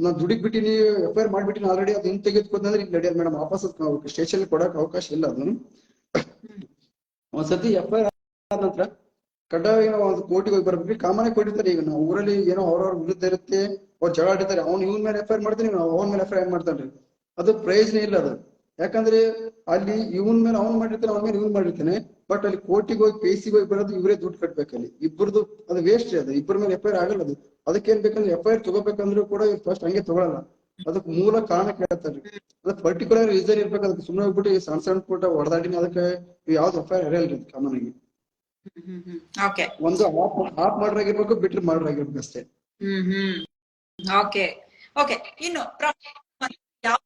ನಾನ್ ದುಡಿಕ್ ಬಿಟ್ಟಿನಿ FIR ಮಾಡ್ಬಿಟ್ಟಿನಿ ಆಲ್ರೆಡಿ, ಅದು ಹಿಂಗ್ ತೆಗೆದುಕೊಂಡ್ರೆ ಈಗ ನಡೆಯೋದು ಮೇಡಮ್, ವಾಪಸ್ ಸ್ಟೇಷನ್ ಕೊಡಕ್ ಅವಕಾಶ ಇಲ್ಲ. ಅದನ್ನು ಒಂದ್ಸತಿ FIR ಆದ ನಂತರ ಕಡ್ಡಾಯ ಒಂದು ಕೋರ್ಟಿಗೆ ಹೋಗಿ ಬರ್ಬೇಕು. ಕಾಮನ್ ಆಗಿ ಕೊಟ್ಟಿರ್ತಾರೆ. ಈಗ ನಾವು ಊರಲ್ಲಿ ಏನೋ ಅವ್ರವ್ರ ವಿರುದ್ಧ ಇರುತ್ತೆ, ಅವ್ರು ಜಗಳ ಆಡಿರ್ತಾರೆ, ಅವ್ನು ಇವನ್ ಮೇಲೆ FIR ಮಾಡ್ತೀನಿ, ಅವನ ಮೇಲೆ FIR ಮಾಡ್ತಾನ್ರಿ, ಅದು ಪ್ರಯೋಜನ ಇಲ್ಲ ಅದು. ಯಾಕಂದ್ರೆ ಅಲ್ಲಿ ಇವನ್ ಮೇಲೆ ಅವ್ನ್ ಮಾಡಿರ್ತಾನೆ, ಅವನ ಮೇಲೆ ಇವನ್ ಮಾಡಿರ್ತಾನೆ, ಬಟ್ ಅಲ್ಲಿ ಕೋರ್ಟಿಗೆ ಹೋಗಿ ಪೇಸಿಗೆ ಹೋಗಿ ಬರೋದು ಇವರೇ ದುಡ್ಡು ಕಟ್ಬೇಕಲ್ಲಿ, ಇಬ್ಬರದು ಅದು ವೇಸ್ಟ್ ರೀ. ಅದು ಇಬ್ಬರ ಮೇಲೆ FIR ಆಗಲ್ಲ. ಅದು ಅದಕ್ಕೆ ಏನ್ ಬೇಕಂದ್ರೆ FIR ತಗೋಬೇಕಂದ್ರೂ ಕೂಡ ಫಸ್ಟ್ ಹಂಗೆ ತಗೊಳಲ್ಲ, ಅದಕ್ಕೆ ಮೂಲ ಕಾರಣ ಕೇಳ್ತಾರೆ. ಅದು ಪರ್ಟಿಕ್ಯುಲರ್ ರೀಸನ್ ಇರ್ಬೇಕು. ಅದಕ್ಕೆ ಸುಮ್ಮನೆ ಹೋಗ್ಬಿಟ್ಟು ಸಣ್ಣ ಸಣ್ಣ ಪುಟ್ಟ ಹೊಡೆದಾಡಿನ ಅದಕ್ಕೆ ಯಾವ್ದು FIR ಇರಲ್ರಿ ಕಾಮನ್ ಆಗಿ. ಒಂದು ಹಾಫ್ ಮರ್ಡರ್ ಆಗಿರ್ಬೇಕು, ಬಿಟ್ರೆ ಮರ್ಡರ್ ಆಗಿರ್ಬೇಕು ಅಷ್ಟೇ. Okay okay. ಇನ್ನು ಯಾವ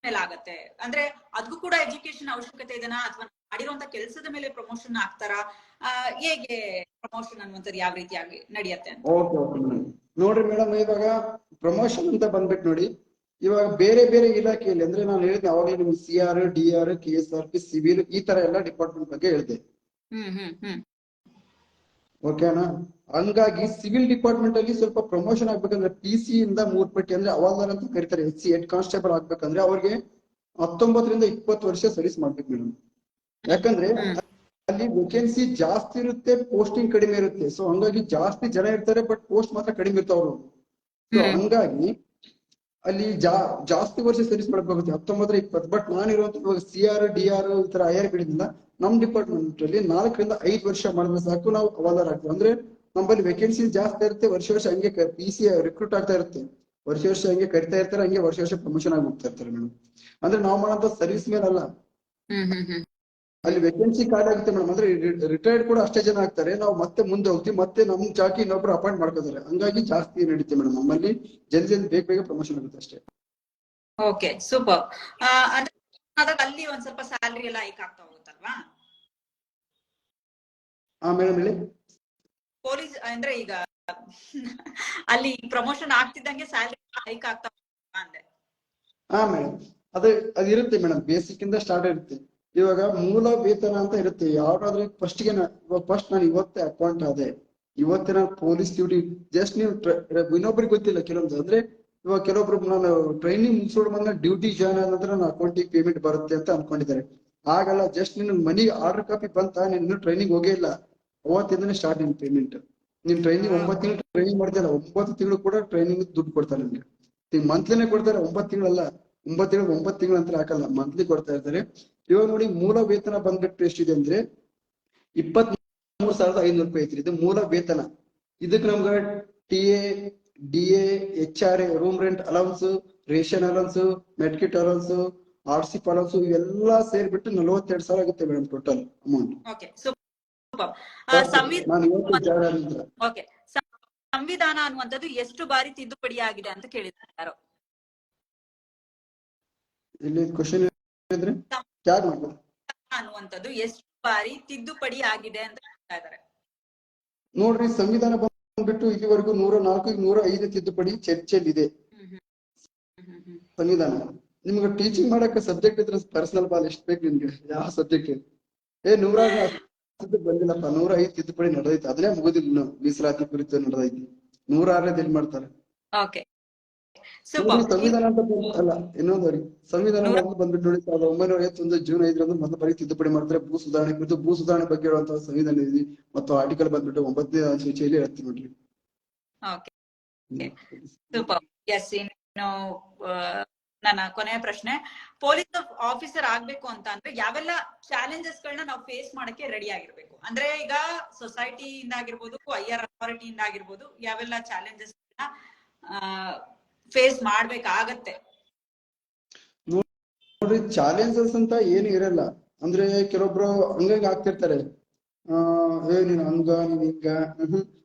ಮೇಲೆ ಆಗತ್ತೆ ಅಂದ್ರೆ ಅದಕ್ಕೂ ಕೂಡ ಎಜುಕೇಶನ್ ಅವಶ್ಯಕತೆ ಇದೆನಾ, ಅಥವಾ ಮಾಡಿರುವಂತ ಕೆಲಸದ ಮೇಲೆ ಪ್ರಮೋಷನ್ ಆಗ್ತಾರಾ? ಹೇಗೆ ಪ್ರಮೋಷನ್ ಅನ್ನುವಂಥದ್ದು ಯಾವ ರೀತಿಯಾಗಿ ನಡೆಯುತ್ತೆ ಅಂತ? ನೋಡ್ರಿ ಮೇಡಮ್, ಇವಾಗ ಪ್ರಮೋಷನ್ ಅಂತ ಬಂದ್ಬಿಟ್ಟು ನೋಡಿ, ಇವಾಗ ಬೇರೆ ಬೇರೆ ಇಲಾಖೆಯಲ್ಲಿ ಅಂದ್ರೆ ನಾನು ಹೇಳಿದ್ದೆ ಅವಾಗಲೇ ನಿಮ್ಗೆ CR, DR, KSRP, ಸಿವಿಲ್ ಈ ತರ ಎಲ್ಲ ಡಿಪಾರ್ಟ್ಮೆಂಟ್ ಬಗ್ಗೆ ಹೇಳಿದೆ. ಓಕೆನಾ? ಹಂಗಾಗಿ ಸಿವಿಲ್ ಡಿಪಾರ್ಟ್ಮೆಂಟ್ ಅಲ್ಲಿ ಸ್ವಲ್ಪ ಪ್ರಮೋಷನ್ ಆಗ್ಬೇಕಂದ್ರೆ PC ಇಂದ 3 ಪಟ್ಟಿ ಅಂದ್ರೆ ಹವಾಲ್ದಾರ್ ಅಂತ ಕರೀತಾರೆ, HC ಹೆಡ್ ಕಾನ್ಸ್ಟೇಬಲ್ ಆಗ್ಬೇಕಂದ್ರೆ ಅವ್ರಿಗೆ 19 ರಿಂದ 20 ವರ್ಷ ಸರ್ವಿಸ್ ಮಾಡ್ಬೇಕು ಮೇಡಮ್. ಯಾಕಂದ್ರೆ ಅಲ್ಲಿ ವೇಕೆನ್ಸಿ ಜಾಸ್ತಿ ಇರುತ್ತೆ, ಪೋಸ್ಟಿಂಗ್ ಕಡಿಮೆ ಇರುತ್ತೆ. ಸೊ ಹಂಗಾಗಿ ಜಾಸ್ತಿ ಜನ ಇರ್ತಾರೆ, ಬಟ್ ಪೋಸ್ಟ್ ಮಾತ್ರ ಕಡಿಮೆ ಇರ್ತಾವ್ರು. ಸೊ ಹಂಗಾಗಿ ಅಲ್ಲಿ ಜಾಸ್ತಿ ವರ್ಷ ಸರ್ವಿಸ್ ಮಾಡಬೇಕಾಗುತ್ತೆ, 19 ರಿಂದ 20. ಬಟ್ ನಾನಿರುವಂತ CR, DR ಈ ತರ IR ಗಳಿಂದ ನಮ್ ಡಿಪಾರ್ಟ್ಮೆಂಟ್ ಅಲ್ಲಿ 4 ರಿಂದ 5 ವರ್ಷ ಮಾಡಿದ್ರೆ ಸಾಕು, ನಾವು ಹವಾಲ್ದಾರ್ ಆಗ್ತೀವಿ. ಅಂದ್ರೆ ನಮ್ಮಲ್ಲಿ ವೇಕೆನ್ಸಿ ಜಾಸ್ತಿ ಇರುತ್ತೆ, ವರ್ಷ ಹಂಗೆ PC ರಿಕ್ರೂಟ್ ಆಗ್ತಾ ಇರುತ್ತೆ, ವರ್ಷ ಹಂಗೆ ಕರಿತಾ ಇರ್ತಾರೆ, ಹಂಗೆ ವರ್ಷ ಪ್ರಮೋಷನ್ ಆಗಿ ಹೋಗ್ತಾ ಇರ್ತಾರೆ ಮೇಡಮ್. ಅಂದ್ರೆ ನಾವು ಮಾಡೋಂತ ಸರ್ವಿಸ್ ಮೇಲೆ ಅಲ್ಲ, ಅಲ್ಲಿ ವೇಕೆನ್ಸಿ ಖಾಲಿ ಆಗುತ್ತೆ ಮೇಡಮ್. ಅಂದ್ರೆ ರಿಟೈರ್ಡ್ ಕೂಡ ಅಷ್ಟೇ ಜನ ಆಗ್ತಾರೆ, ನಾವು ಮತ್ತೆ ಮುಂದೆ ಹೋಗ್ತೀವಿ, ಮತ್ತೆ ನಮ್ ಜಾಕಿ ಇನ್ನೊಬ್ರು ಅಪಾಯಿಂಟ್ ಮಾಡ್ಕೋತಾರೆ. ಹಂಗಾಗಿ ಜಾಸ್ತಿ ನಡೀತೆ ಮೇಡಮ್ ನಮ್ಮಲ್ಲಿ, ಜಲ್ದಿ ಬೇಗ ಪ್ರಮೋಷನ್ ಆಗುತ್ತೆ ಅಷ್ಟೇ. Okay, super. ಅಲ್ಲಿ ಒಂದ್ ಸ್ವಲ್ಪ ಸ್ಯಾಲರಿ ಎಲ್ಲ ಹೈಕ್ ಆಗ್ತಾ ಹೋಗುತ್ತಲ್ವಾ? ಮೇಡಮ್ ಹೇಳಿ. ಪೊಲೀಸ್ ಅಂದ್ರೆ ಈಗ ಅಲ್ಲಿ ಪ್ರಮೋಷನ್ ಆಗ್ತಿದ್ದಂಗೆ ಸ್ಯಾಲರಿ ಹೈಕ್ ಆಗ್ತಾ ಅಂದೆ. ಹಾ ಮೇಡಮ್, ಅದಿರುತ್ತೆ ಮೇಡಮ್, ಬೇಸಿಕ್ ಇಂದ ಸ್ಟಾರ್ಟ್ ಇರುತ್ತೆ. ಇವಾಗ ಮೂಲ ವೇತನ ಅಂತ ಇರುತ್ತೆ. ಯಾವ್ದಾದ್ರು ಫಸ್ಟ್ ನಾನು ಇವತ್ತೇ ಅಪಾಯಿಂಟ್ ಆದೆ, ಇವತ್ತೇ ನಾನು ಪೊಲೀಸ್ ಡ್ಯೂಟಿ, ಜಸ್ಟ್ ನೀವು ಇನ್ನೊಬ್ರಿಗೆ ಗೊತ್ತಿಲ್ಲ ಕೆಲವೊಂದು, ಅಂದ್ರೆ ಇವಾಗ ಕೆಲವೊಬ್ರು ನಾನು ಟ್ರೈನಿಂಗ್ ಮುಗಿಸೋಡ್ ಬಂದ ಡ್ಯೂಟಿ ಜಾಯ್ನ್ ಆದ ನಂತರ ನನ್ನ ಅಕೌಂಟಿಗೆ ಪೇಮೆಂಟ್ ಬರುತ್ತೆ ಅಂತ ಅನ್ಕೊಂಡಿದ್ದಾರೆ. ಹಾಗಲ್ಲ, ಜಸ್ಟ್ ನಿನ್ನ ಮನಿ ಆರ್ಡರ್ ಕಾಪಿ ಬಂತ, ನೀನು ಟ್ರೈನಿಂಗ್ ಹೋಗೇ ಇಲ್ಲ, ಅವತ್ತಿಂದನೇ ಸ್ಟಾರ್ಟ್ ನಿನ್ ಪೇಮೆಂಟ್. ನೀನ್ ಟ್ರೈನಿಂಗ್ 9 ತಿಂಗಳು ಟ್ರೈನಿಂಗ್ ಮಾಡ್ತಿಲ್ಲ, 9 ತಿಂಗಳು ಕೂಡ ಟ್ರೈನಿಂಗ್ ದುಡ್ಡು ಕೊಡ್ತಾರೆ ನಿಮ್ಗೆ. ಮಂತ್ಲಿನೇ ಕೊಡ್ತಾರೆ, 9 ತಿಂಗಳಲ್ಲ, 9 ತಿಂಗಳು ಅಂತ ಹಾಕಲ್ಲ, ಮಂತ್ಲಿ ಕೊಡ್ತಾ ಇರ್ತಾರೆ. ಇವಾಗ ನೋಡಿ, ಮೂಲ ವೇತನ ಬಂದ್ಬಿಟ್ಟು ಎಷ್ಟಿದೆ ಅಂದ್ರೆ 23,500 ಐತ್ರಿ, ಇದು ಮೂಲ ವೇತನ. ಇದಕ್ಕೆ ನಮ್ಗ TA, DA, HRA, room rent allowance, ration allowance, medkit allowance, RC allowance ಇವೆಲ್ಲಾ ಸೇರ್ಬಿಟ್ಟು 42,000 ಆಗುತ್ತೆ madam total amount. Okay, super. ನಾನು ಇವತ್ತು ಜಾಯ್ನ್ ಆಗಿದ್ದೆ. ಓಕೆ, ಸಂವಿಧಾನ ಅನ್ನುವಂಥದ್ದು ಎಷ್ಟು ಬಾರಿ ತಿದ್ದುಪಡಿ ಆಗಿದೆ ಅಂತ ಕೇಳಿದ್ದಾರೆ. ಇಲ್ಲಿ ಕ್ವಶನ್ ಇದ್ರೆ ಟ್ಯಾಗ್ ಮಾಡ್ಬೋದು. ಅನ್ನುವಂಥದ್ದು ಎಷ್ಟು ಬಾರಿ ತಿದ್ದುಪಡಿ ಆಗಿದೆ ಅಂತ ಹೇಳ್ತಾ ಇದ್ದಾರೆ. ನೋಡ್ರಿ, ಸಂವಿಧಾನ ಬಂದ್ಬಿಟ್ಟು ಇಲ್ಲಿವರೆಗೂ 104, 105 ತಿದ್ದುಪಡಿ ಚರ್ಚೆಯಲ್ಲಿದೆ. ಸಂವಿಧಾನ ನಿಮ್ಗೆ ಟೀಚಿಂಗ್ ಮಾಡಕ್ಕೆ ಸಬ್ಜೆಕ್ಟ್ ಇದ್ರೆ ಪರ್ಸನಲ್ ಬಾಲ್ ಎಷ್ಟು ಬೇಕು ನಿಮ್ಗೆ, ಯಾವ ಸಬ್ಜೆಕ್ಟ್ 106 ಬಂದಿಲ್ಲಪ್ಪ, 105 ತಿದ್ದುಪಡಿ ನಡೆದೈತಿ, ಅದನ್ನೇ ಮುಗುದಿಲ್ಲ. ಮೀಸಲಾತಿ ಕುರಿತು ನಡೆದೈತಿ, 106 ಎಲ್ಲಿ ಮಾಡ್ತಾರೆ. ಓಕೆ, ಸಂವಿಧಾನ ಅಂತ ಅಲ್ಲ, ಇನ್ನೊಂದು ಸಂವಿಧಾನ ಬಂದ್ಬಿಟ್ಟು ನೋಡಿ 1951 ಜೂನ್ 5 ಮೊದಲ ಬಾರಿ ತಿದ್ದುಪಡಿ ಮಾಡ್ತಾರೆ. ಭೂ ಸುಧಾರಣೆ ಕುರಿತು, ಭೂ ಸುಧಾರಣೆ ಬಗ್ಗೆ ಹೇಳುವಂತಹ ಸಂವಿಧಾನ ಇದೆ, ಮತ್ತು ಆರ್ಟಿಕಲ್ ಬಂದ್ಬಿಟ್ಟು 9ನೇ ಅನುಸೂಚಿಯಲ್ಲಿ ಹೇಳ್ತೀವಿ ನೋಡ್ರಿ. ಸೂಪರ್. ಎಸ್, ಇನ್ನು ನನ್ನ ಕೊನೆಯ ಪ್ರಶ್ನೆ, ಪೊಲೀಸ್ ಆಫೀಸರ್ ಆಗ್ಬೇಕು ಅಂತ ಅಂದ್ರೆ ಯಾವೆಲ್ಲ ಚಾಲೆಂಜಸ್ ಗಳನ್ನ ನಾವು ಫೇಸ್ ಮಾಡಕ್ಕೆ ರೆಡಿ ಆಗಿರ್ಬೇಕು? ಅಂದ್ರೆ ಈಗ ಸೊಸೈಟಿಯಿಂದ ಆಗಿರ್ಬೋದು, ಹೈಯರ್ ಅಥಾರಿಟಿಯಿಂದ ಆಗಿರ್ಬೋದು, ಯಾವೆಲ್ಲ ಚಾಲೆಂಜಸ್ ಫೇಸ್ ಮಾಡ್ಬೇಕಾಗತ್ತೆ? ನೋಡ್ರಿ, ಚಾಲೆಂಜಸ್ ಅಂತ ಏನು ಇರಲ್ಲ. ಅಂದ್ರೆ ಕೆಲವೊಬ್ರು ಹಂಗಾಗಿ ಆಗ್ತಿರ್ತಾರೆ, ನೀನ್ ಹಂಗ ನೀನ್ ಹಿಂಗ.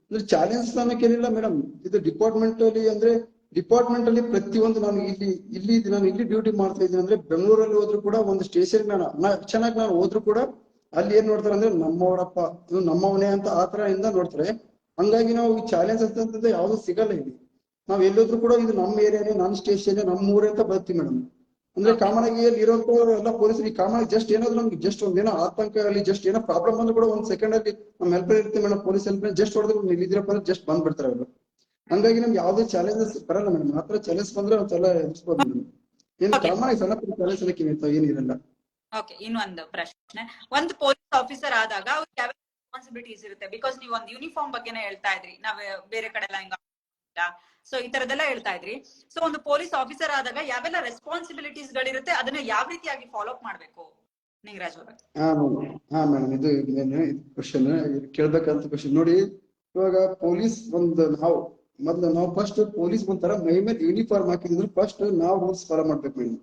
ಅಂದ್ರೆ ಚಾಲೆಂಜಸ್ ಅನ್ನೋಕೆ ಏನಿಲ್ಲ ಮೇಡಮ್. ಇದು ಡಿಪಾರ್ಟ್ಮೆಂಟ್ ಅಲ್ಲಿ ಪ್ರತಿಯೊಂದು, ನಾನು ಇಲ್ಲಿ ಡ್ಯೂಟಿ ಮಾಡ್ತಾ ಇದ್ದೀನಿ ಅಂದ್ರೆ ಬೆಂಗಳೂರಲ್ಲಿ ಹೋದ್ರು ಕೂಡ ಒಂದು ಸ್ಟೇಷನ್ ಚೆನ್ನಾಗಿ ನಾನು ಹೋದ್ರು ಕೂಡ ಅಲ್ಲಿ ಏನ್ ನೋಡ್ತಾರೆ ಅಂದ್ರೆ ನಮ್ಮವರಪ್ಪ, ಇದು ನಮ್ಮವನೇ ಅಂತ ಆತರ ಇಂದ ನೋಡ್ತಾರೆ. ಹಂಗಾಗಿ ನಾವು ಈ ಚಾಲೆಂಜಸ್ ಅಂತ ಯಾವ್ದು ಸಿಗಲ್ಲ ಇಲ್ಲಿ. ನಾವ್ ಎಲ್ಲೋದ್ರು ಕೂಡ ಇದು ನಮ್ಮ ಏರಿಯಾನೇ, ನಮ್ಮ ಸ್ಟೇಷನ್, ನಮ್ಮ ಊರೇ ಅಂತ ಬರ್ತೀವಿ ಮೇಡಮ್. ಅಂದ್ರೆ ಕಾಮನ್ ಆಗಿ ಇಲ್ಲಿ ಇರೋಂಥವ್ರು ಎಲ್ಲ ಪೊಲೀಸರು ಕಾಮನ್ ಆಗಿ ಜಸ್ಟ್ ಏನಾದ್ರು ನಮ್ಗೆ ಜಸ್ಟ್ ಒಂದೇನೋ ಆತಂಕ ಅಲ್ಲಿ, ಜಸ್ಟ್ ಏನೋ ಪ್ರಾಬ್ಲಮ್ ಬಂದ್ರು ಕೂಡ 1 ಸೆಕೆಂಡ್ ಅಲ್ಲಿ ನಮ್ಮ ಹೆಲ್ಪ್ ಇರ್ತೀವಿ ಮೇಡಮ್. ಪೊಲೀಸ್ ಹೆಲ್ಪ್ ಜಸ್ಟ್ ಹೊಡೆದ್ರು ನೀವು ಇದ್ರಪ್ಪ ಅಂದ್ರೆ ಜಸ್ಟ್ ಬಂದ್ಬಿಡ್ತಾರೆ ಅವರು. ಹಂಗಾಗಿ ನಮ್ಗೆ ಯಾವ್ದೇ ಚಾಲೆಂಜಸ್ ಬರಲ್ಲ ಮೇಡಮ್. ಮಾತ್ರ ಚಾಲೆಂಜ್ ಬಂದ್ರೆ ಒಂದ್ಸಲ ಎದುರಿಸಬಹುದು ಮೇಡಮ್. ಏನ್ ಕಾಮನ್ ಆಗಿ ಸಣ್ಣ ಪುಟ್ಟ ಚಾಲೆಂಜ್ ಏನಿರಲ್ಲ. ಓಕೆ, ಇನ್ನೊಂದು ಪ್ರಶ್ನೆ, ಒಂದು ಪೊಲೀಸ್ ಆಫೀಸರ್ ಆದಾಗ ಅವ್ರಿಗೆ ಯಾವ ರೆಸ್ಪಾನ್ಸಿಬಿಲಿಟೀಸ್ ಇರುತ್ತೆ? ಬಿಕಾಸ್ ನೀವು ಒಂದು ಯೂನಿಫಾರ್ಮ್ ಬಗ್ಗೆನೇ ಹೇಳ್ತಾ ಇದ್ರಿ, ನಾವ್ ಬೇರೆ ಕಡೆ ಎಲ್ಲ ಹಿಂಗ, ಸೊ ಈ ತರದೆಲ್ಲ ಹೇಳ್ತಾ ಇದ್ರಿ. ಸೊ ಒಂದು ಪೊಲೀಸ್ ಆಫೀಸರ್ ಆದಾಗ ಯಾವೆಲ್ಲ ರೆಸ್ಪಾನ್ಸಿಬಿಲಿಟೀಸ್ ಗಳಿರುತ್ತೆ, ಅದನ್ನ ಯಾವ ರೀತಿಯಾಗಿ ಫಾಲೋ ಅಪ್ ಮಾಡ್ಬೇಕು ನಿಂಗರಾಜ್ ಅವರೇ? ಹಾ ಮೇಡಮ್, ಇದು ಕ್ವಶನ್ ಕೇಳ್ಬೇಕಂತ ಕ್ವಶನ್. ನೋಡಿ, ಇವಾಗ ಪೊಲೀಸ್ ನಾವು ಫಸ್ಟ್ ಪೊಲೀಸ್ ಒಂಥರ ಮೈ ಮೇಲೆ ಯೂನಿಫಾರ್ಮ್ ಹಾಕಿದ್ರೆ ಫಸ್ಟ್ ನಾವು ರೂಲ್ಸ್ ಫಾಲೋ ಮಾಡ್ಬೇಕು ಮೇಡಮ್.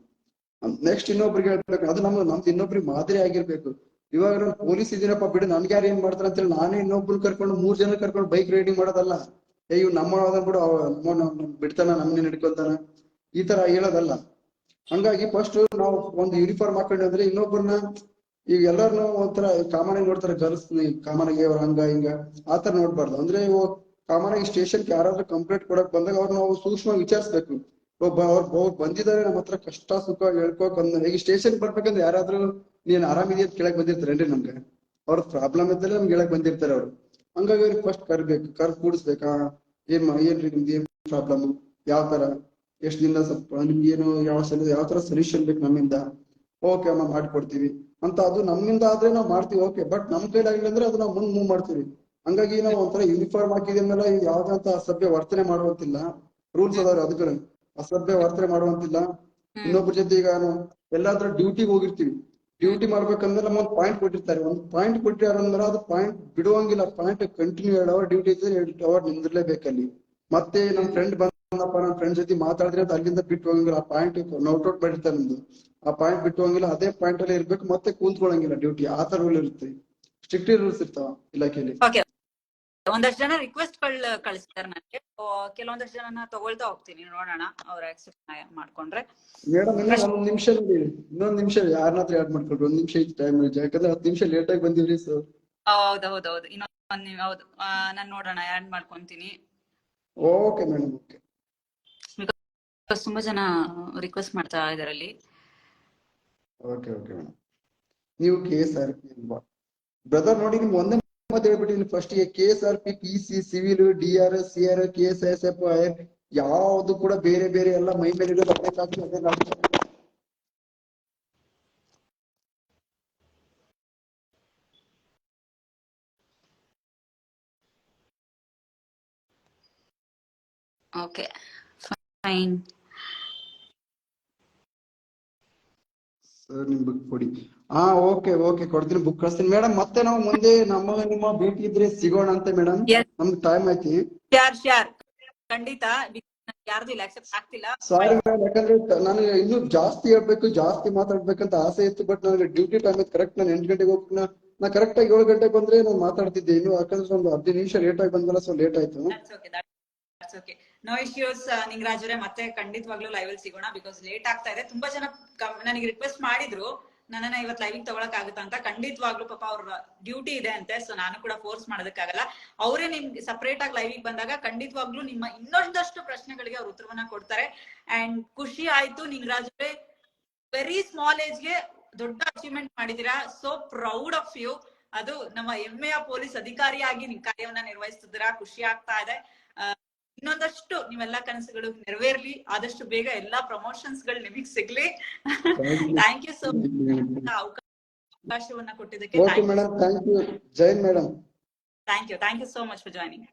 ನೆಕ್ಸ್ಟ್ ಇನ್ನೊಬ್ರಿಗೆ ಹೇಳ್ಬೇಕು, ಅದು ನಮ್ದು ಇನ್ನೊಬ್ರಿಗೆ ಮಾದರಿ ಆಗಿರ್ಬೇಕು. ಇವಾಗ ನಾನು ಪೊಲೀಸ್ ಇದೀನಪ್ಪ ಬಿಡು, ನನ್ಗೆ ಯಾರು ಏನ್ ಮಾಡ್ತಾರ ಅಂತೇಳಿ ನಾನೇ ಇನ್ನೊಬ್ರು ಕರ್ಕೊಂಡು 3 ಜನ ಕರ್ಕೊಂಡು ಬೈಕ್ ರೈಡಿಂಗ್ ಮಾಡೋದಲ್ಲ. ಇವ್ ನಮ್ಮ ಬಿಡು, ಬಿಡ್ತಾನ, ನಮ್ಗೆ ಹಿಡ್ಕೊತಾನ, ಈ ತರ ಹೇಳೋದಲ್ಲ. ಹಂಗಾಗಿ ಫಸ್ಟ್ ನಾವು ಒಂದು ಯೂನಿಫಾರ್ಮ್ ಹಾಕೊಂಡ್ರೆ ಇನ್ನೊಬ್ಬರನ್ನ, ಈಗ ಎಲ್ಲಾರು ಒಂಥರ ಕಾಮನ್ ಆಗಿ ನೋಡ್ತಾರೆ, ಗರ್ಲ್ಸ್ ಕಾಮನ್ ಆಗಿ ಅವ್ರ ಹಂಗ ಹಿಂಗ ಆತರ ನೋಡ್ಬಾರ್ದು. ಅಂದ್ರೆ ಕಾಮನ್ ಆಗಿ ಸ್ಟೇಷನ್ ಯಾರಾದ್ರೂ ಕಂಪ್ಲೇಂಟ್ ಕೊಡಕ್ ಬಂದಾಗ ಅವ್ರು ನಾವು ಸೂಕ್ಷ್ಮ ವಿಚಾರಿಸ್ಬೇಕು. ಅವ್ರು ಬಂದಿದ್ದಾರೆ ನಮ್ಮ ಹತ್ರ ಕಷ್ಟ ಸುಖ ಹೇಳ್ಕೋಕ್ ಈಗ ಸ್ಟೇಷನ್ ಬರ್ಬೇಕಂದ್ರೆ ಯಾರಾದ್ರೂ ನೀನ್ ಆರಾಮಿದೆಯಾ ಅಂತ ಕೇಳಕ್ ಬಂದಿರ್ತಾರೇನ್ರಿ ನಮ್ಗೆ? ಅವ್ರ ಪ್ರಾಬ್ಲಮ್ ಇದ್ದಲ್ಲಿ ನಮ್ಗೆ ಹೇಳಕ್ ಬಂದಿರ್ತಾರೆ ಅವ್ರು. ಹಂಗಾಗಿ ಅವ್ರಿಗೆ ಫಸ್ಟ್ ಕರ್ ಕೂಡಿಸ್ಬೇಕಾ, ಏನ್ರಿ ನಿಮ್ದು ಏನ್ ಪ್ರಾಬ್ಲಮ್, ಯಾವ ತರ, ಎಷ್ಟ್ ದಿನ ಸ್ವಲ್ಪ ನಿಮ್ಗೆ ಏನು ಯಾವ ತರ ಸೊಲ್ಯೂಷನ್ ಬೇಕು ನಮ್ಮಿಂದ, ಓಕೆ ಅಮ್ಮ ಮಾಡ್ಕೊಡ್ತೀವಿ ಅಂತ. ಅದು ನಮ್ಮಿಂದ ಆದ್ರೆ ನಾವು ಮಾಡ್ತೀವಿ, ಓಕೆ. ಬಟ್ ನಮ್ ಕೈಲಾಗಿಲ್ಲ ಅಂದ್ರೆ ಅದು ನಾವು ಮುಂದ್ ಮೂವ್ ಮಾಡ್ತೀವಿ. ಹಂಗಾಗಿ ನಾವು ಒಂಥರ ಯೂನಿಫಾರ್ಮ್ ಹಾಕಿದ ಮೇಲೆ ಯಾವ್ದಂತ ಅಸಭ್ಯ ವರ್ತನೆ ಮಾಡುವಂತಿಲ್ಲ. ರೂಲ್ಸ್ ಅದಾವ್ರಿ, ಅದಕ್ಕೆ ಅಸಭ್ಯ ವರ್ತನೆ ಮಾಡುವಂತಿಲ್ಲ. ಇನ್ನೊಬ್ರ ಜೊತೆ ಈಗ ಎಲ್ಲಾದ್ರೂ ಡ್ಯೂಟಿಗೆ ಹೋಗಿರ್ತೀವಿ, ಡ್ಯೂಟಿ ಮಾಡ್ಬೇಕಂದ್ರೆ ನಮ್ಮ ಒಂದು ಪಾಯಿಂಟ್ ಕೊಟ್ಟಿರ್ತಾರೆ, ಒಂದು ಪಾಯಿಂಟ್ ಕೊಟ್ಟಿರ್ತಾರೆ, ಅದು ಪಾಯಿಂಟ್ ಬಿಡುವಂಗಿಲ್ಲ. ಪಾಯಿಂಟ್ ಕಂಟಿನ್ಯೂ 2 ಅವರ್ ಡ್ಯೂಟಿ ಇದ್ರೆ 2 ಅವರ್ ನಿಂದಿರ್ಲೇಬೇಕಲ್ಲಿ. ಮತ್ತೆ ನಮ್ ಫ್ರೆಂಡ್ ಬಂದಪ್ಪ, ನಮ್ ಫ್ರೆಂಡ್ ಜೊತೆ ಮಾತಾಡಿದ್ರೆ ಅಂತ ಅಲ್ಲಿಂದ ಬಿಟ್ಟು ಹೋಗಂಗಿಲ್ಲ. ಆ ಪಾಯಿಂಟ್ ನೋಟ್ಔಟ್ ಮಾಡಿರ್ತಾರೆ ನಮ್ದು, ಆ ಪಾಯಿಂಟ್ ಬಿಟ್ಟು ಹೋಗಂಗಿಲ್ಲ, ಅದೇ ಪಾಯಿಂಟ್ ಅಲ್ಲೇ ಇರ್ಬೇಕು. ಮತ್ತೆ ಕೂತ್ಕೊಳ್ಳಂಗಿಲ್ಲ ಡ್ಯೂಟಿ, ಆ ತರ ರೂಲ್ ಇರುತ್ತೆ. ಸ್ಟ್ರಿಕ್ಟ್ ರೂಲ್ಸ್ ಇರ್ತಾವ ಇಲಾಖೆಯಲ್ಲಿ. ಒಂದಷ್ಟು ಜನ ರಿಕ್ವೆಸ್ಟ್ ಕಳಿಸ್ತಾರೆ ನನಗೆ, ಕೆಲವೊಂದಷ್ಟು ಜನ ತಗೊಳ್ತಾ ಹೋಗ್ತೀನಿ, ನೋಡೋಣ ಅವ್ರ ಆಕ್ಸೆಪ್ಟ್ ಮಾಡ್ಕೊಂಡ್ರೆ. ಮೇಡಮ್ ಒಂದ್ ನಿಮಿಷ ನೋಡಿ, ಇನ್ನೊಂದ್ ನಿಮಿಷ ಯಾರನ್ನ ಹತ್ರ ಆಡ್ ಮಾಡ್ಕೊಳ್ರಿ, 1 ನಿಮಿಷ ಐತಿ ಟೈಮ್, ಯಾಕಂದ್ರೆ 10 ನಿಮಿಷ ಲೇಟ್ ಆಗಿ ಬಂದಿವ್ರಿ ಸರ್. ಹೌದೌದೌದು, ಇನ್ನೊಂದು ನೀವು ಹೌದು ನಾನು ನೋಡೋಣ ಆ್ಯಡ್ ಮಾಡ್ಕೊಂತೀನಿ. Okay madam, okay. ಬಿಕಾಸ್ ತುಂಬಾ ಜನ ರಿಕ್ವೆಸ್ಟ್ ಮಾಡ್ತಾ ಇದಾರೆ ಅಲ್ಲಿ. Okay okay madam. ನೀವು KSRP ಅಲ್ವಾ ಬ್ರದರ್? ನೋಡಿ ನಿಮ್ಗೆ ಒಂದೇ ಮತ್ತೆ ಹೇಳ್ಬಿಟ್ಟಿನಿ ಫಸ್ಟ್ ಗೆ, KSRP, PC, civil, DRS, CR, KSSF ಯಾವ್ದು ಕೂಡ ಬೇರೆ ಬೇರೆ ಎಲ್ಲ ಮೈ ಮೇಲೆ ಇರೋದು ಅದೇ ಸಾಕು, ಅದೇ ಲಾಸ್ಟ್. ಓಕೆ ಫೈನ್ ಸರ್ ನಿಮ್ ಬುಕ್ ಕೊಡಿ. ಹಾ ಓಕೆ ಓಕೆ, ಕೊಡ್ತೀನಿ, ಬುಕ್ ಕಳಿಸ್ತೀನಿ ಮೇಡಮ್. ಮತ್ತೆ ನಾವು ಮುಂದೆ ನಿಮ್ಮ ಭೇಟಿ ಇದ್ರೆ ಸಿಗೋಣ ಅಂತ ಮೇಡಮ್. ನಮ್ಗೆ ಟೈಮ್ ಐತಿ. ಶ್ಯೂರ್ ಖಂಡಿತ. ಯಾರ್ದು ಇಲ್ಲ ಅಕ್ಸೆಪ್ಟ್ ಆಗ್ತಿಲ್ಲ. ಸಾರಿ ಮೇಡಮ್, ಯಾಕಂದ್ರೆ ನನಗೆ ಇನ್ನೂ ಜಾಸ್ತಿ ಹೇಳ್ಬೇಕು, ಜಾಸ್ತಿ ಮಾತಾಡ್ಬೇಕಂತ ಆಸೆ ಇತ್ತು. ಬಟ್ ನನಗೆ ಡ್ಯೂಟಿ ಟೈಮ್ ಕರೆಕ್ಟ್. ನಾನು 8 ಗಂಟೆಗೆ ಹೋಗ್ತೀನಿ. ನಾ ಕರೆಕ್ಟ್ ಆಗಿ 7 ಗಂಟೆಗೆ ಬಂದ್ರೆ ನಾನು ಮಾತಾಡ್ತಿದ್ದೆ. ಇನ್ನು ಯಾಕಂದ್ರೆ ಒಂದು 15 ನಿಮಿಷ ಲೇಟ್ ಆಗಿ ಬಂದಲ್ಲ, ಸೊ ಲೇಟ್ ಆಯ್ತು. ನೋ ಇಶ್ಯೂಸ್ ನಿಂಗರಾಜ್ ಅವರೇ, ಮತ್ತೆ ಖಂಡಿತವಾಗ್ಲೂ ಲೈವ್ ಅಲ್ಲಿ ಸಿಗೋಣ. ಬಿಕಾಸ್ ಲೇಟ್ ಆಗ್ತಾ ಇದೆ. ತುಂಬಾ ಜನ ನನಗೆ ರಿಕ್ವೆಸ್ಟ್ ಮಾಡಿದ್ರು ನನ್ನನ್ನ ಇವತ್ತು ಲೈವ್ ತಗೊಳಕ್ ಆಗುತ್ತಾ ಅಂತ. ಖಂಡಿತವಾಗ್ಲೂ ಪಾಪ ಅವ್ರ ಡ್ಯೂಟಿ ಇದೆ ಅಂತೆ, ಸೊ ನಾನು ಕೂಡ ಫೋರ್ಸ್ ಮಾಡೋದಕ್ಕಾಗಲ್ಲ. ಅವರೇ ನಿಮ್ಗೆ ಸಪರೇಟ್ ಆಗಿ ಲೈವ್ ಬಂದಾಗ ಖಂಡಿತವಾಗ್ಲೂ ನಿಮ್ಮ ಇನ್ನೊಂದಷ್ಟು ಪ್ರಶ್ನೆಗಳಿಗೆ ಅವ್ರ ಉತ್ತರವನ್ನ ಕೊಡ್ತಾರೆ. ಅಂಡ್ ಖುಷಿ ಆಯ್ತು ನಿಂಗರಾಜ್ ಅವರೇ, ವೆರಿ ಸ್ಮಾಲ್ ಏಜ್ ಗೆ ದೊಡ್ಡ ಅಚೀವ್ಮೆಂಟ್ ಮಾಡಿದೀರಾ. So proud of you. ಅದು ನಮ್ಮ ಹೆಮ್ಮೆಯ ಪೊಲೀಸ್ ಅಧಿಕಾರಿಯಾಗಿ ನಿಮ್ ಕಾರ್ಯವನ್ನ ನಿರ್ವಹಿಸ್ತಿದ್ದೀರಾ. ಖುಷಿ ಆಗ್ತಾ ಇದೆ. ಇನ್ನೊಂದಷ್ಟು ನೀವೆಲ್ಲ ಕನಸುಗಳು ನೆರವೇರ್ಲಿ. ಆದಷ್ಟು ಬೇಗ ಎಲ್ಲಾ ಪ್ರಮೋಷನ್ಸ್ ಗಳು ನಿಮಗ್ ಸಿಗ್ಲಿ. ಥ್ಯಾಂಕ್ ಯು ಸೋ ಮಚ್ ಅವಕಾಶವನ್ನ ಕೊಟ್ಟಿದ್ದಕ್ಕೆ. Okay madam, thank you. ಜೈ madam. Thank you so much for joining.